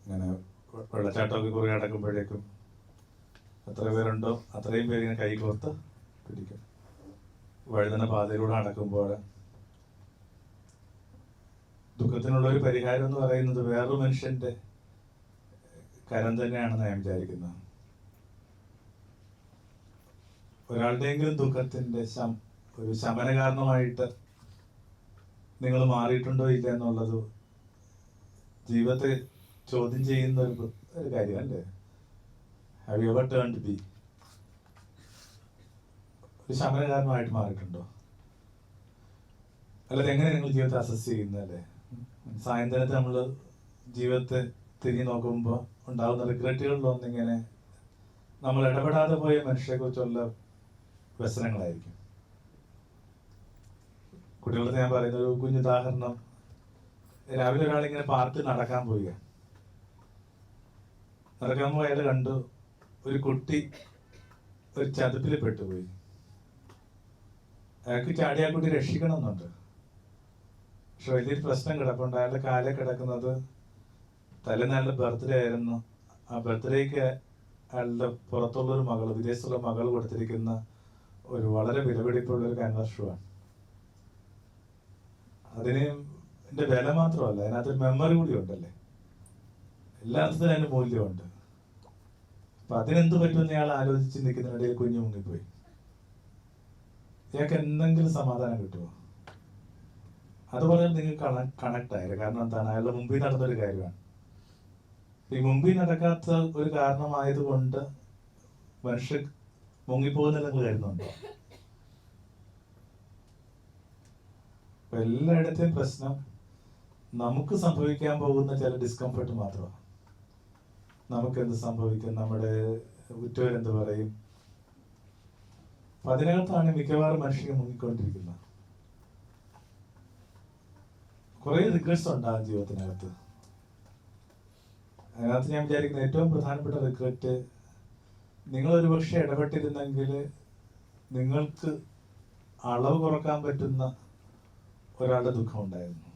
ഇങ്ങനെ വെള്ളച്ചാട്ടമൊക്കെ കുറെ അടക്കുമ്പോഴേക്കും എത്ര പേരുണ്ടോ അത്രയും പേര് ഇങ്ങനെ കൈ കോർത്ത് പിടിക്കും. വഴുതന പാതയിലൂടെ നടക്കുമ്പോൾ ദുഃഖത്തിനുള്ളൊരു പരിഹാരം എന്ന് പറയുന്നത് വേറൊരു മനുഷ്യന്റെ കരം തന്നെയാണെന്ന് ഞാൻ വിചാരിക്കുന്നത്. ഒരാളുടെയെങ്കിലും ദുഃഖത്തിന്റെ ഒരു ശമന കാരണമായിട്ട് നിങ്ങൾ മാറിയിട്ടുണ്ടോ ഇല്ല എന്നുള്ളത് ജീവിതത്തെ ചോദ്യം ചെയ്യുന്ന ഒരു കാര്യമല്ലേ? Have you ever turned B ഒരു ശമന കാരണമായിട്ട് മാറിയിട്ടുണ്ടോ? അല്ലാതെ എങ്ങനെ നിങ്ങൾ ജീവിതത്തെ അസസ് ചെയ്യുന്നല്ലേ? സായന്തനത്തെ നമ്മൾ ജീവിതത്തെ തിരിഞ്ഞു നോക്കുമ്പോൾ ഉണ്ടാകുന്ന റിഗ്രറ്റുകളിലൊന്നിങ്ങനെ നമ്മൾ ഇടപെടാതെ പോയ മനുഷ്യരെക്കുറിച്ചുള്ള വ്യസനങ്ങളായിരിക്കും. കുട്ടികളുടെ ഞാൻ പറയുന്ന ഒരു കുഞ്ഞുദാഹരണം, രാവിലെ ഒരാളിങ്ങനെ പാർക്കിൽ നടക്കാൻ പോയി. നടക്കാൻ പോയി അയാൾ കണ്ടു ഒരു കുട്ടി ഒരു ചതുപ്പിൽ പെട്ടുപോയി. അയാൾക്ക് ചാടി ആ കുട്ടി രക്ഷിക്കണമെന്നുണ്ട്. പക്ഷെ വലിയൊരു പ്രശ്നം കിടപ്പുണ്ട്. അയാളുടെ കാലിൽ കിടക്കുന്നത് തലേനാളുടെ ബർത്ത്ഡേ ആയിരുന്നു. ആ ബർത്ത്ഡേക്ക് അയാളുടെ പുറത്തുള്ളൊരു മകൾ, വിദേശത്തുള്ള മകൾ കൊടുത്തിരിക്കുന്ന ഒരു വളരെ വിലപിടിപ്പുള്ള ഒരു ക്യാൻവാസ് ഷൂ ആണ്. അതിന് എൻ്റെ വില മാത്രമല്ല, അതിനകത്തൊരു മെമ്മറി കൂടി ഉണ്ടല്ലേ. എല്ലാ അർത്ഥത്തിനും അതിന് മൂല്യമുണ്ട്. അപ്പം അതിനെന്ത് പറ്റുമെന്ന് ഇയാൾ ആലോചിച്ച് നിൽക്കുന്നതിനിടയിൽ കുഞ്ഞു മുങ്ങിപ്പോയി. ഇയാൾക്ക് എന്തെങ്കിലും സമാധാനം കിട്ടുമോ? അതുപോലെ നിങ്ങൾക്ക് കണക്ട് ആയത്. കാരണം എന്താണ്? അയാളുടെ മുമ്പിൽ നടന്നൊരു കാര്യമാണ്. ഈ മുമ്പിൽ നടക്കാത്ത ഒരു കാരണമായതുകൊണ്ട് മനുഷ്യൻ മുങ്ങിപ്പോകുന്നത് നിങ്ങൾ കരുതുന്നുണ്ടോ? അപ്പൊ എല്ലായിടത്തെയും പ്രശ്നം നമുക്ക് സംഭവിക്കാൻ പോകുന്ന ചില ഡിസ്കംഫർട്ട് മാത്രമാണ്. നമുക്കെന്ത് സംഭവിക്കും, നമ്മുടെ ഉറ്റവരെന്ത് പറയും. അപ്പൊ അതിനകത്താണ് മിക്കവാറും മനുഷ്യനെ മുങ്ങിക്കൊണ്ടിരിക്കുന്നത്. കുറെ റിഗ്രറ്റ്സ് ഉണ്ടാകും ജീവിതത്തിനകത്ത്. അതിനകത്ത് ഞാൻ വിചാരിക്കുന്ന ഏറ്റവും പ്രധാനപ്പെട്ട റിഗ്രറ്റ്, നിങ്ങളൊരു പക്ഷെ ഇടപെട്ടിരുന്നെങ്കിൽ നിങ്ങൾക്ക് അളവ് കുറക്കാൻ പറ്റുന്ന ഒരാളുടെ ദുഃഖം ഉണ്ടായിരുന്നു.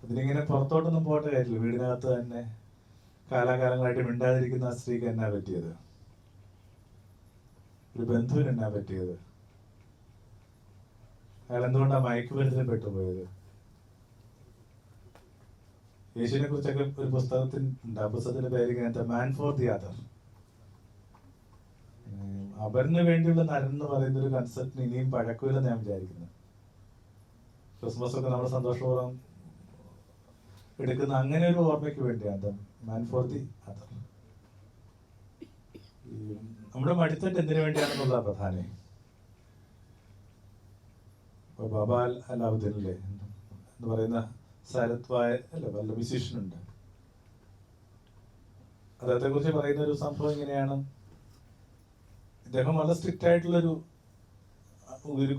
അതിനിങ്ങനെ പുറത്തോട്ടൊന്നും പോകേണ്ട കാര്യമില്ല. വീടിനകത്ത് തന്നെ കാലാകാലങ്ങളായിട്ട് മിണ്ടാതിരിക്കുന്ന ആ സ്ത്രീക്ക് എന്നാ പറ്റിയത്, ഒരു ബന്ധുവിന് എന്നാ പറ്റിയത്, അയാൾ എന്തുകൊണ്ടാണ് മയക്കുമരുന്നിൽ പെട്ടുപോയത്. യേശുവിനെ കുറിച്ചൊക്കെ ഒരു പുസ്തകത്തിൽ ഉണ്ട്. ആ പുസ്തകത്തിന്റെ പേര് ഇങ്ങനത്തെ മാൻ ഫോർ ദി അതർ. അവരിന് വേണ്ടിയുള്ള നരൻ എന്ന് പറയുന്ന ഒരു കൺസെപ്റ്റിന് ഇനിയും പഴക്കമില്ലെന്ന് ഞാൻ വിചാരിക്കുന്നു. ക്രിസ്മസ് ഒക്കെ നമ്മൾ സന്തോഷപൂർവ്വം എടുക്കുന്ന അങ്ങനെ ഒരു ഓർമ്മയ്ക്ക് വേണ്ടിയാണ് മാൻ ഫോർ ദി അതർ. നമ്മുടെ മടിത്തട്ട് എന്തിനു വേണ്ടിയാണെന്നുള്ള പ്രധാനം. ബാബ അലാവുദ്ദീനിലെ എന്ന് പറയുന്ന സരത്വായ അല്ല വല്ല മ്യൂസീഷ്യനുണ്ട്. അദ്ദേഹത്തെ കുറിച്ച് പറയുന്ന ഒരു സംഭവം ഇങ്ങനെയാണ്. ഇദ്ദേഹം വളരെ സ്ട്രിക്റ്റ് ആയിട്ടുള്ളൊരു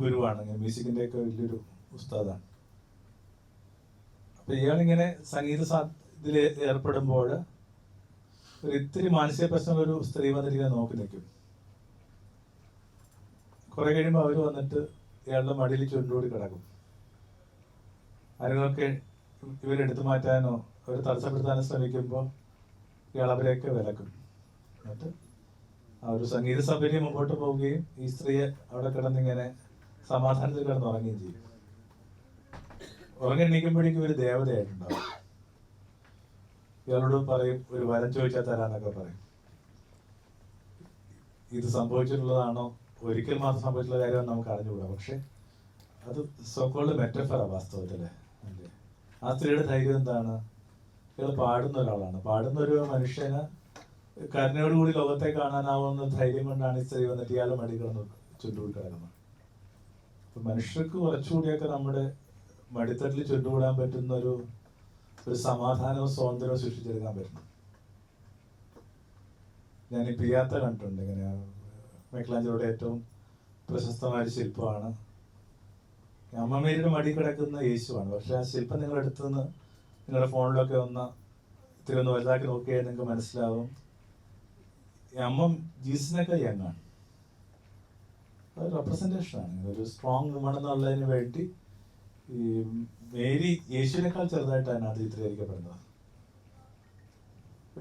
ഗുരുവാണ്. മ്യൂസിക്കിന്റെ ഒക്കെ വലിയൊരു ഉസ്താദാണ്. അപ്പൊ ഇയാളിങ്ങനെ സംഗീത ഇതിൽ ഏർപ്പെടുമ്പോൾ ഒരു ഇത്തിരി മാനസിക പ്രശ്നം ഒരു സ്ത്രീ വന്നിരിക്കാൻ നോക്കി നിൽക്കും. കുറെ കഴിയുമ്പോൾ അവര് വന്നിട്ട് ഇയാളുടെ മടിയിൽ ചുരുണ്ടുകൂടി കിടക്കും. ആരെങ്കിലൊക്കെ ഇവരെടുത്തു മാറ്റാനോ അവർ തടസ്സപ്പെടുത്താനോ ശ്രമിക്കുമ്പോൾ ഇയാൾ അവരെയൊക്കെ വിലക്കും. എന്നിട്ട് ആ ഒരു സംഗീത സൗകര്യം മുമ്പോട്ട് പോവുകയും ഈ സ്ത്രീയെ അവിടെ കിടന്നിങ്ങനെ സമാധാനത്തിൽ കിടന്ന് ഉറങ്ങുകയും ചെയ്യും. ഉറങ്ങെണീക്കുമ്പോഴേക്കും ഒരു ദേവതയായിട്ടുണ്ടാവും. ഇയാളോട് പറയും ഒരു വരം ചോദിച്ചാൽ തരാന്നൊക്കെ പറയും. ഇത് സംഭവിച്ചിട്ടുള്ളതാണോ, ഒരിക്കൽ മാത്രം സംഭവിച്ചിട്ടുള്ള കാര്യമാണ് നമുക്ക് അറിഞ്ഞുകൂടാ. പക്ഷെ അത് സോക്കോൾഡ് മെറ്റഫറാ വാസ്തവത്തില്. അല്ലേ? ആ സ്ത്രീയുടെ ധൈര്യം എന്താണ്? ഇയാൾ പാടുന്ന ഒരാളാണ്. പാടുന്ന ഒരു മനുഷ്യന് കരുണയോടുകൂടി ലോകത്തെ കാണാനാവുന്ന ധൈര്യം കൊണ്ടാണ് ഈ സ്ത്രീ വന്നിട്ട് ഇയാളെ മടി കിടന്ന് ചുണ്ടുകൂടി കിടക്കുന്നത്. അപ്പൊ മനുഷ്യർക്ക് കുറച്ചുകൂടിയൊക്കെ നമ്മുടെ മടിത്തട്ടിൽ ചുണ്ടുകൂടാൻ പറ്റുന്ന ഒരു സമാധാനവും സ്വാതന്ത്ര്യവും സൃഷ്ടിച്ചെടുക്കാൻ പറ്റും. ഞാൻ ഈ പിയാത്ത കണ്ടിട്ടുണ്ട്. ഇങ്ങനെ മൈക്കലാഞ്ചലോയുടെ ഏറ്റവും പ്രശസ്തമായ ശില്പമാണ്. അമ്മമേരിയുടെ മടി കിടക്കുന്ന യേശുവാണ്. പക്ഷെ ആ ശില്പം നിങ്ങൾ എടുത്തുനിന്ന് നിങ്ങളുടെ ഫോണിലൊക്കെ ഒന്ന് ഇത്തിരി ഒന്ന് വലുതാക്കി നോക്കിയാൽ നിങ്ങൾക്ക് മനസ്സിലാവും ഈ അമ്മ ജീസസിനൊക്കെ യങ്ങാണ്. അത് റെപ്രസെന്റേഷനാണ്. ഒരു സ്ട്രോങ് വുമൺ എന്നുള്ളതിന് വേണ്ടി ഈ മേരി യേശുവിനേക്കാൾ ചെറുതായിട്ടാണ് അതിനകത്ത് ചിത്രീകരിക്കപ്പെടുന്നത്.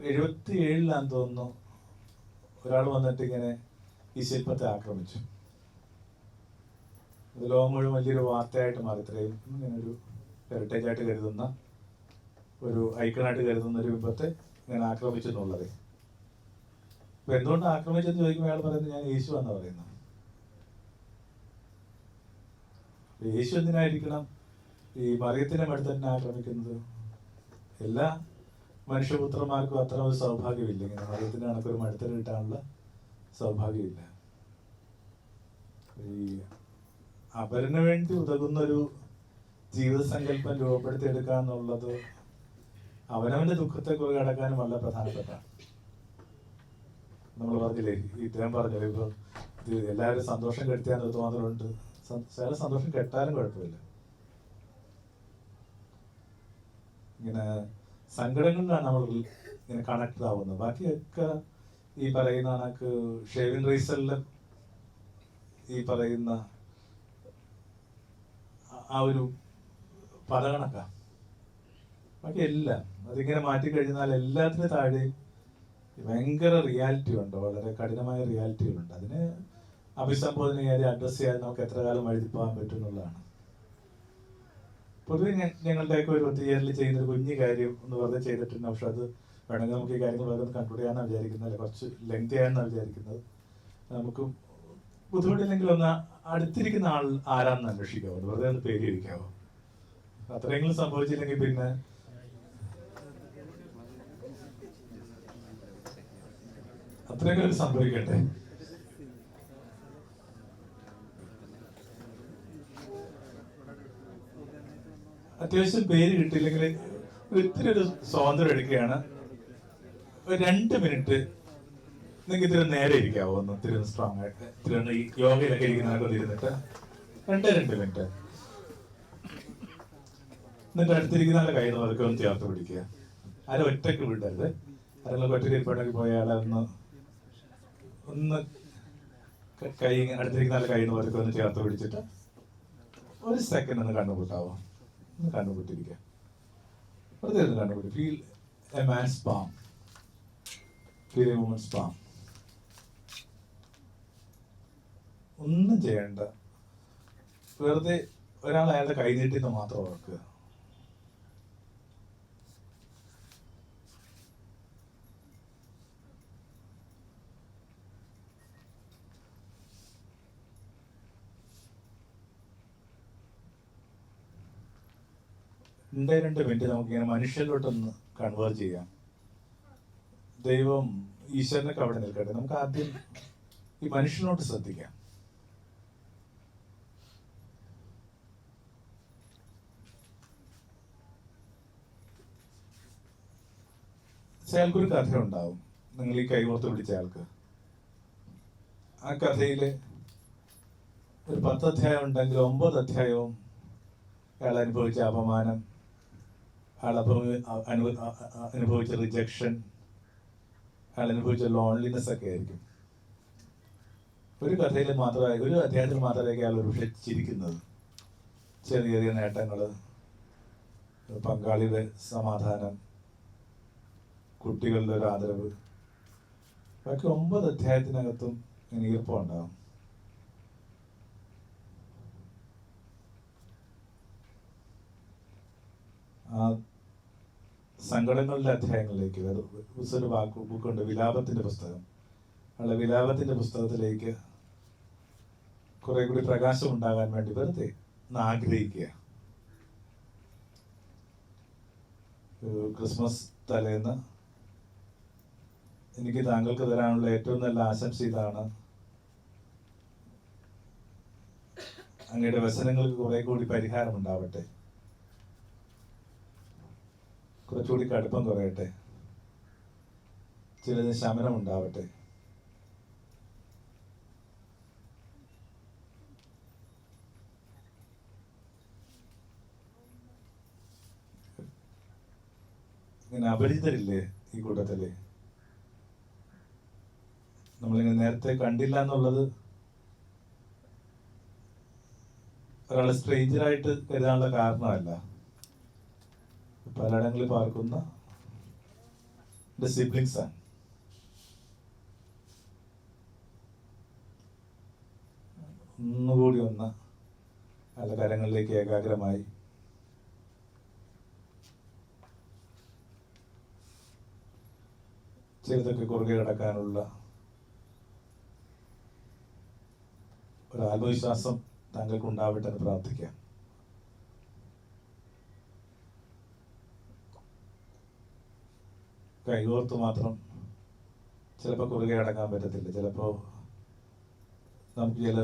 77 തോന്നുന്നു ഒരാൾ വന്നിട്ട് ഇങ്ങനെ ഈ ശില്പത്തെ ആക്രമിച്ചു. ഇത് ലോകം മുഴുവൻ വലിയൊരു വാർത്തയായിട്ട് മാറി. ഇത്രയും ഇങ്ങനെ ഒരു ഹെറിറ്റേജ് ആയിട്ട് കരുതുന്ന ഒരു ഐക്കണായിട്ട് കരുതുന്ന ഒരു ബിംബത്തെ ഇങ്ങനെ ആക്രമിച്ചു എന്നുള്ളത്. അപ്പൊ എന്തുകൊണ്ട് ആക്രമിച്ചെന്ന് ചോദിക്കുമ്പോൾ അയാൾ പറയുന്നത് ഞാൻ യേശു എന്നാ പറയുന്നത്. യേശു എന്തിനായിരിക്കണം ഈ മറിയത്തിനെ മടുത്തന്നെ ആക്രമിക്കുന്നത്? എല്ലാ മനുഷ്യപുത്രന്മാർക്കും അത്ര ഒരു സൗഭാഗ്യമില്ല. ഇങ്ങനെ മറിയത്തിന് കണക്കൊരു മടുത്തന് കിട്ടാനുള്ള സൗഭാഗ്യമില്ല. ഈ അവരിന് വേണ്ടി ഉതകുന്നൊരു ജീവിത സങ്കല്പം രൂപപ്പെടുത്തിയെടുക്കുക എന്നുള്ളത് അവനവന്റെ ദുഃഖത്തെ കുറെ അടക്കാനും വളരെ പ്രധാനപ്പെട്ട. നമ്മൾ പറഞ്ഞില്ലേ, ഇദ്ദേഹം പറഞ്ഞല്ലോ ഇപ്പൊ ഇത് എല്ലാവരും സന്തോഷം കെടുത്തിയാൽ തോന്നലുണ്ട്. ചില സന്തോഷം കെട്ടാലും കുഴപ്പമില്ല. ഇങ്ങനെ സങ്കടങ്ങളിലാണ് നമ്മൾ ഇങ്ങനെ കണക്ട് ആവുന്നത്. ബാക്കിയൊക്കെ ഈ പറയുന്ന കണക്ക് ഷേവിൻ റീസലില് ഈ പറയുന്ന ആ ഒരു പദകണക്കാ. ബാക്കി എല്ലാം അതിങ്ങനെ മാറ്റിക്കഴിഞ്ഞാൽ എല്ലാത്തിനും താഴെ ഭയങ്കര റിയാലിറ്റി ഉണ്ട്. വളരെ കഠിനമായ റിയാലിറ്റികളുണ്ട്. അതിനെ അഭിസംബോധന ചെയ്യാതെ അഡ്രസ് ചെയ്യാതെ നമുക്ക് എത്ര കാലം എഴുതി പോകാൻ പറ്റും എന്നുള്ളതാണ്. പൊതുവെ ഞങ്ങളുടെയൊക്കെ ഒരു ഒത്തുചേരൽ ചെയ്യുന്ന ഒരു കുഞ്ഞു കാര്യം എന്ന് വെറുതെ ചെയ്തിട്ടുണ്ട്. പക്ഷെ അത് വേണമെങ്കിൽ നമുക്ക് ഈ കാര്യങ്ങൾ വേറെ കൺക്ലൂഡ് ചെയ്യാനാണ് വിചാരിക്കുന്നത്, അല്ലെ കുറച്ച് ലെങ്തി ആണെന്നാണ് വിചാരിക്കുന്നത്. നമുക്ക് ബുദ്ധിമുട്ടില്ലെങ്കിൽ ഒന്ന് അടുത്തിരിക്കുന്ന ആൾ ആരാണെന്ന് അന്വേഷിക്കാവോ, വെറുതെ ഒന്ന് പേര് ഇരിക്കാവോ. അത്രയെങ്കിലും സംഭവിച്ചില്ലെങ്കിൽ പിന്നെ അത്രയെങ്കിലും സംഭവിക്കട്ടെ. അത്യാവശ്യം പേര് കിട്ടിയില്ലെങ്കിൽ ഒത്തിരി ഒരു സ്വാതന്ത്ര്യം എടുക്കുകയാണ്. ഒരു 2 മിനിറ്റ് നിങ്ങൾക്ക് ഇത്തിരി നേരെ ഇരിക്കാവോ, ഒന്ന് ഇത്തിരി സ്ട്രോങ് ആയിട്ട്, ഇത്തിരി ഒന്ന് ഈ യോഗയിലൊക്കെ ഇരിക്കുന്നതൊക്കെ ഇരുന്നിട്ട് 2 മിനിറ്റ്. എന്നിട്ട് അടുത്തിരിക്കുന്ന ആളുടെ കൈ നോക്കി ഒന്ന് ചേർത്ത് പിടിക്കുക. ആരും ഒറ്റയ്ക്ക് വിടരുത്. ആരെങ്കിലും ഒറ്റയ്ക്ക് ഇരിപ്പുണ്ടെങ്കിൽ പോയ ആളെ ഒന്ന് കൈ അടുത്തിരിക്കുന്ന ആളുടെ കൈ നോക്കി ഒന്ന് ചേർത്ത് പിടിച്ചിട്ട് 1 സെക്കൻഡ് ഒന്ന് കണ്ണുപൂട്ടാവോ, ഒന്ന് കണ്ണുപൂട്ടിരിക്കുക. വെറുതെ ഒന്ന് കണ്ണുപൂട്ടി. Feel a man's palm, feel a woman's palm. ഒന്നും ചെയ്യണ്ട, വെറുതെ ഒരാൾ അയാളുടെ കൈ നീട്ടിന്ന് മാത്രം ഓർക്കുക. രണ്ടേ 2 മിനിറ്റ് നമുക്കിങ്ങനെ മനുഷ്യരിലോട്ടൊന്ന് കൺവേർട്ട് ചെയ്യാം. ദൈവം ഈശ്വരനൊക്കെ അവിടെ നിൽക്കട്ടെ. നമുക്ക് ആദ്യം ഈ മനുഷ്യനോട്ട് ശ്രദ്ധിക്കാം. അയാൾക്കൊരു കഥ ഉണ്ടാവും, നിങ്ങൾ ഈ കൈകോർത്ത് പിടിച്ച ആൾക്ക്. ആ കഥയില് ഒരു 10 അധ്യായം ഉണ്ടെങ്കിൽ 9 അധ്യായവും അയാൾ അനുഭവിച്ച അപമാനം, അയാൾ അനുഭവിച്ച റിജക്ഷൻ, അയാൾ അനുഭവിച്ച ലോൺലിനെസ് ഒക്കെ ആയിരിക്കും. ഒരു കഥയിൽ മാത്രമായി, ഒരു അധ്യായത്തിൽ മാത്രമായിരിക്കും അയാൾ ഒരു ചിരിക്കുന്നത്. ചെറിയ ചെറിയ നേട്ടങ്ങൾ, പങ്കാളിയുടെ സമാധാനം, കുട്ടികളുടെ ഒരു ആദരവ്. ബാക്കി 9 അധ്യായത്തിനകത്തും ഇങ്ങനെ ഈർപ്പമുണ്ടാകും. ആ സങ്കടങ്ങളുടെ അധ്യായങ്ങളിലേക്ക് ഒരു ബുക്കുണ്ട്, വിലാപത്തിന്റെ പുസ്തകം. അയാളുടെ വിലാപത്തിന്റെ പുസ്തകത്തിലേക്ക് കുറെ കൂടി പ്രകാശം ഉണ്ടാകാൻ വേണ്ടി വെറുതെ ആഗ്രഹിക്കുക. ക്രിസ്മസ് തലേന്ന് എനിക്ക് താങ്കൾക്ക് തരാനുള്ള ഏറ്റവും നല്ല ആശംസ ഇതാണ്, അങ്ങയുടെ വ്യസനങ്ങൾക്ക് കുറെ കൂടി പരിഹാരം ഉണ്ടാവട്ടെ, കുറച്ചുകൂടി കടുപ്പം കുറയട്ടെ, ചിലതിന് ശമനം ഉണ്ടാവട്ടെ. ഇങ്ങനെ അപരിചിതരില്ലേ ഈ കൂട്ടത്തില്? നമ്മളിങ്ങനെ നേരത്തെ കണ്ടില്ല എന്നുള്ളത് ഒരാളെ സ്ട്രേഞ്ചറായിട്ട് കരുതാനുള്ള കാരണമല്ല. പലയിടങ്ങളിൽ പാർക്കുന്ന എൻ്റെ സിബ്ലിങ്സ് ആണ്. ഒന്നുകൂടി ഒന്ന് അയാളുടെ കരങ്ങളിലേക്ക് ഏകാഗ്രമായി ചിലതൊക്കെ കുറുകെ കിടക്കാനുള്ള ഒരു ആത്മവിശ്വാസം താങ്കൾക്ക് ഉണ്ടാവട്ടെ എന്ന് പ്രാർത്ഥിക്കാം. കൈകോർത്ത് മാത്രം ചിലപ്പോൾ കുറുകെ അടക്കാൻ പറ്റത്തില്ല. ചിലപ്പോൾ നമുക്ക് ചില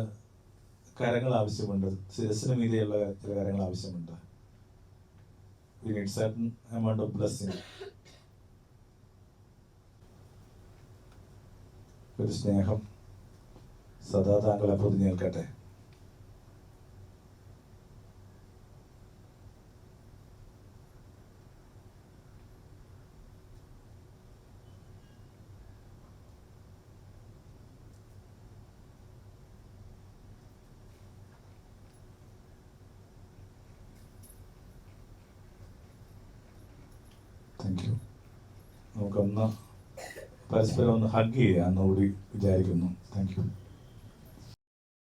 കരങ്ങൾ ആവശ്യമുണ്ട്, ശിരസിന് മീതെയുള്ള ചില കരങ്ങൾ ആവശ്യമുണ്ട്. We need certain amount of blessing. ഒരു സ്നേഹം സദാ താങ്കളെ പൊതിഞ്ഞ് നിൽക്കട്ടെ. Thank you. നമുക്കൊന്ന് പരസ്പരം ഒന്ന് ഹഗ് ചെയ്യാമെന്നുകൂടി വിചാരിക്കുന്നു. Thank you.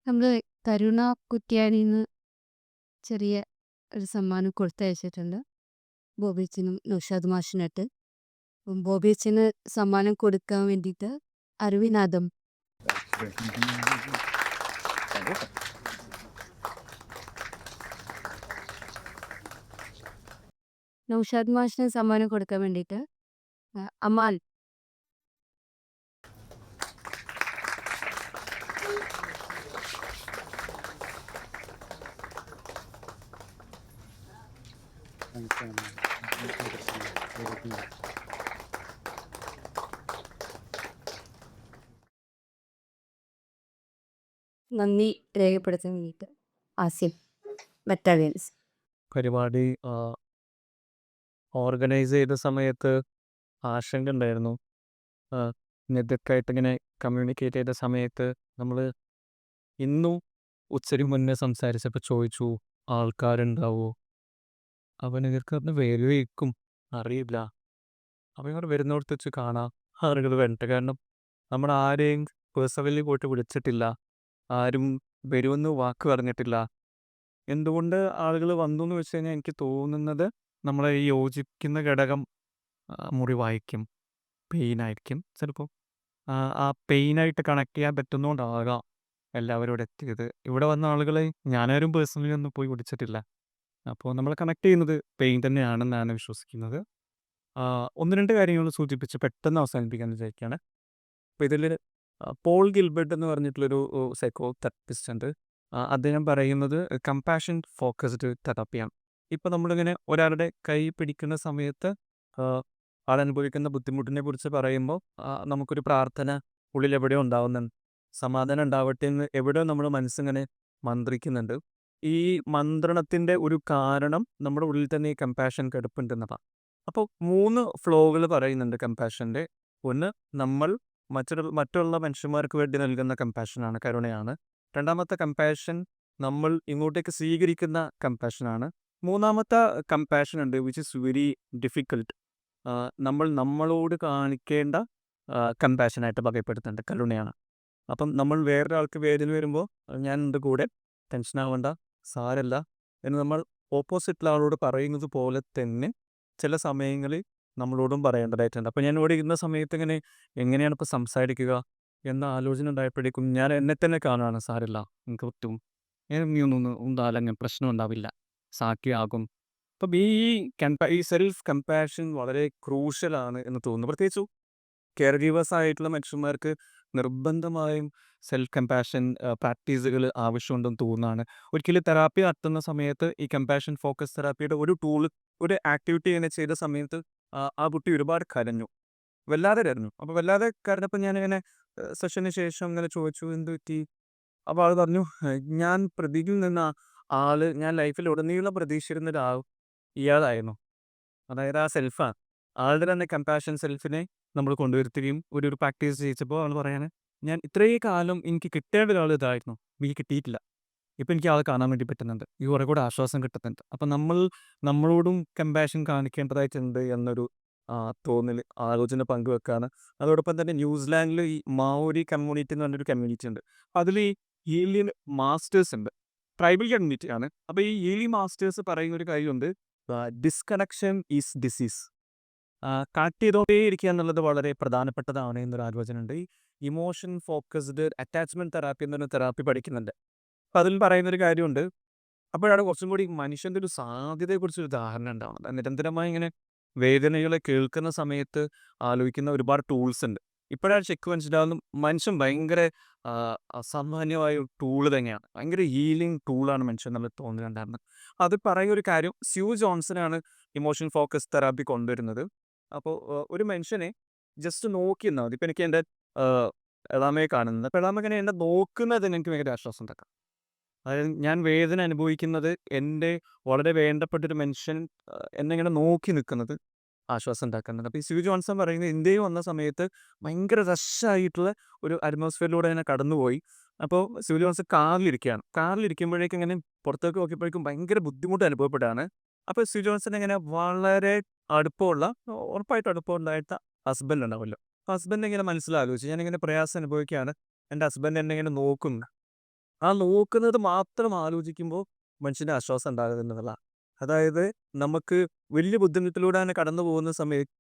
നമ്മൾ കരുണ കുറ്റ്യാനിന്ന് ചെറിയ ഒരു സമ്മാനം കൊടുത്തയച്ചിട്ടുണ്ട് ബോബിയച്ചനും നൗഷാദ് മാഷിനായിട്ട്. അപ്പം ബോബിയച്ചന് സമ്മാനം കൊടുക്കാൻ വേണ്ടിയിട്ട് അരവിനാഥം. നൗഷാദ് മാഷിന് സമ്മാനം കൊടുക്കാൻ വേണ്ടിയിട്ട് അമാൽ. നന്ദി രേഖപ്പെടുത്താൻ വേണ്ടിയിട്ട് ആസിഫ് ബറ്റാലിയൻസ്. പരിപാടി ഓർഗനൈസ് ചെയ്ത സമയത്ത് ആശങ്ക ഉണ്ടായിരുന്നു. നെതൊക്കെയായിട്ട് ഇങ്ങനെ കമ്മ്യൂണിക്കേറ്റ് ചെയ്ത സമയത്ത് നമ്മൾ ഇന്നും ഉച്ചയ്ക്ക് മുന്നേ സംസാരിച്ചപ്പോൾ ചോദിച്ചു ആൾക്കാരുണ്ടാവോ. അവൻ ഇവർക്ക് പറഞ്ഞ് വരുമായിരിക്കും, അറിയില്ല. അപ്പം ഇവർ വരുന്നിടത്ത് വെച്ച് കാണാം ആളുകൾ വരട്ടെ. കാരണം നമ്മൾ ആരെയും പേഴ്സണലി പോയിട്ട് വിളിച്ചിട്ടില്ല, ആരും വരുമെന്ന് വാക്ക് പറഞ്ഞിട്ടില്ല. എന്തുകൊണ്ട് ആളുകൾ വന്നു എന്ന് വെച്ച് കഴിഞ്ഞാൽ എനിക്ക് തോന്നുന്നത് നമ്മളെ ഈ യോജിക്കുന്ന ഘടകം മുറിവായിരിക്കും, പെയിനായിരിക്കും. ചിലപ്പോൾ ആ പെയിനായിട്ട് കണക്ട് ചെയ്യാൻ പറ്റുന്നതുകൊണ്ടാകാം എല്ലാവരും ഇവിടെ എത്തിയത്. ഇവിടെ വന്ന ആളുകളെ ഞാനാരും പേഴ്സണലി ഒന്നും പോയി വിളിച്ചിട്ടില്ല. അപ്പോൾ നമ്മൾ കണക്ട് ചെയ്യുന്നത് പെയിൻ തന്നെയാണെന്നാണ് വിശ്വസിക്കുന്നത്. ഒന്ന് രണ്ട് കാര്യങ്ങൾ സൂചിപ്പിച്ച് പെട്ടെന്ന് അവസാനിപ്പിക്കാൻ വിചാരിക്കുകയാണ്. അപ്പോൾ ഇതിൽ പോൾ ഗിൽബർട്ട് എന്ന് പറഞ്ഞിട്ടുള്ളൊരു സൈക്കോ തെറപ്പിസ്റ്റ് ഉണ്ട്. അദ്ദേഹം പറയുന്നത് കമ്പാഷൻ ഫോക്കസ്ഡ് തെറാപ്പിയാണ്. ഇപ്പോൾ നമ്മളിങ്ങനെ ഒരാളുടെ കൈ പിടിക്കുന്ന സമയത്ത് ആളനുഭവിക്കുന്ന ബുദ്ധിമുട്ടിനെ കുറിച്ച് പറയുമ്പോൾ നമുക്കൊരു പ്രാർത്ഥന ഉള്ളിൽ എവിടെയോ ഉണ്ടാവുന്നുണ്ട്. സമാധാനം ഉണ്ടാവട്ടെ എന്ന് എവിടെയോ നമ്മൾ മനസ്സിങ്ങനെ മന്ത്രിക്കുന്നുണ്ട്. ഈ മന്ത്രണത്തിൻ്റെ ഒരു കാരണം നമ്മുടെ ഉള്ളിൽ തന്നെ ഈ കമ്പാഷൻ കിടപ്പുണ്ടെന്നതാണ്. അപ്പോൾ 3 ഫ്ലോകൾ പറയുന്നുണ്ട് കമ്പാഷൻ്റെ. ഒന്ന്, നമ്മൾ മറ്റുള്ള മനുഷ്യന്മാർക്ക് വേണ്ടി നൽകുന്ന കമ്പാഷനാണ്, കരുണയാണ്. രണ്ടാമത്തെ കമ്പാഷൻ നമ്മൾ ഇങ്ങോട്ടേക്ക് സ്വീകരിക്കുന്ന കമ്പാഷനാണ്. മൂന്നാമത്തെ കമ്പാഷൻ ഉണ്ട് വിച്ച് ഇസ് വെരി ഡിഫിക്കൽട്ട്. നമ്മൾ നമ്മളോട് കാണിക്കേണ്ട കമ്പാഷനായിട്ട് വകപ്പെടുത്തുന്നുണ്ട്, കരുണയാണ്. അപ്പം നമ്മൾ വേറൊരാൾക്ക് വേദന വരുമ്പോൾ ഞാൻ എൻ്റെ കൂടെ, ടെൻഷൻ ആവേണ്ട, സാരല്ല എന്ന് നമ്മൾ ഓപ്പോസിറ്റുള്ള ആളോട് പറയുന്നത് പോലെ തന്നെ ചില സമയങ്ങളിൽ നമ്മളോടും പറയേണ്ടതായിട്ടുണ്ട്. അപ്പോൾ ഞാൻ ഇവിടെ ഇരുന്ന സമയത്ത് ഇങ്ങനെ എങ്ങനെയാണ് ഇപ്പോൾ സംസാരിക്കുക എന്ന ആലോചന ഉണ്ടായപ്പോഴേക്കും ഞാൻ എന്നെ തന്നെ കാണുകയാണ്. സാരല്ല, എനിക്ക് പറ്റും, നീ ഉണ്ടാലങ്ങനെ പ്രശ്നം ഉണ്ടാവില്ല, സാക്കിയാകും. അപ്പം ഈ സെൽഫ് കമ്പാഷൻ വളരെ ക്രൂഷ്യലാണ് എന്ന് തോന്നുന്നു. പ്രത്യേകിച്ചു കെയർ ഗീവേഴ്സ് ആയിട്ടുള്ള മനുഷ്യന്മാർക്ക് നിർബന്ധമായും സെൽഫ് കമ്പാഷൻ പ്രാക്ടീസുകൾ ആവശ്യമുണ്ടെന്ന് തോന്നുന്നതാണ്. ഒരിക്കലും തെറാപ്പി നടത്തുന്ന സമയത്ത് ഈ കമ്പാഷൻ ഫോക്കസ് തെറാപ്പിയുടെ ഒരു ടൂൾ, ഒരു ആക്ടിവിറ്റി ഇങ്ങനെ ചെയ്ത സമയത്ത് ആ കുട്ടി ഒരുപാട് കരഞ്ഞു, വല്ലാതെ കരഞ്ഞു. അപ്പോൾ വല്ലാതെ കരഞ്ഞപ്പോൾ ഞാനിങ്ങനെ സെഷന് ശേഷം ഇങ്ങനെ ചോദിച്ചു എന്ത് പറ്റി. അപ്പോൾ ആൾ പറഞ്ഞു, ഞാൻ പ്രതിയിൽ നിന്ന് ഞാൻ ലൈഫിൽ ഉടനീളം പ്രതീക്ഷിച്ചിരുന്ന ഒരാൾ ഇയാളായിരുന്നു. അതായത് ആ സെൽഫാണ്. ആളുടെ തന്നെ കമ്പാഷൻ സെൽഫിനെ നമ്മൾ കൊണ്ടുവരുത്തുകയും ഒരു പ്രാക്ടീസ് ചെയ്യിച്ചപ്പോൾ ആൾ പറയാണ്, ഞാൻ ഇത്രയും കാലം എനിക്ക് കിട്ടേണ്ട ഒരാൾ ഇതായിരുന്നു, എനിക്ക് കിട്ടിയിട്ടില്ല. ഇപ്പം എനിക്ക് ആളെ കാണാൻ വേണ്ടി പറ്റുന്നുണ്ട്, ഈ കുറെ കൂടെ ആശ്വാസം കിട്ടുന്നുണ്ട്. അപ്പം നമ്മളോടും കമ്പാഷൻ കാണിക്കേണ്ടതായിട്ടുണ്ട് എന്നൊരു തോന്നൽ, ആലോചന പങ്കുവെക്കാണ്. അതോടൊപ്പം തന്നെ ന്യൂസിലാൻഡിൽ ഈ മാവോരി കമ്മ്യൂണിറ്റി എന്ന് പറഞ്ഞൊരു കമ്മ്യൂണിറ്റി ഉണ്ട്. അതിൽ ഈ ഏലിയൻ മാസ്റ്റേഴ്സ് ഉണ്ട്, ട്രൈബൽ കമ്മ്യൂണിറ്റിയാണ്. അപ്പോൾ ഈ ഏലിയൻ മാസ്റ്റേഴ്സ് പറയുന്ന ഒരു കാര്യമുണ്ട്, ഡിസ്കണക്ഷൻ ഈസ് ഡിസീസ്. കണക്ട് ചെയ്തോണ്ടേ ഇരിക്കുക എന്നുള്ളത് വളരെ പ്രധാനപ്പെട്ടതാണ് എന്നൊരു ആലോചന ഉണ്ട്. ഈ ഇമോഷൻ ഫോക്കസ്ഡ് അറ്റാച്ച്മെൻറ്റ് തെറാപ്പി എന്നൊരു തെറാപ്പി പഠിക്കുന്നുണ്ട്. അപ്പം അതിൽ പറയുന്നൊരു കാര്യമുണ്ട്. അപ്പോഴാണ് കുറച്ചും കൂടി മനുഷ്യൻ്റെ ഒരു സാധ്യതയെക്കുറിച്ചൊരു ധാരണ ഉണ്ടാവുന്നത്. നിരന്തരമായി ഇങ്ങനെ വേദനകളെ കേൾക്കുന്ന സമയത്ത് ആലോചിക്കുന്ന ഒരുപാട് ടൂൾസ് ഉണ്ട്. ഇപ്പോഴാണ് ചെക്ക് മനസ്സിലാവുന്ന മനുഷ്യൻ ഭയങ്കര അസാമാന്യമായ ഒരു ടൂള് തന്നെയാണ്, ഭയങ്കര ഹീലിംഗ് ടൂളാണ് മനുഷ്യൻ നമ്മൾ തോന്നുന്നുണ്ടായിരുന്നത്. അത് പറയുന്ന ഒരു കാര്യം, സ്യൂ ജോൺസനാണ് ഇമോഷൻ ഫോക്കസ് തെറാപ്പി കൊണ്ടുവരുന്നത്. അപ്പോൾ ഒരു മനുഷ്യനെ ജസ്റ്റ് നോക്കി നിന്നാൽ മതി. ഇപ്പം എനിക്ക് എൻ്റെ എളാമയെ കാണുന്നത്, അപ്പോൾ എളാമ ഇങ്ങനെ എന്നെ നോക്കുന്നതിന് എനിക്ക് ഭയങ്കര ആശ്വാസം ഉണ്ടാക്കാം. അതായത് ഞാൻ വേദന അനുഭവിക്കുന്നത് എൻ്റെ വളരെ വേണ്ടപ്പെട്ടൊരു മനുഷ്യൻ എന്നെ ഇങ്ങനെ നോക്കി നിൽക്കുന്നത് ആശ്വാസം ഉണ്ടാക്കുന്നുണ്ട്. അപ്പോൾ ഈ സ്യൂ ജോൺസൺ പറയുന്നത് ഇന്ത്യയിൽ വന്ന സമയത്ത് ഭയങ്കര റഷായിട്ടുള്ള ഒരു അറ്റ്മോസ്ഫിയറിലൂടെ ഇങ്ങനെ കടന്നുപോയി. അപ്പോൾ സ്യൂ ജോൺസൺ കാറിലിരിക്കുകയാണ്. കാറിലിരിക്കുമ്പോഴേക്കും ഇങ്ങനെ പുറത്തേക്ക് നോക്കിയപ്പോഴേക്കും ഭയങ്കര ബുദ്ധിമുട്ട് അനുഭവപ്പെടുകയാണ്. അപ്പോൾ സ്യൂ ജോൺസൺ ഇങ്ങനെ വളരെ അടുപ്പമുള്ള, ഉറപ്പായിട്ടും അടുപ്പമുണ്ടായിട്ട് ഹസ്ബൻഡ് ഉണ്ടാവുമല്ലോ, ഹസ്ബൻഡ് ഇങ്ങനെ മനസ്സിലാലോചിച്ചു, ഞാനിങ്ങനെ പ്രയാസം അനുഭവിക്കുകയാണ്, എൻ്റെ ഹസ്ബൻഡ് എന്നെ ഇങ്ങനെ നോക്കുന്നു. ആ നോക്കുന്നത് മാത്രം ആലോചിക്കുമ്പോൾ മനുഷ്യൻ്റെ ആശ്വാസം ഉണ്ടാകുന്നതല്ല. അതായത് നമുക്ക് വലിയ ബുദ്ധിമുട്ടിലൂടെയാണ് കടന്നു പോകുന്ന സമയത്ത്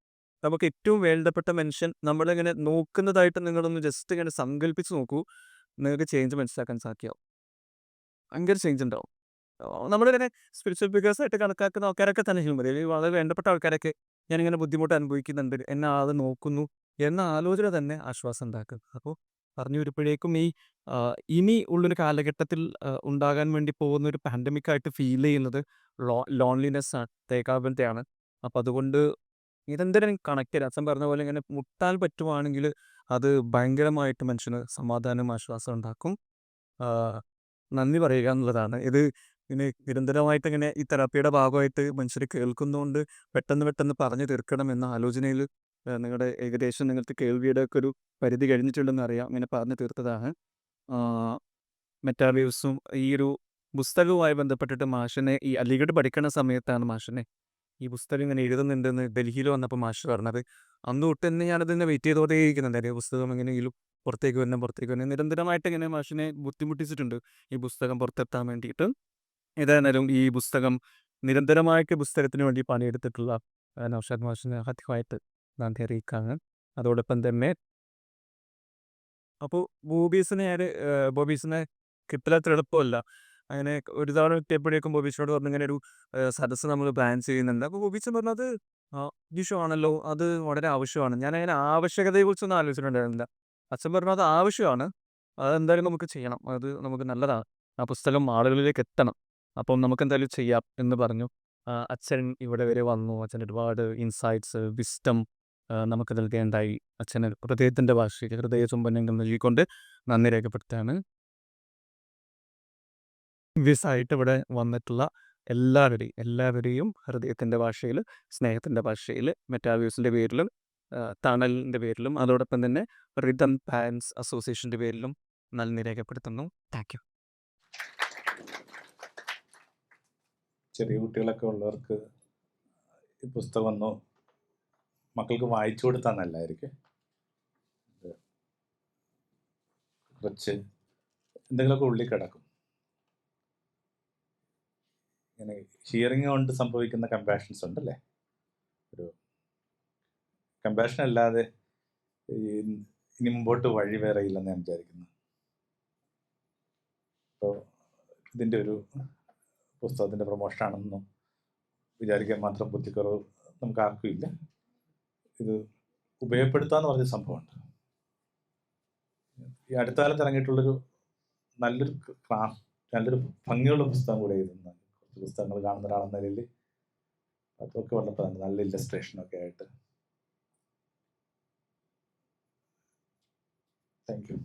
നമുക്ക് ഏറ്റവും വേണ്ടപ്പെട്ട മനുഷ്യൻ നമ്മളിങ്ങനെ നോക്കുന്നതായിട്ട് നിങ്ങളൊന്ന് ജസ്റ്റ് ഇങ്ങനെ സങ്കല്പിച്ച് നോക്കൂ. നിങ്ങൾക്ക് ചേഞ്ച് മനസ്സിലാക്കാൻ സാധിക്കും. ഭയങ്കര ചേഞ്ച് ഉണ്ടാവും. നമ്മളിങ്ങനെ സ്പിരിച്വൽ ഫിഗേഴ്സ് ആയിട്ട് കണക്കാക്കുന്ന ആൾക്കാരൊക്കെ തന്നെ ഹ്യൂമൻ വളരെ വേണ്ടപ്പെട്ട ആൾക്കാരൊക്കെ ഞാനിങ്ങനെ ബുദ്ധിമുട്ട് അനുഭവിക്കുന്നുണ്ട്, എന്നെ ആൾ നോക്കുന്നു എന്ന ആലോചന തന്നെ ആശ്വാസം ഉണ്ടാക്കും. അപ്പോൾ പറഞ്ഞു വരുമ്പോഴേക്കും ഈ ഇനി ഉള്ളൊരു കാലഘട്ടത്തിൽ ഉണ്ടാകാൻ വേണ്ടി പോകുന്ന ഒരു പാൻഡമിക് ആയിട്ട് ഫീൽ ചെയ്യുന്നത് ലോൺലിനെസ് ആണ്, ഏകാഗ്രതയാണ്. അപ്പം അതുകൊണ്ട് നിരന്തരം കണക്ട് ചെയ്ത് അച്ഛൻ പറഞ്ഞ പോലെ ഇങ്ങനെ മുട്ടാൻ പറ്റുവാണെങ്കിൽ അത് ഭയങ്കരമായിട്ട് മനുഷ്യന് സമാധാനം ആശ്വാസം ഉണ്ടാക്കും. ആ, നന്ദി പറയുക എന്നുള്ളതാണ്. ഇത് ഇങ്ങനെ നിരന്തരമായിട്ട് ഇങ്ങനെ ഈ തെറാപ്പിയുടെ ഭാഗമായിട്ട് മനുഷ്യർ കേൾക്കുന്നതുകൊണ്ട് പെട്ടെന്ന് പെട്ടെന്ന് പറഞ്ഞു തീർക്കണം എന്ന ആലോചനയിൽ നിങ്ങളുടെ ഏകദേശം നിങ്ങൾക്ക് കേൾവിയുടെ ഒക്കെ ഒരു പരിധി കഴിഞ്ഞിട്ടുണ്ടെന്ന് അറിയാം, ഇങ്ങനെ പറഞ്ഞു തീർത്തതാണ്. മെറ്റാവേവ്സും ഈ ഒരു പുസ്തകവുമായി ബന്ധപ്പെട്ടിട്ട് മാഷിനെ ഈ അലിഗഡ് പഠിക്കുന്ന സമയത്താണ് മാഷിനെ ഈ പുസ്തകം ഇങ്ങനെ എഴുതുന്നുണ്ടെന്ന് ഡൽഹിയിൽ വന്നപ്പോൾ മാഷ് പറഞ്ഞത്. അന്ന് തൊട്ട് തന്നെ ഞാനതിനെ വെയിറ്റ് ചെയ്തോണ്ടേയിരിക്കുന്നുണ്ടായിരുന്നു. പുസ്തകം എങ്ങനെയെങ്കിലും പുറത്തേക്ക് വരണം നിരന്തരമായിട്ട് ഇങ്ങനെ മാഷിനെ ബുദ്ധിമുട്ടിച്ചിട്ടുണ്ട് ഈ പുസ്തകം പുറത്തെത്താൻ വേണ്ടിയിട്ട്. ഏതായിരുന്നാലും ഈ പുസ്തകം നിരന്തരമായിട്ട് പുസ്തകത്തിന് വേണ്ടി പണിയെടുത്തിട്ടുള്ള നൗഷാദ് മാഷിനെ ആദ്യമായിട്ട് നന്ദി അറിയിക്കാണ്. അതോടൊപ്പം തന്നെ അപ്പോൾ ബോബീസിനെ കിട്ടലത്ര എളുപ്പമല്ല. അങ്ങനെ ഒരു തവണ കിട്ടിയപ്പോഴേക്കും ബോബീസിനോട് പറഞ്ഞു ഇങ്ങനെ ഒരു സദസ്സ് നമ്മൾ പ്ലാൻ ചെയ്യുന്നുണ്ട്. അപ്പോൾ ബോബീസ് പറഞ്ഞത് ജിഷോ ആണല്ലോ, അത് വളരെ ആവശ്യമാണ്. ഞാൻ അതിന് ആവശ്യകതയെക്കുറിച്ചൊന്നും ആലോചിച്ചിട്ടുണ്ടായിരുന്നില്ല. അച്ഛൻ പറഞ്ഞു അത് ആവശ്യമാണ്, അതെന്തായാലും നമുക്ക് ചെയ്യണം, അത് നമുക്ക് നല്ലതാണ്, ആ പുസ്തകം ആളുകളിലേക്ക് എത്തണം, അപ്പം നമുക്ക് എന്തായാലും ചെയ്യാം എന്ന് പറഞ്ഞു. അച്ഛൻ ഇവിടെ വരെ വന്നു. അച്ഛൻ ഒരുപാട് ഇൻസൈറ്റ്സ് വിസ്റ്റം നമുക്ക് നൽകേണ്ടായി. അച്ഛന് ഹൃദയത്തിൻ്റെ ഭാഷയിൽ ഹൃദയ ചുംബനങ്ങൾ നൽകിക്കൊണ്ട് നന്ദി രേഖപ്പെടുത്താണ്. ആയിട്ട് ഇവിടെ വന്നിട്ടുള്ള എല്ലാവരെയും ഹൃദയത്തിൻ്റെ ഭാഷയിൽ, സ്നേഹത്തിൻ്റെ ഭാഷയിൽ, മെറ്റാവേവ്സിൻ്റെ പേരിലും തണലിൻ്റെ പേരിലും അതോടൊപ്പം തന്നെ റിതം പാരൻസ് അസോസിയേഷൻ്റെ പേരിലും നന്ദി രേഖപ്പെടുത്തുന്നു. Thank you. ചെറിയ കുട്ടികളൊക്കെ ഉള്ളവർക്ക് ഈ പുസ്തകം ഒന്ന് മക്കൾക്ക് വായിച്ചു കൊടുത്താൽ നല്ലതായിരിക്കും. കുറച്ച് എന്തെങ്കിലുമൊക്കെ ഉള്ളിൽ കിടക്കും. ഇങ്ങനെ ഹിയറിങ് കൊണ്ട് സംഭവിക്കുന്ന കമ്പാഷൻസ് ഉണ്ടല്ലേ, ഒരു കമ്പാഷൻ അല്ലാതെ ഇനി മുമ്പോട്ട് വഴി വേറെ ഇല്ലെന്ന് ഞാൻ വിചാരിക്കുന്നു. അപ്പോൾ ഇതിൻ്റെ ഒരു പുസ്തകത്തിൻ്റെ പ്രൊമോഷനാണെന്നും വിചാരിക്കാൻ മാത്രം ബുദ്ധിക്കുറവ് നമുക്ക് ആർക്കും ഇല്ല. ഇത് ഉപയോഗപ്പെടുത്താന്ന് പറഞ്ഞ സംഭവമുണ്ട്. ഈ അടുത്ത കാലത്ത് ഇറങ്ങിയിട്ടുള്ളൊരു നല്ലൊരു നല്ലൊരു ഭംഗിയുള്ള പുസ്തകം കൂടെ എഴുതുന്ന കുറച്ച് പുസ്തകങ്ങൾ കാണുന്ന ഒരാളെന്ന നിലയിൽ അതൊക്കെ വന്നപ്പോഴാണ് നല്ല ഇല്ലസ്ട്രേഷനൊക്കെ ആയിട്ട്. Thank you.